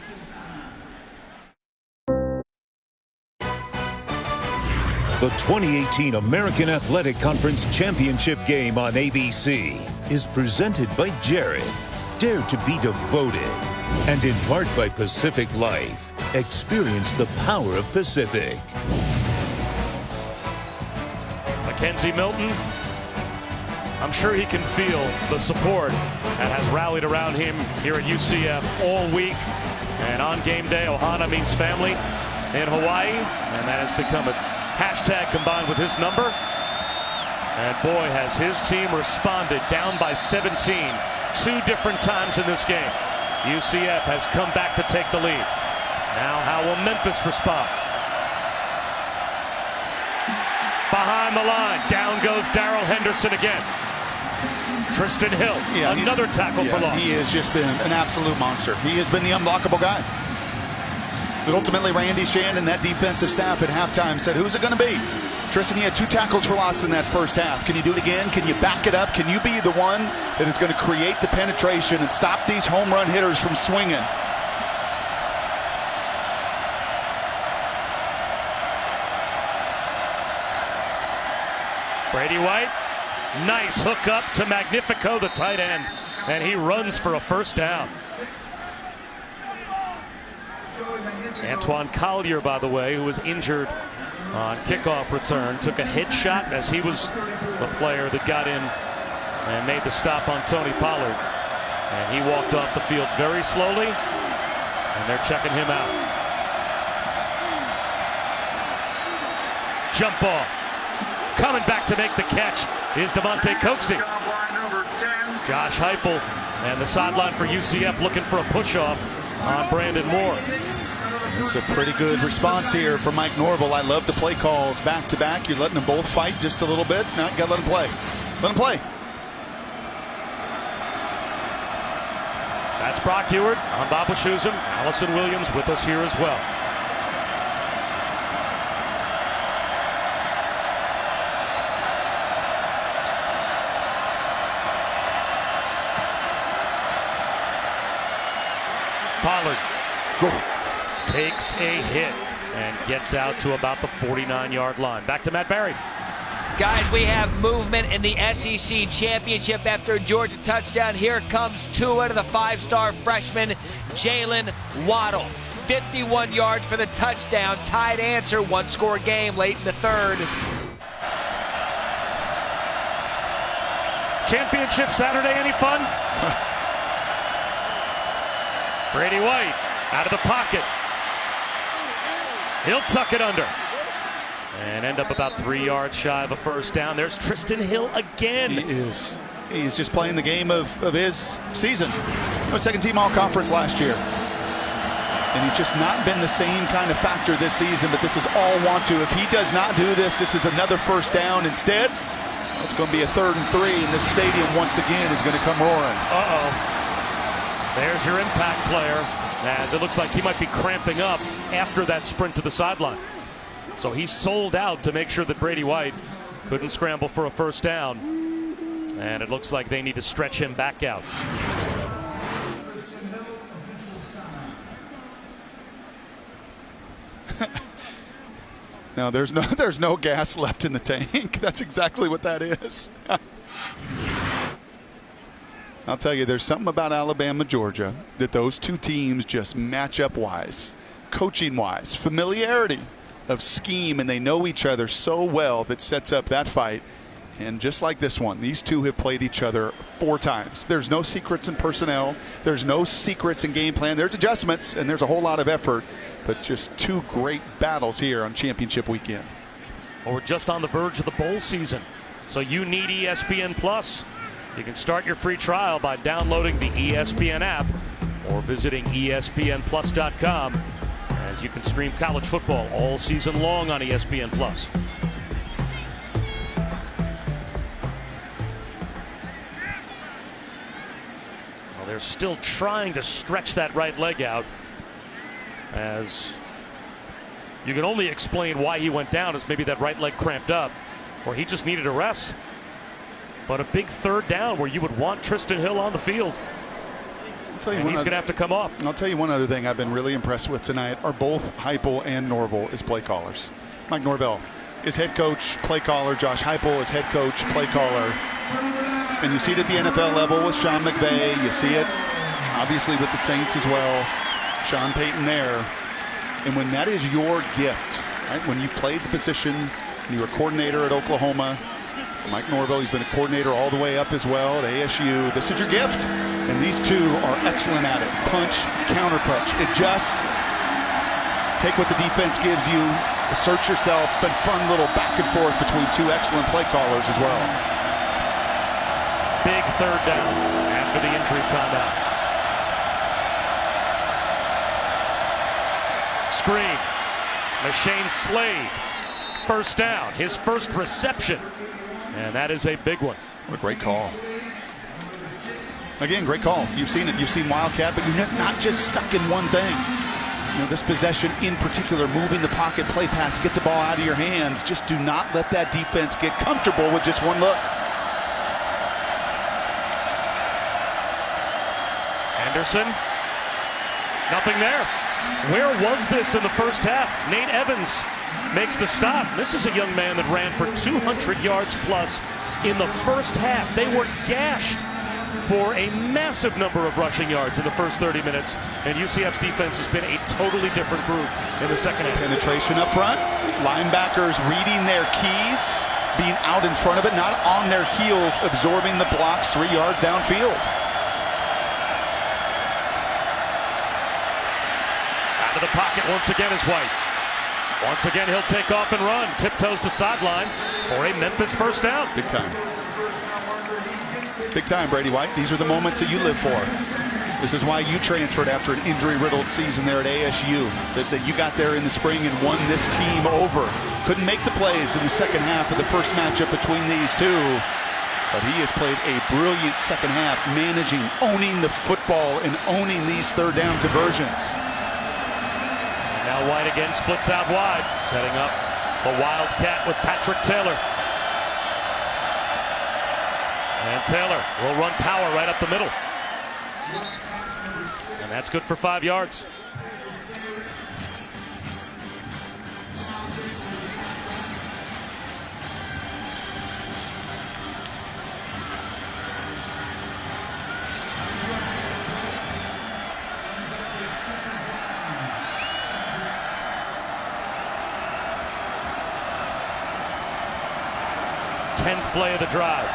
The 2018 American Athletic Conference Championship game on ABC is presented by Jared. Dare to be devoted. And in part by Pacific Life. Experience the power of Pacific.
Mackenzie Milton, I'm sure he can feel the support that has rallied around him here at UCF all week. And on game day, Ohana means family in Hawaii, and that has become a hashtag combined with his number. And boy, has his team responded, down by 17 2 different times in this game. UCF has come back to take the lead. Now how will Memphis respond? Behind the line, down goes Darrell Henderson again. Tristan Hill, another tackle for loss.
He has just been an absolute monster. He has been the unblockable guy. But ultimately, Randy Shannon, that defensive staff at halftime said, who's it going to be? Tristan, he had 2 tackles for loss in that first half. Can you do it again? Can you back it up? Can you be the one that is going to create the penetration and stop these home run hitters from swinging?
Brady White, nice hook up to Magnifico, the tight end, and he runs for a first down. Antoine Collier, by the way, who was injured on kickoff return, took a headshot as he was the player that got in and made the stop on Tony Pollard. And he walked off the field very slowly, and they're checking him out. Jump ball. Coming back to make the catch is Devontae Coxey. Josh Heupel and the sideline for UCF looking for a push-off on Brandon Moore.
It's a pretty good response here from Mike Norvell. I love the play calls back-to-back. You're letting them both fight just a little bit. Now you got to let them play. Let them play.
That's Brock Ewart. I'm Bob Wischusen. Allison Williams with us here as well. Pollard takes a hit and gets out to about the 49-yard line. Back to Matt Barry.
Guys, we have movement in the SEC Championship after a Georgia touchdown. Here comes Tua to the 5-star freshman, Jalen Waddle. 51 yards for the touchdown. Tied answer, 1-score game late in the third.
Championship Saturday, any fun? Brady White out of the pocket. He'll tuck it under and end up about 3 yards shy of a first down. There's Tristan Hill again.
He is He's just playing the game of his season. Second team all-conference last year. And he's just not been the same kind of factor this season, but this is all want to. If he does not do this, this is another first down instead. It's going to be a 3rd and 3, and this stadium once again is going to come roaring.
There's your impact player, as it looks like he might be cramping up after that sprint to the sideline. So he's sold out to make sure that Brady White couldn't scramble for a first down. And it looks like they need to stretch him back out.
No, there's no gas left in the tank. That's exactly what that is. I'll tell you, there's something about Alabama, Georgia that those two teams just match up wise, coaching wise, familiarity of scheme, and they know each other so well that sets up that fight. And just like this one, these two have played each other 4 times. There's no secrets in personnel. There's no secrets in game plan. There's adjustments, and there's a whole lot of effort. But just 2 great battles here on championship weekend.
Well, we're just on the verge of the bowl season, so you need ESPN Plus. You can start your free trial by downloading the ESPN app or visiting ESPNplus.com, as you can stream college football all season long on ESPN Plus. Well, they're still trying to stretch that right leg out, as you can only explain why he went down as maybe that right leg cramped up, or he just needed a rest. But a big 3rd down where you would want Tristan Hill on the field. And he's going to have to come off.
I'll tell you one other thing I've been really impressed with tonight are both Heupel and Norvell as play callers. Mike Norvell is head coach, play caller. Josh Heupel is head coach, play caller. And you see it at the NFL level with Sean McVay. You see it obviously with the Saints as well. Sean Payton there. And when that is your gift, right? When you played the position, you were a coordinator at Oklahoma. Mike Norvell, he's been a coordinator all the way up as well at ASU. This is your gift. And these two are excellent at it. Punch, counter punch. Adjust. Take what the defense gives you. Assert yourself. Been fun little back and forth between 2 excellent play callers as well.
Big 3rd down after the injury timeout. Screen. Mashane Slade. First down. His first reception. And that is a big one.
What a great call. Again, great call. You've seen it. You've seen Wildcat, but you're not just stuck in one thing. You know, this possession in particular, moving the pocket, play pass, get the ball out of your hands. Just do not let that defense get comfortable with just one look.
Anderson. Nothing there. Where was this in the first half? Nate Evans makes the stop. This is a young man that ran for 200 yards plus in the first half. They were gashed for a massive number of rushing yards in the first 30 minutes. And UCF's defense has been a totally different group in the second half.
Penetration up front. Linebackers reading their keys, being out in front of it, not on their heels, absorbing the blocks 3 yards downfield.
Out of the pocket once again is White. Once again, he'll take off and run. Tiptoes the sideline for a Memphis first down.
Big time. Big time, Brady White. These are the moments that you live for. This is why you transferred after an injury-riddled season there at ASU. That you got there in the spring and won this team over. Couldn't make the plays in the second half of the first matchup between these two. But he has played a brilliant second half, managing, owning the football, and owning these 3rd down conversions.
Now White again splits out wide, setting up the Wildcat with Patrick Taylor. And Taylor will run power right up the middle. And that's good for 5 yards. Tenth play of the drive.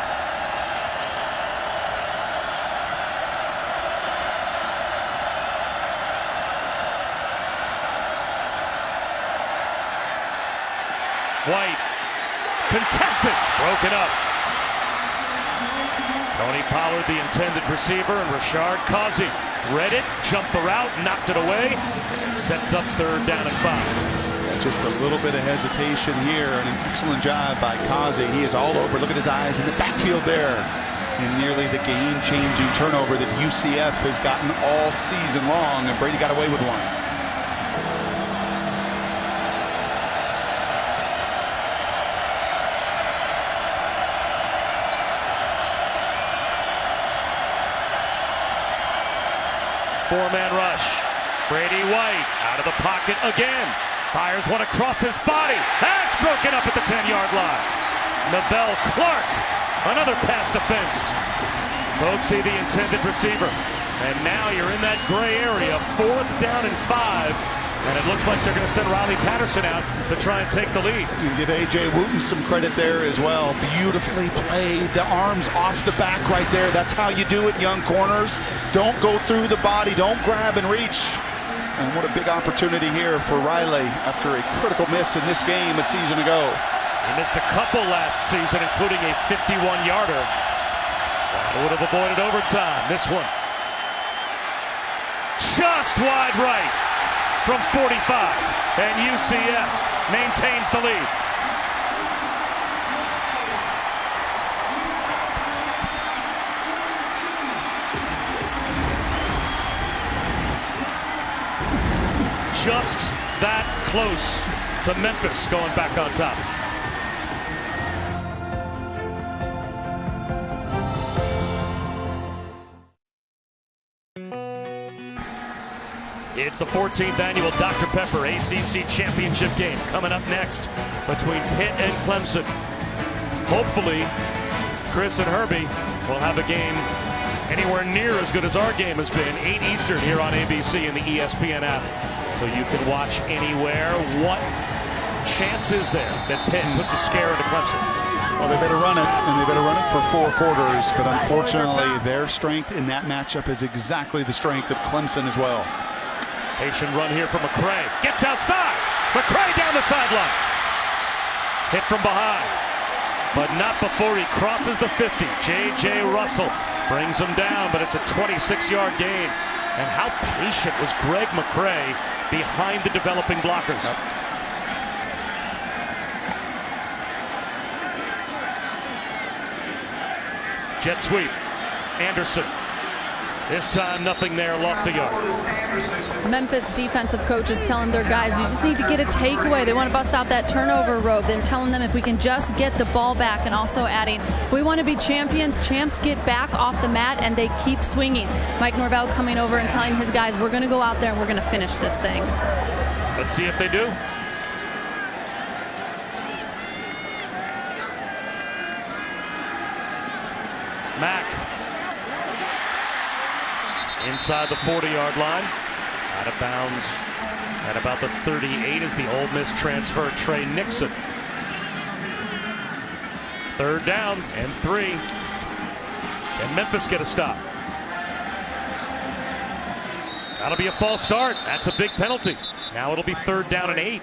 White contested, broken up. Tony Pollard, the intended receiver, and Rashard Causey read it, jumped the route, knocked it away, and sets up 3rd down and 5.
Just a little bit of hesitation here, and an excellent job by Causey. He is all over. Look at his eyes in the backfield there. And nearly the game-changing turnover that UCF has gotten all season long, and Brady got away with one.
Four-man rush. Brady White out of the pocket again. Fires one across his body. That's broken up at the 10-yard line. Neville Clark, another pass defensed. Folks see the intended receiver. And now you're in that gray area, 4th down and 5. And it looks like they're going to send Riley Patterson out to try and take the lead.
You give A.J. Wooten some credit there as well. Beautifully played. The arms off the back right there. That's how you do it, young corners. Don't go through the body. Don't grab and reach. And what a big opportunity here for Riley after a critical miss in this game a season ago.
He missed a couple last season, including a 51-yarder. That would have avoided overtime. This one just wide right from 45, and UCF maintains the lead. Just that close to Memphis going back on top. It's the 14th annual Dr. Pepper ACC Championship game coming up next between Pitt and Clemson. Hopefully, Chris and Herbie will have a game anywhere near as good as our game has been. 8 Eastern here on ABC and the ESPN app. So you can watch anywhere. What chance is there that Pitt puts a scare into Clemson?
Well, they better run it, and they better run it for 4 quarters. But unfortunately, their strength in that matchup is exactly the strength of Clemson as well.
Patient run here from McCray. Gets outside. McCray down the sideline. Hit from behind, but not before he crosses the 50. J.J. Russell brings him down, but it's a 26-yard gain. And how patient was Greg McCray behind the developing blockers? Yep. Jet sweep. Anderson. This time, nothing there, lost a yard.
Memphis defensive coach is telling their guys, you just need to get a takeaway. They want to bust out that turnover rope. They're telling them if we can just get the ball back, and also adding, if we want to be champions, champs get back off the mat and they keep swinging. Mike Norvell coming over and telling his guys, we're going to go out there and we're going to finish this thing.
Let's see if they do. Mack. Inside the 40-yard line. Out of bounds at about the 38 is the Ole Miss transfer, Trey Nixon. 3rd down and 3. Can Memphis get a stop? That'll be a false start. That's a big penalty. Now it'll be 3rd down and 8.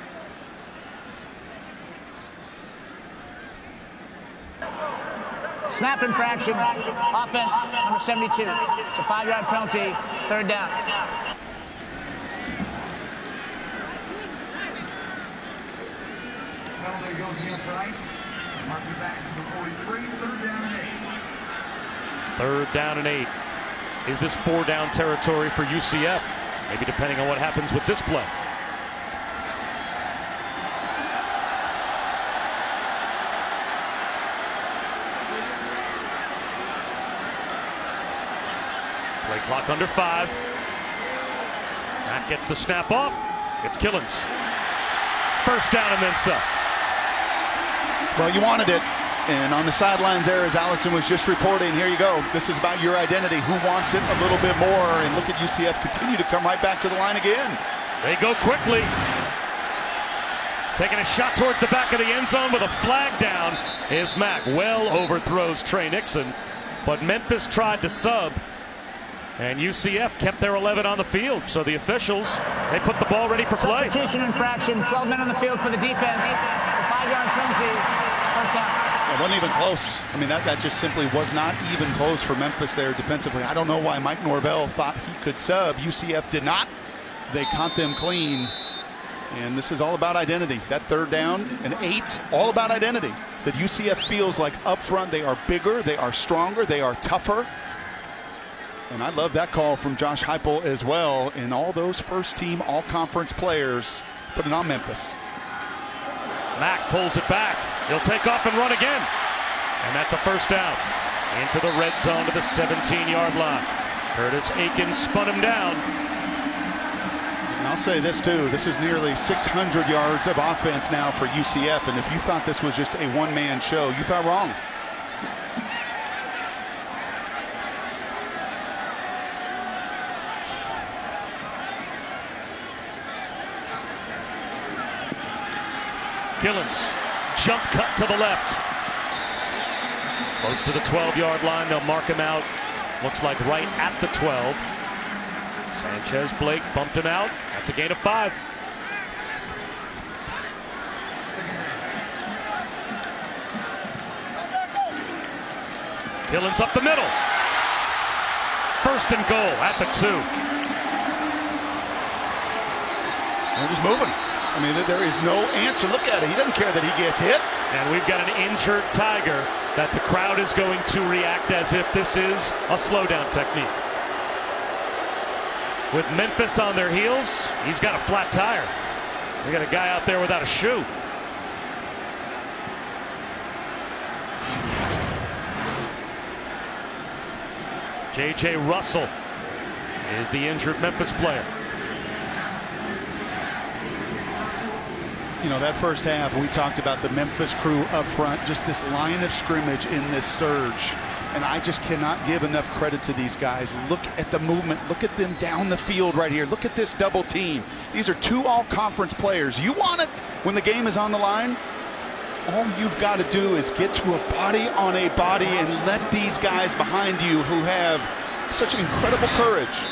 Snap infraction, offense, number 72. It's a 5-yard penalty, 3rd down.
Penalty goes against the ice. Mark it back to the 43, 3rd down and 8.
3rd down and 8. Is this 4-down territory for UCF? Maybe depending on what happens with this play. Play clock under 5. That gets the snap off. It's Killins. 1st down and then some.
Well, you wanted it. And on the sidelines there, as Allison was just reporting, here you go. This is about your identity. Who wants it a little bit more? And look at UCF continue to come right back to the line again.
They go quickly. Taking a shot towards the back of the end zone with a flag down is Mack. Well overthrows Trey Nixon. But Memphis tried to sub. And UCF kept their 11 on the field. So the officials, they put the ball ready for play.
Substitution infraction, 12 men on the field for the defense. It's a 5-yard penalty, 1st down.
It wasn't even close. I mean, that just simply was not even close for Memphis there defensively. I don't know why Mike Norvell thought he could sub. UCF did not. They caught them clean. And this is all about identity. That third down and 8, all about identity. That UCF feels like up front they are bigger, they are stronger, they are tougher. And I love that call from Josh Heupel as well. And all those first-team all-conference players putting on Memphis.
Mack pulls it back. He'll take off and run again. And that's a first down. Into the red zone to the 17-yard line. Curtis Aiken spun him down.
And I'll say this too, this is nearly 600 yards of offense now for UCF, and if you thought this was just a one-man show, you thought wrong.
Gillens, jump cut to the left. Close to the 12-yard line, they'll mark him out. Looks like right at the 12. Sanchez Blake bumped him out. That's a gain of 5. Gillens up the middle. First and goal at the 2.
They're just moving. I mean, there is no answer. Look at it. He doesn't care that he gets hit.
And we've got an injured Tiger that the crowd is going to react as if this is a slowdown technique. With Memphis on their heels, he's got a flat tire. We got a guy out there without a shoe. J.J. Russell is the injured Memphis player.
You know, that first half, we talked about the Memphis crew up front, just this line of scrimmage in this surge. And I just cannot give enough credit to these guys. Look at the movement. Look at them down the field right here. Look at this double team. These are 2 all-conference players. You want it when the game is on the line? All you've got to do is get to a body on a body and let these guys behind you who have such incredible courage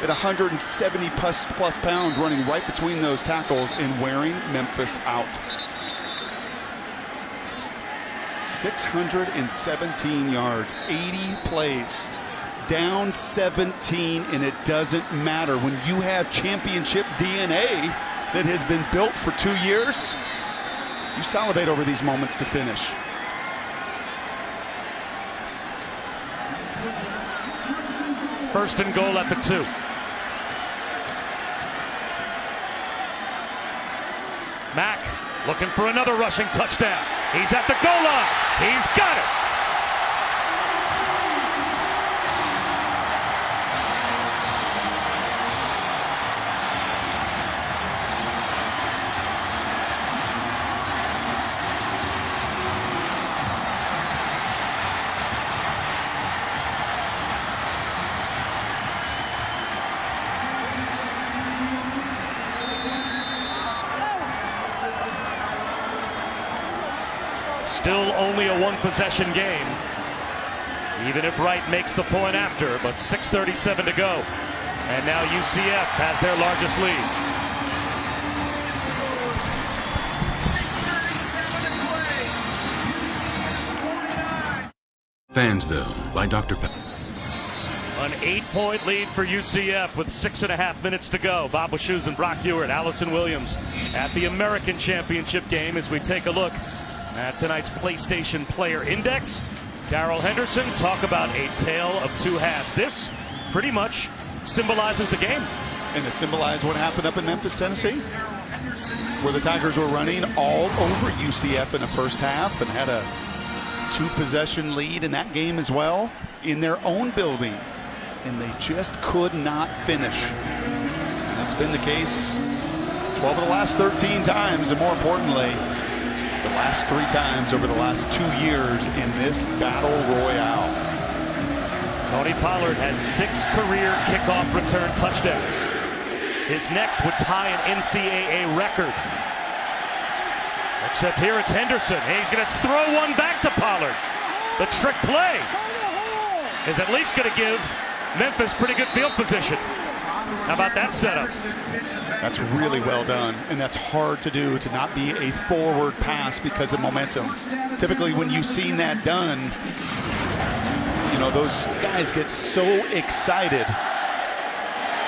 at 170 plus pounds running right between those tackles and wearing Memphis out. 617 yards, 80 plays, down 17, and it doesn't matter. When you have championship DNA that has been built for 2 years, you salivate over these moments to finish.
First and goal at the 2. Mack looking for another rushing touchdown. He's at the goal line. He's got it. Still only a 1-possession game, even if Wright makes the point after, but 6:37 to go. And now UCF has their largest lead.
Fansville by Dr. Pepper.
An 8-point lead for UCF with 6.5 minutes to go. Bob Wischusen and Brock Ewert, Allison Williams at the American Championship game as we take a look at tonight's PlayStation Player Index. Darrell Henderson, talk about a tale of 2 halves. This pretty much symbolizes the game.
And it symbolized what happened up in Memphis, Tennessee, where the Tigers were running all over UCF in the first half and had a 2-possession lead in that game as well in their own building. And they just could not finish. And that's been the case 12 of the last 13 times, and more importantly, the last 3 times over the last 2 years in this battle royale.
Tony Pollard has 6 career kickoff return touchdowns. His next would tie an NCAA record. Except here it's Henderson. He's going to throw one back to Pollard. The trick play is at least going to give Memphis pretty good field position. How about that setup?
That's really well done, and that's hard to do, to not be a forward pass because of momentum. Typically when you've seen that done, you know, those guys get so excited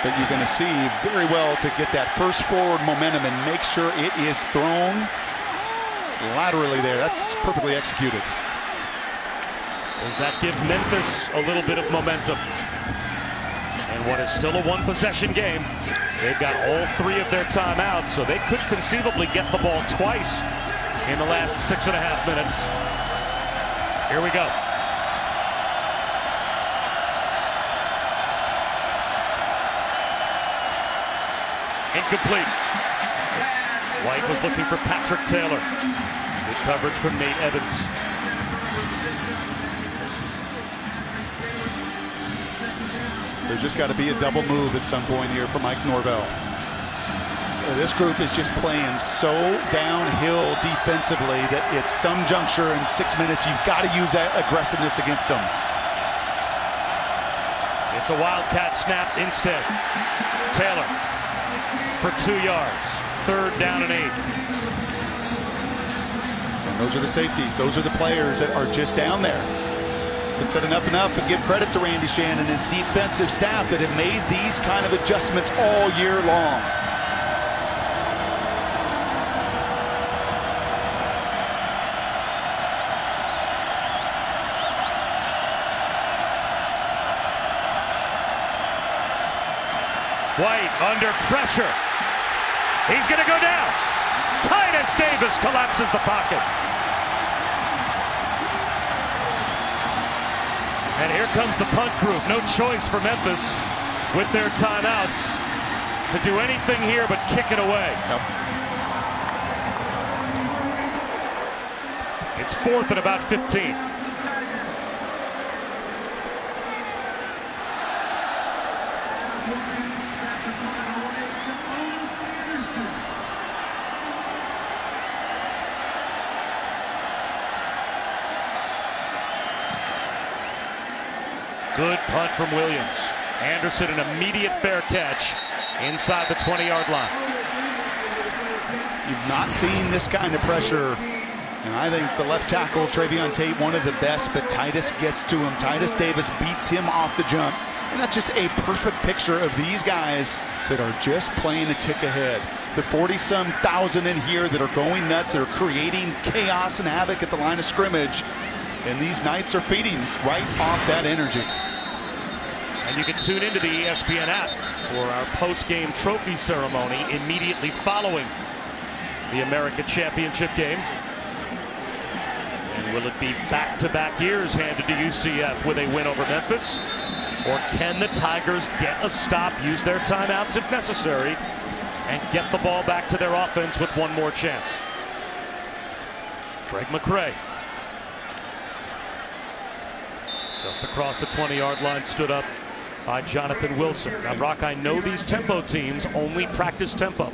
that you're going to see very well to get that first forward momentum and make sure it is thrown laterally there. That's perfectly executed.
Does that give Memphis a little bit of momentum? And what is still a one-possession game, they've got all 3 of their timeouts, so they could conceivably get the ball twice in the last 6.5 minutes. Here we go. Incomplete. White was looking for Patrick Taylor. Good coverage from Nate Evans.
There's just got to be a double move at some point here for Mike Norvell. This group is just playing so downhill defensively that at some juncture in 6 minutes, you've got to use that aggressiveness against them.
It's a Wildcat snap instead. Taylor for 2 yards. 3rd down and 8.
And those are the safeties. Those are the players that are just down there. But said enough and give credit to Randy Shannon and his defensive staff that have made these kind of adjustments all year long.
White under pressure. He's going to go down. Titus Davis collapses the pocket. And here comes the punt group. No choice for Memphis with their timeouts to do anything here but kick it away.
Yep.
It's 4th and about 15. Good punt from Williams. Anderson, an immediate fair catch inside the 20-yard line.
You've not seen this kind of pressure. And I think the left tackle, Travion Tate, one of the best, but Titus gets to him. Titus Davis beats him off the jump. And that's just a perfect picture of these guys that are just playing a tick ahead. The 40-some thousand in here that are going nuts, that are creating chaos and havoc at the line of scrimmage. And these Knights are feeding right off that energy.
And you can tune into the ESPN app for our post-game trophy ceremony immediately following the American Championship game. And will it be back-to-back years handed to UCF with a win over Memphis? Or can the Tigers get a stop, use their timeouts if necessary, and get the ball back to their offense with one more chance? Greg McCray. Just across the 20-yard line stood up by Jonathan Wilson. Now, Brock, I know these tempo teams only practice tempo.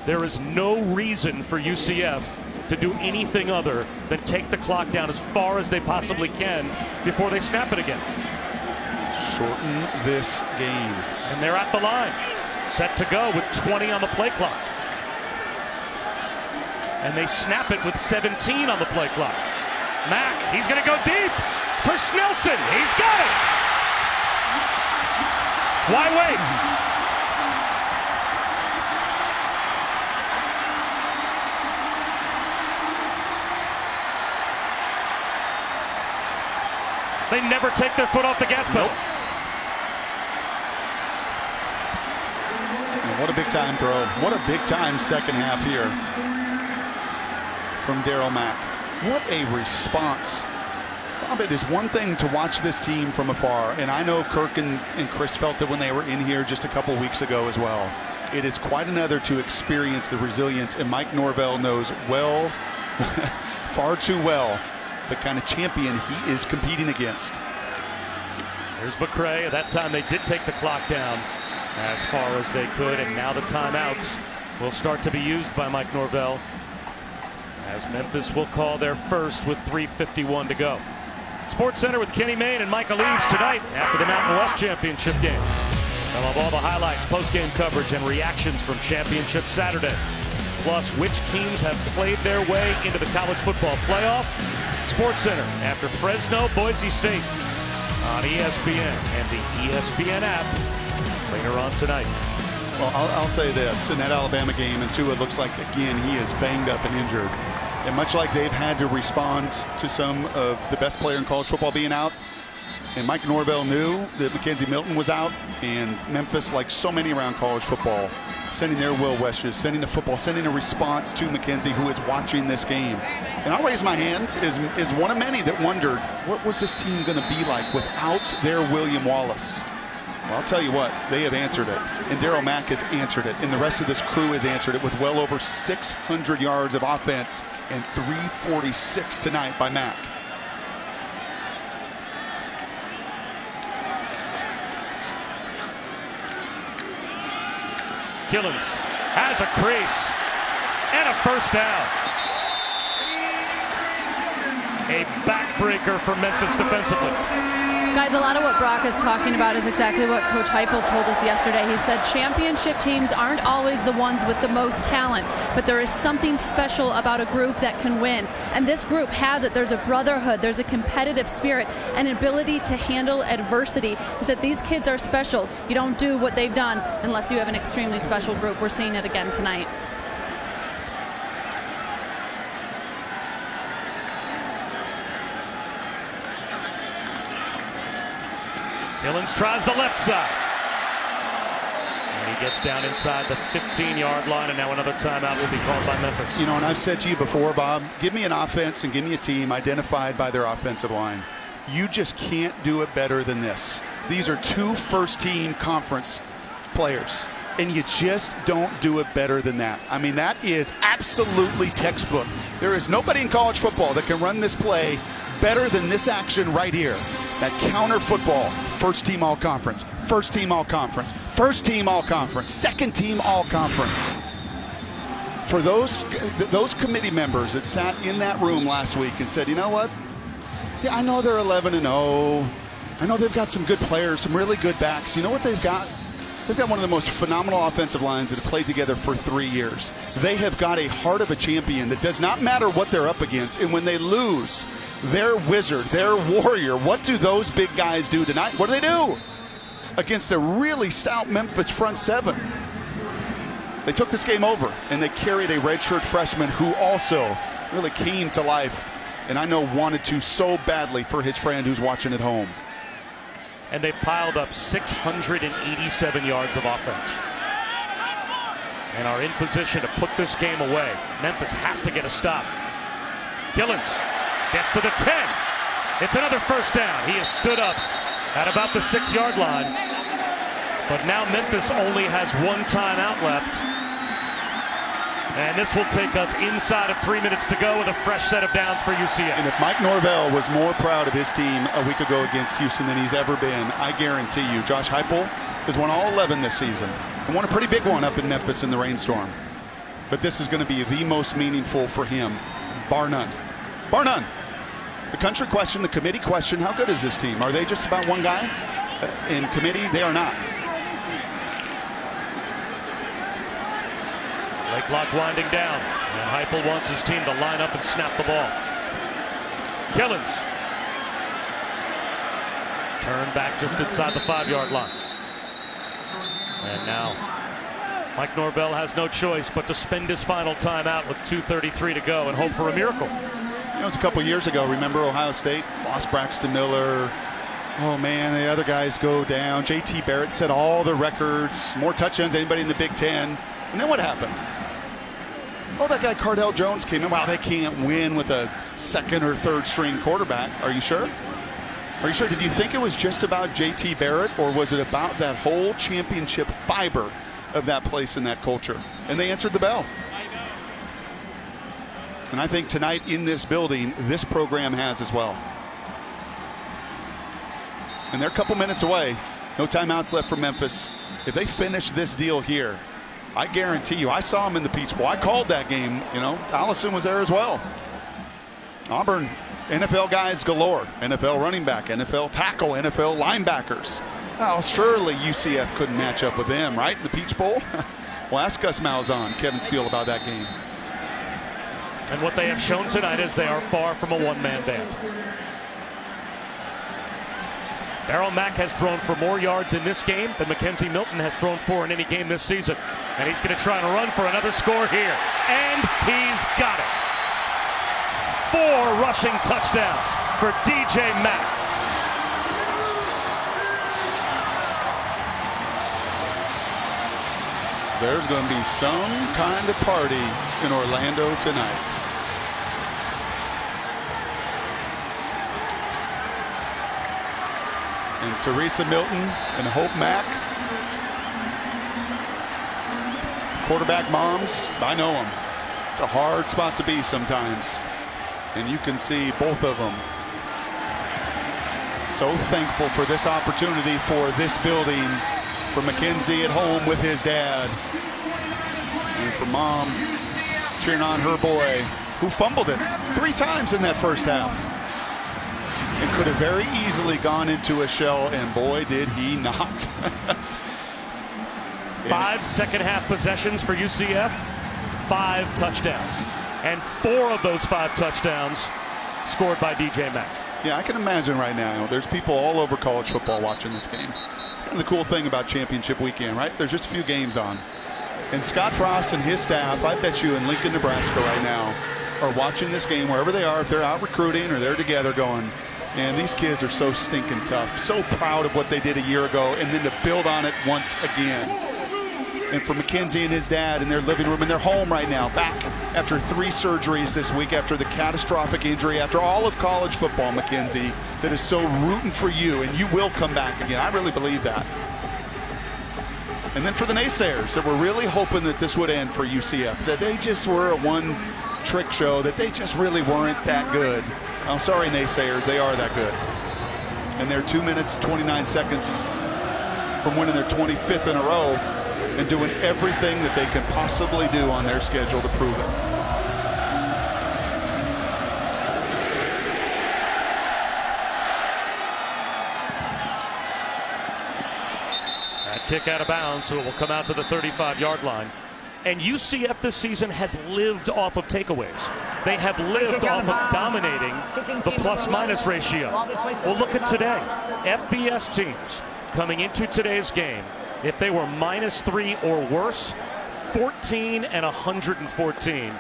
There is no reason for UCF to do anything other than take the clock down as far as they possibly can before they snap it again.
Shorten this game.
And they're at the line, set to go with 20 on the play clock. And they snap it with 17 on the play clock. Mack, he's going to go deep for Snelson. He's got it. Why wait? They never take their foot off the gas pedal.
Nope. What a big time throw. What a big time second half here from Darryl Mack. What a response. Bob, it is one thing to watch this team from afar, and I know Kirk and Chris felt it when they were in here just a couple weeks ago as well. It is quite another to experience the resilience, and Mike Norvell knows well, far too well, the kind of champion he is competing against.
Here's McCray. At that time, they did take the clock down as far as they could, and now the timeouts will start to be used by Mike Norvell as Memphis will call their first with 3:51 to go. Sports Center with Kenny Mayne and Michael Eaves tonight after the Mountain West Championship game. Some of all the highlights, post-game coverage, and reactions from Championship Saturday. Plus, which teams have played their way into the college football playoff. SportsCenter after Fresno, Boise State on ESPN and the ESPN app. Later on tonight.
Well, I'll say this. In that Alabama game, and Tua looks like, again, he is banged up and injured. And much like they've had to respond to some of the best player in college football being out, and Mike Norvell knew that Mackenzie Milton was out, and Memphis, like so many around college football, sending their will wishes, sending the football, sending a response to Mackenzie, who is watching this game. And I'll raise my hand is one of many that wondered, what was this team going to be like without their William Wallace? Well, I'll tell you what, they have answered it. And Darryl Mack has answered it. And the rest of this crew has answered it with well over 600 yards of offense and 346 tonight by Mack.
Killins has a crease and a first down. A backbreaker for Memphis defensively.
Guys, a lot of what Brock is talking about is exactly what Coach Heupel told us yesterday. He said championship teams aren't always the ones with the most talent, but there is something special about a group that can win. And this group has it. There's a brotherhood, there's a competitive spirit, an ability to handle adversity. He said these kids are special. You don't do what they've done unless you have an extremely special group. We're seeing it again tonight.
Killins tries the left side. And he gets down inside the 15-yard line, and now another timeout will be called by Memphis.
You know, and I've said to you before, Bob, give me an offense and give me a team identified by their offensive line. You just can't do it better than this. These are two first-team conference players, and you just don't do it better than that. I mean, that is absolutely textbook. There is nobody in college football that can run this play better than this action right here. That counter football, first team all conference, first team all conference, first team all conference, second team all conference. For those committee members that sat in that room last week and said, you know what? Yeah, I know they're 11-0. I know they've got some good players, some really good backs. You know what they've got? They've got one of the most phenomenal offensive lines that have played together for 3 years. They have got a heart of a champion that does not matter what they're up against. And when they lose, their wizard, their warrior, what do those big guys do tonight? What do? Against a really stout Memphis front seven. They took this game over, and they carried a redshirt freshman who also really came to life, and I know wanted to so badly for his friend who's watching at home.
And they've piled up 687 yards of offense and are in position to put this game away. Memphis has to get a stop. Killins gets to the 10. It's another first down. He has stood up at about the 6-yard line. But now Memphis only has one timeout left. And this will take us inside of 3 minutes to go with a fresh set of downs for UCF.
And if Mike Norvell was more proud of his team a week ago against Houston than he's ever been, I guarantee you, Josh Heupel has won all 11 this season and won a pretty big one up in Memphis in the rainstorm. But this is going to be the most meaningful for him, bar none. Bar none. The country question, the committee question, how good is this team? Are they just about one guy? In committee, they are not.
Play clock winding down, and Heupel wants his team to line up and snap the ball. Killins. Turn back just inside the 5-yard line. And now Mike Norvell has no choice but to spend his final timeout with 2:33 to go and hope for a miracle.
You know, it was a couple years ago. Remember Ohio State lost Braxton Miller. Oh man, the other guys go down. JT Barrett set all the records, more touchdowns than anybody in the Big Ten. And then what happened? Oh, that guy Cardell Jones came in. Wow, they can't win with a second or third string quarterback. Are you sure? Are you sure? Did you think it was just about JT Barrett, or was it about that whole championship fiber of that place and that culture? And they answered the bell. And I think tonight in this building, this program has as well. And they're a couple minutes away. No timeouts left for Memphis. If they finish this deal here, I guarantee you, I saw him in the Peach Bowl. I called that game. You know, Allison was there as well. Auburn, NFL guys galore. NFL running back, NFL tackle, NFL linebackers. Oh, surely UCF couldn't match up with them, right? In the Peach Bowl? Well, ask Gus Malzahn, Kevin Steele, about that game.
And what they have shown tonight is they are far from a one-man band. Darrell Mack has thrown for more yards in this game than Mackenzie Milton has thrown for in any game this season. And he's going to try and run for another score here. And he's got it. 4 rushing touchdowns for DJ Mack.
There's going to be some kind of party in Orlando tonight. And Teresa Milton and Hope Mack, quarterback moms, I know them. It's a hard spot to be sometimes. And you can see both of them so thankful for this opportunity, for this building, for Mackenzie at home with his dad, and for mom cheering on her boy, who fumbled it 3 times in that first half. It could have very easily gone into a shell, and boy, did he not.
5 second-half possessions for UCF, 5 touchdowns. And 4 of those 5 touchdowns scored by DJ Mack.
Yeah, I can imagine right now, there's people all over college football watching this game. It's kind of the cool thing about championship weekend, right? There's just a few games on. And Scott Frost and his staff, I bet you in Lincoln, Nebraska right now, are watching this game wherever they are, if they're out recruiting or they're together going, man, these kids are so stinking tough, so proud of what they did a year ago, and then to build on it once again. And for Mackenzie and his dad in their living room in their home right now, back after 3 surgeries this week, after the catastrophic injury, after all of college football, Mackenzie, that is so rooting for you, and you will come back again. I really believe that. And then for the naysayers that were really hoping that this would end for UCF, that they just were a one-trick show, that they just really weren't that good. I'm sorry, naysayers, they are that good. And they're 2 minutes and 29 seconds from winning their 25th in a row, and doing everything that they can possibly do on their schedule to prove it.
That kick out of bounds, so it will come out to the 35-yard line. And UCF this season has lived off of takeaways. They have lived off of dominating the plus-minus ratio. Well, look at today. FBS teams coming into today's game, if they were -3 or worse, 14 and 114.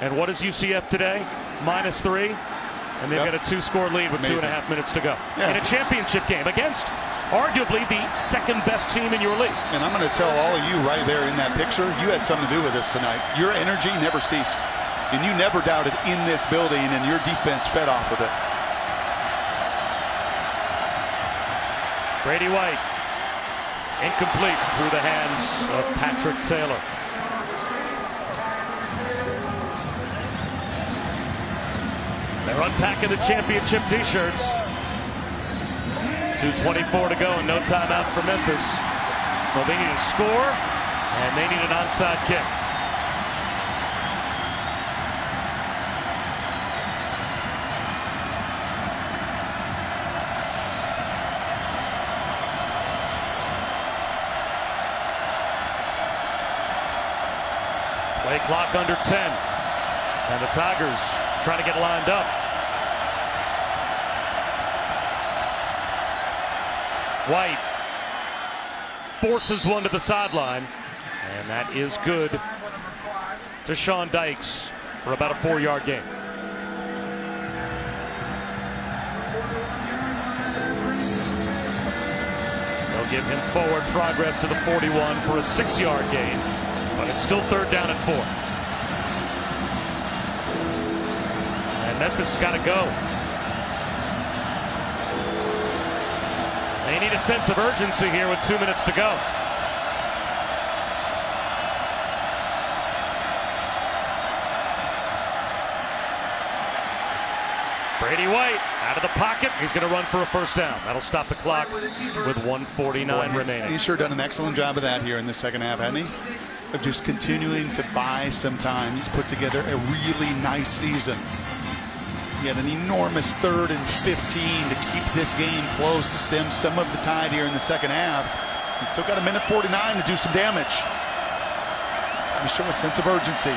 And what is UCF today? -3. And they've got a 2-score lead with 2.5 minutes to go. In a championship game against arguably the second-best team in your league.
And I'm going to tell all of you right there in that picture, you had something to do with this tonight. Your energy never ceased. And you never doubted in this building, and your defense fed off of it.
Brady White. Incomplete through the hands of Patrick Taylor. They're unpacking the championship t-shirts. 2:24 to go and no timeouts for Memphis. So they need a score, and they need an onside kick. Play clock under 10. And the Tigers trying to get lined up. White forces one to the sideline. And that is good to Sean Dykes for about a 4-yard gain. They'll give him forward progress to the 41 for a 6-yard gain. But it's still 3rd down and 4. And Memphis has got to go. They need a sense of urgency here with 2 minutes to go. Brady White out of the pocket. He's going to run for a 1st down. That'll stop the clock with 1:49 remaining.
He's sure done an excellent job of that here in the second half, hasn't he? Of just continuing to buy some time. He's put together a really nice season. He had an enormous 3rd and 15 to keep this game close, to stem some of the tide here in the second half. He's still got a minute 49 to do some damage. To show a sense of urgency.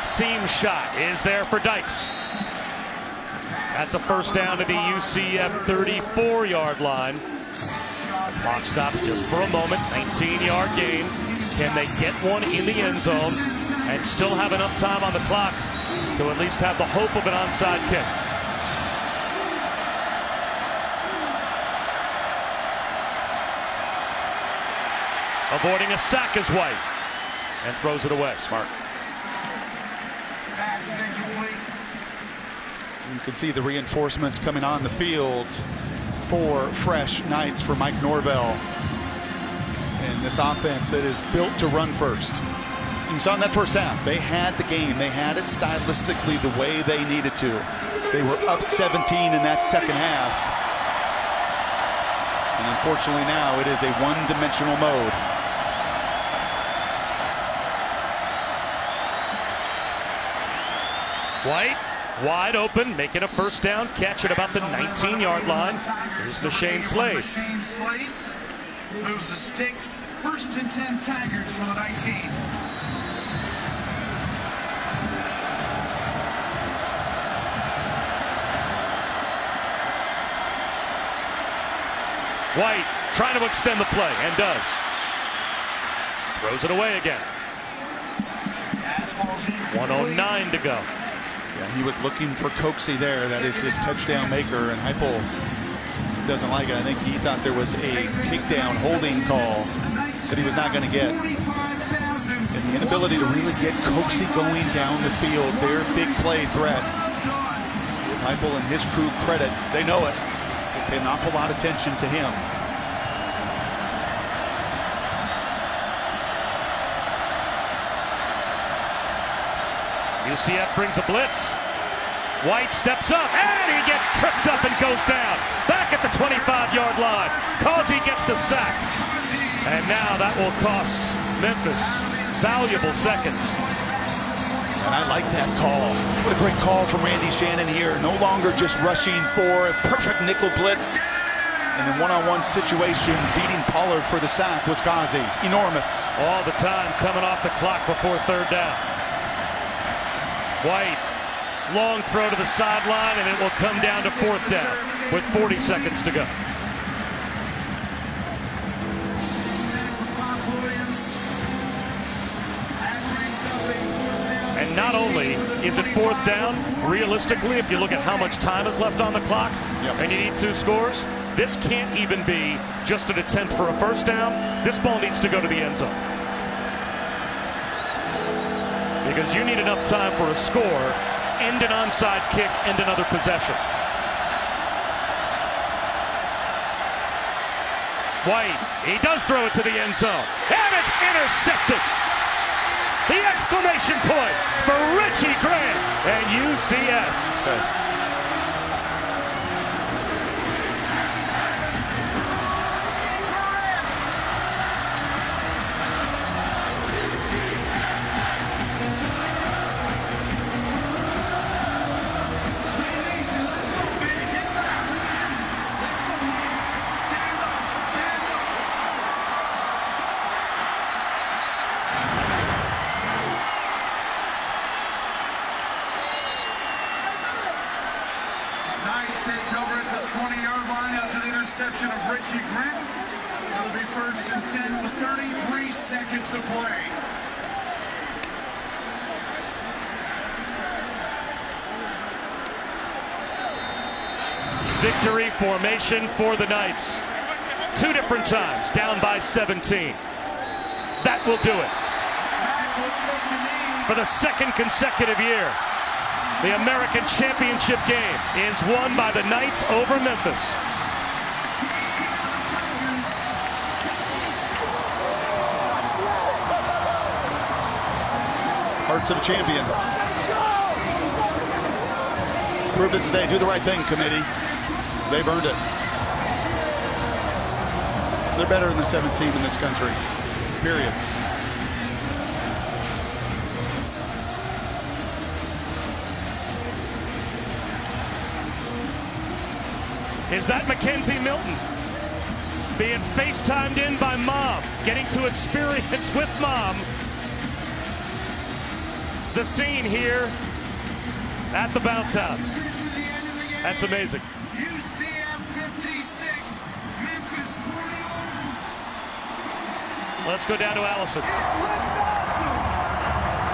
Seam shot is there for Dykes. That's a first down to the UCF 34-yard line. Clock stops just for a moment. 19-yard gain. Can they get one in the end zone and still have enough time on the clock to at least have the hope of an onside kick? Avoiding a sack is White and throws it away.
Smart. You can see the reinforcements coming on the field. 4 fresh nights for Mike Norvell. And this offense that is built to run first. You saw in that first half, they had the game. They had it stylistically the way they needed to. They were up 17 in that second half. And unfortunately now it is a one-dimensional mode.
White wide open, making a first down catch at about the 19-yard line. Here's Mashane Slade.
Mashane Slade moves the sticks. 1st and 10 Tigers from the 19.
White trying to extend the play and does. Throws it away again. 1:09 to go.
Yeah, he was looking for Coxie there. That is his touchdown maker, and Heupel doesn't like it. I think he thought there was a takedown holding call that he was not going to get. And the inability to really get Coxie going down the field, their big play threat. With Heupel and his crew credit, they know it. They pay an awful lot of attention to him.
UCF brings a blitz. White steps up, and he gets tripped up and goes down. Back at the 25-yard line. Causey gets the sack. And now that will cost Memphis valuable seconds.
And I like that call. What a great call from Randy Shannon here. No longer just rushing for a perfect nickel blitz. And in one-on-one situation, beating Pollard for the sack was Causey. Enormous.
All the time coming off the clock before 3rd down. White, long throw to the sideline, and it will come down to 4th down with 40 seconds to go. And not only is it 4th down, realistically, if you look at how much time is left on the clock, and you need 2 scores, this can't even be just an attempt for a first down. This ball needs to go to the end zone. Because you need enough time for a score, and an onside kick, and another possession. White, he does throw it to the end zone, and it's intercepted. The exclamation point for Richie Grant and UCF.
Interception of Richie Grant. It'll be 1st and 10 with 33 seconds to play.
Victory formation for the Knights. 2 different times, down by 17. That will do it. For the 2nd consecutive year, the American Championship game is won by the Knights over Memphis.
Hearts of a champion. Proved it today. Do the right thing, committee. They've earned it. They're better than the 17 in this country. Period.
Is that Mackenzie Milton being FaceTimed in by Mom, getting to experience with Mom the scene here at the Bounce House. That's amazing.
UCF 56, Memphis 41.
Let's go down to Allison.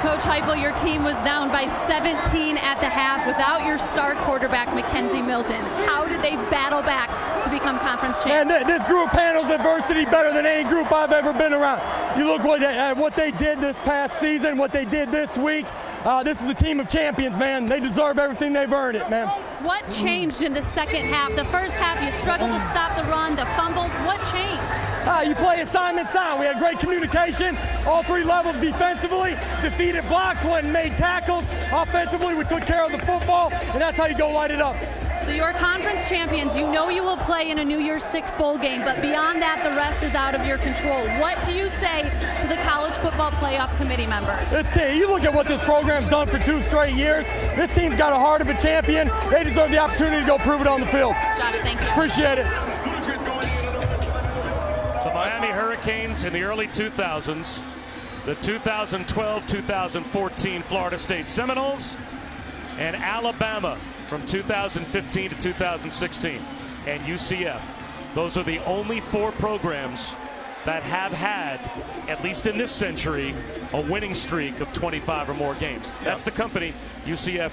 Coach Heupel, your team was down by 17 at the half without your star quarterback, Mackenzie Milton. How did they battle back to become conference champions?
Man, this group handles adversity better than any group I've ever been around. You look at what they did this past season, what they did this week. This is a team of champions, man. They deserve everything. They've earned it, man.
What changed in the second half? The first half, you struggled to stop the run, the fumbles. What changed?
You play assignment sound. We had great communication, all three levels defensively, defeated blocks, went and made tackles. Offensively, we took care of the football, and that's how you go light it up.
So you're conference champions. You know you will play in a New Year's Six bowl game, but beyond that, the rest is out of your control. What do you say to the College Football Playoff Committee members?
This team, you look at what this program's done for 2 straight years. This team's got a heart of a champion. They deserve the opportunity to go prove it on the field.
Josh, thank you.
Appreciate it.
The Miami Hurricanes in the early 2000s, the 2012-2014 Florida State Seminoles, and Alabama from 2015 to 2016, and UCF. Those are the only 4 programs that have had, at least in this century, a winning streak of 25 or more games. That's the company UCF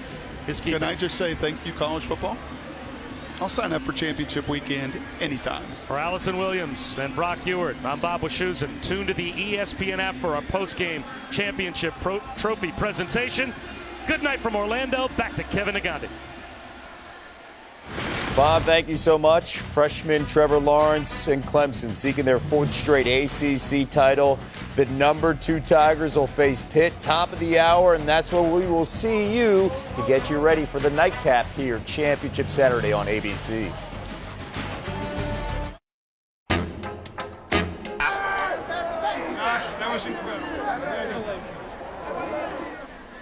is keeping.
Can I just say thank you, college football? I'll sign up for championship weekend anytime.
For Allison Williams and Brock Ewart, I'm Bob Wischusen. Tune to the ESPN app for our post-game championship trophy presentation. Good night from Orlando. Back to Kevin Negandhi.
Bob, thank you so much. Freshman Trevor Lawrence and Clemson seeking their 4th straight ACC title. The number 2 Tigers will face Pitt, top of the hour, and that's where we will see you to get you ready for the nightcap here, Championship Saturday on ABC.
Gosh, that was incredible.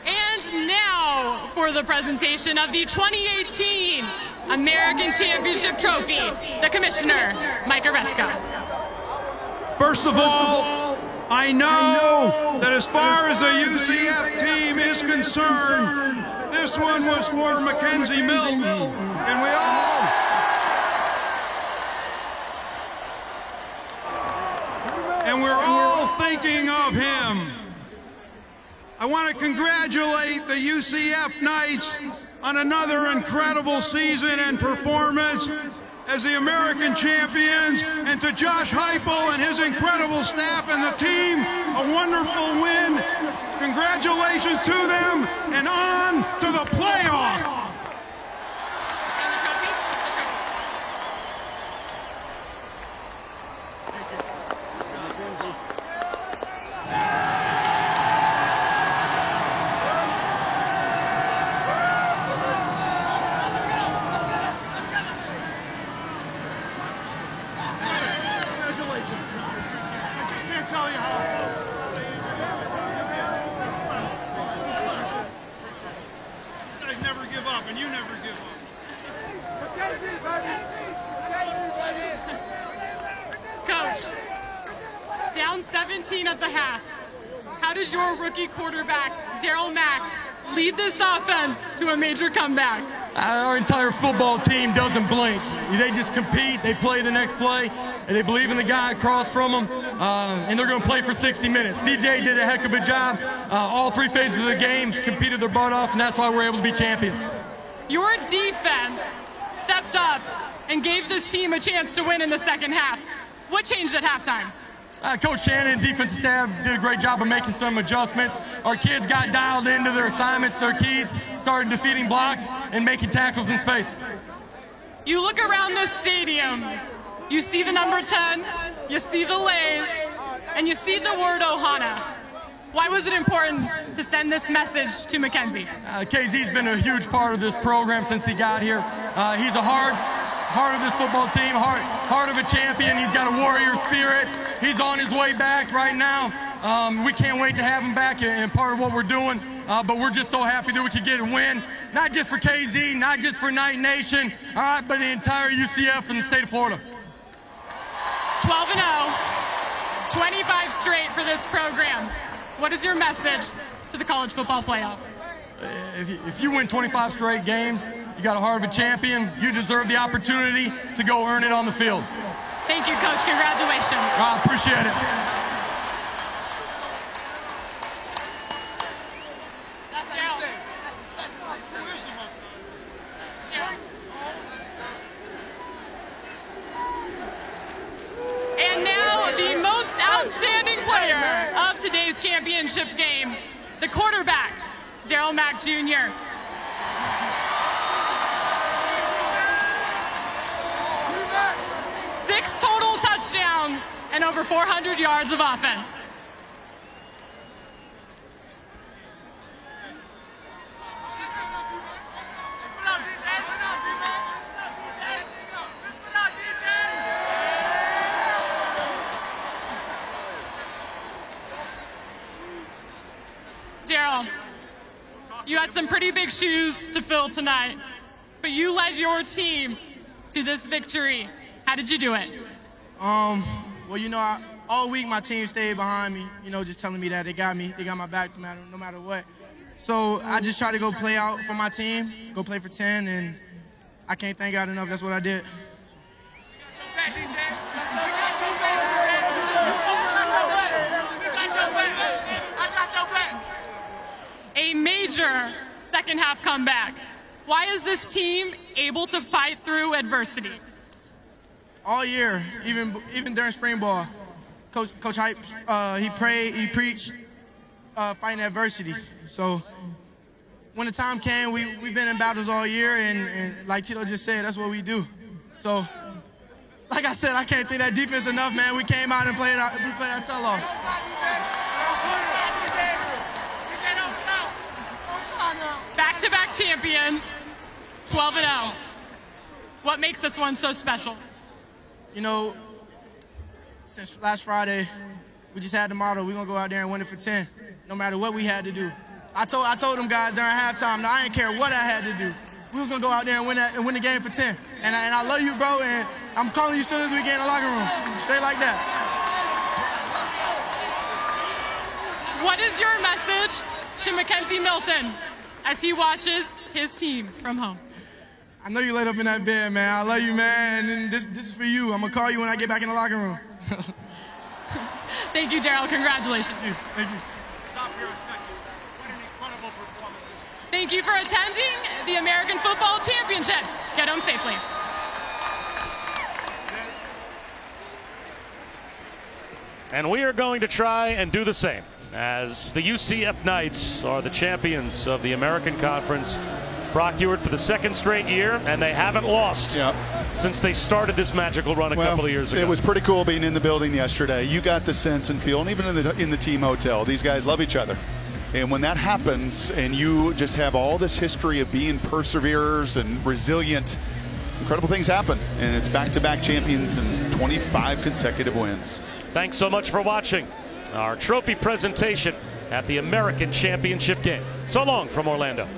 And now for the presentation of the 2018 American Championship Trophy, the Commissioner, Mike Areska.
First of all, I know that as far as the UCF team is concerned, this one was for Mackenzie Milton, and we're all thinking of him. I want to congratulate the UCF Knights on another incredible season and performance as the American champions, and to Josh Heupel and his incredible staff and the team, a wonderful win. Congratulations to them, and on to the playoff.
Coach, down 17 at the half. How does your rookie quarterback, Darryl Mack, lead this offense to a major comeback?
Our entire football team doesn't blink. They just compete, they play the next play, and they believe in the guy across from them, and they're going to play for 60 minutes. DJ did a heck of a job. All 3 phases of the game competed their butt off, and that's why we're able to be champions.
Your defense stepped up and gave this team a chance to win in the second half. What changed at halftime?
Coach Shannon and defensive staff did a great job of making some adjustments. Our kids got dialed into their assignments, their keys, started defeating blocks and making tackles in space.
You look around this stadium, you see the number 10, you see the Lays, and you see the word Ohana. Why was it important to send this message to Mackenzie?
KZ's been a huge part of this program since he got here. He's a heart of this football team, heart of a champion. He's got a warrior spirit. He's on his way back right now. We can't wait to have him back and part of what we're doing. but we're just so happy that we could get a win, not just for KZ, not just for Knight Nation, all right, but the entire UCF and the state of Florida.
12-0, 25 straight for this program. What is your message to the college football playoff?
If you win 25 straight games, you got a heart of a champion. You deserve the opportunity to go earn it on the field.
Thank you, Coach. Congratulations.
I appreciate it.
And now the most outstanding player of today's championship game, the quarterback, Darryl Mack Jr. Six total touchdowns and over 400 yards of offense. Darryl, you had some pretty big shoes to fill tonight, but you led your team to this victory. How did you do it?
Well, you know, all week my team stayed behind me, you know, just telling me that they got my back no matter what. So I just tried to go play out for my team, go play for 10, and I can't thank God enough. That's what I did.
A major second half comeback. Why is this team able to fight through adversity?
All year, even during spring ball, Coach Hype, he prayed, he preached, fighting adversity. So when the time came, we've been in battles all year, and like Tito just said, that's what we do. So, like I said, I can't thank that defense enough, man. We came out and played our tail off.
Back-to-back champions, 12-0. What makes this one so special?
You know, since last Friday, we just had the motto, we're going to go out there and win it for 10, no matter what we had to do. I told them guys during halftime, I didn't care what I had to do. We was going to go out there and win the game for 10. And I love you, bro, and I'm calling you as soon as we get in the locker room. Stay like that.
What is your message to Mackenzie Milton as he watches his team from home?
I know you laid up in that bed, man. I love you, man. And this is for you. I'm going to call you when I get back in the locker room.
Thank you, Darryl. Congratulations.
Thank you.
Thank you for attending the American Football Championship. Get home safely.
And we are going to try and do the same, as the UCF Knights are the champions of the American Conference. Brock Ewart for the second straight year, and they haven't lost since they started this magical run a couple of years ago.
It was pretty cool being in the building yesterday. You got the sense and feel, and even in the team hotel, these guys love each other. And when that happens, and you just have all this history of being perseverers and resilient, incredible things happen. And it's back-to-back champions and 25 consecutive wins.
Thanks so much for watching our trophy presentation at the American Championship game. So long from Orlando.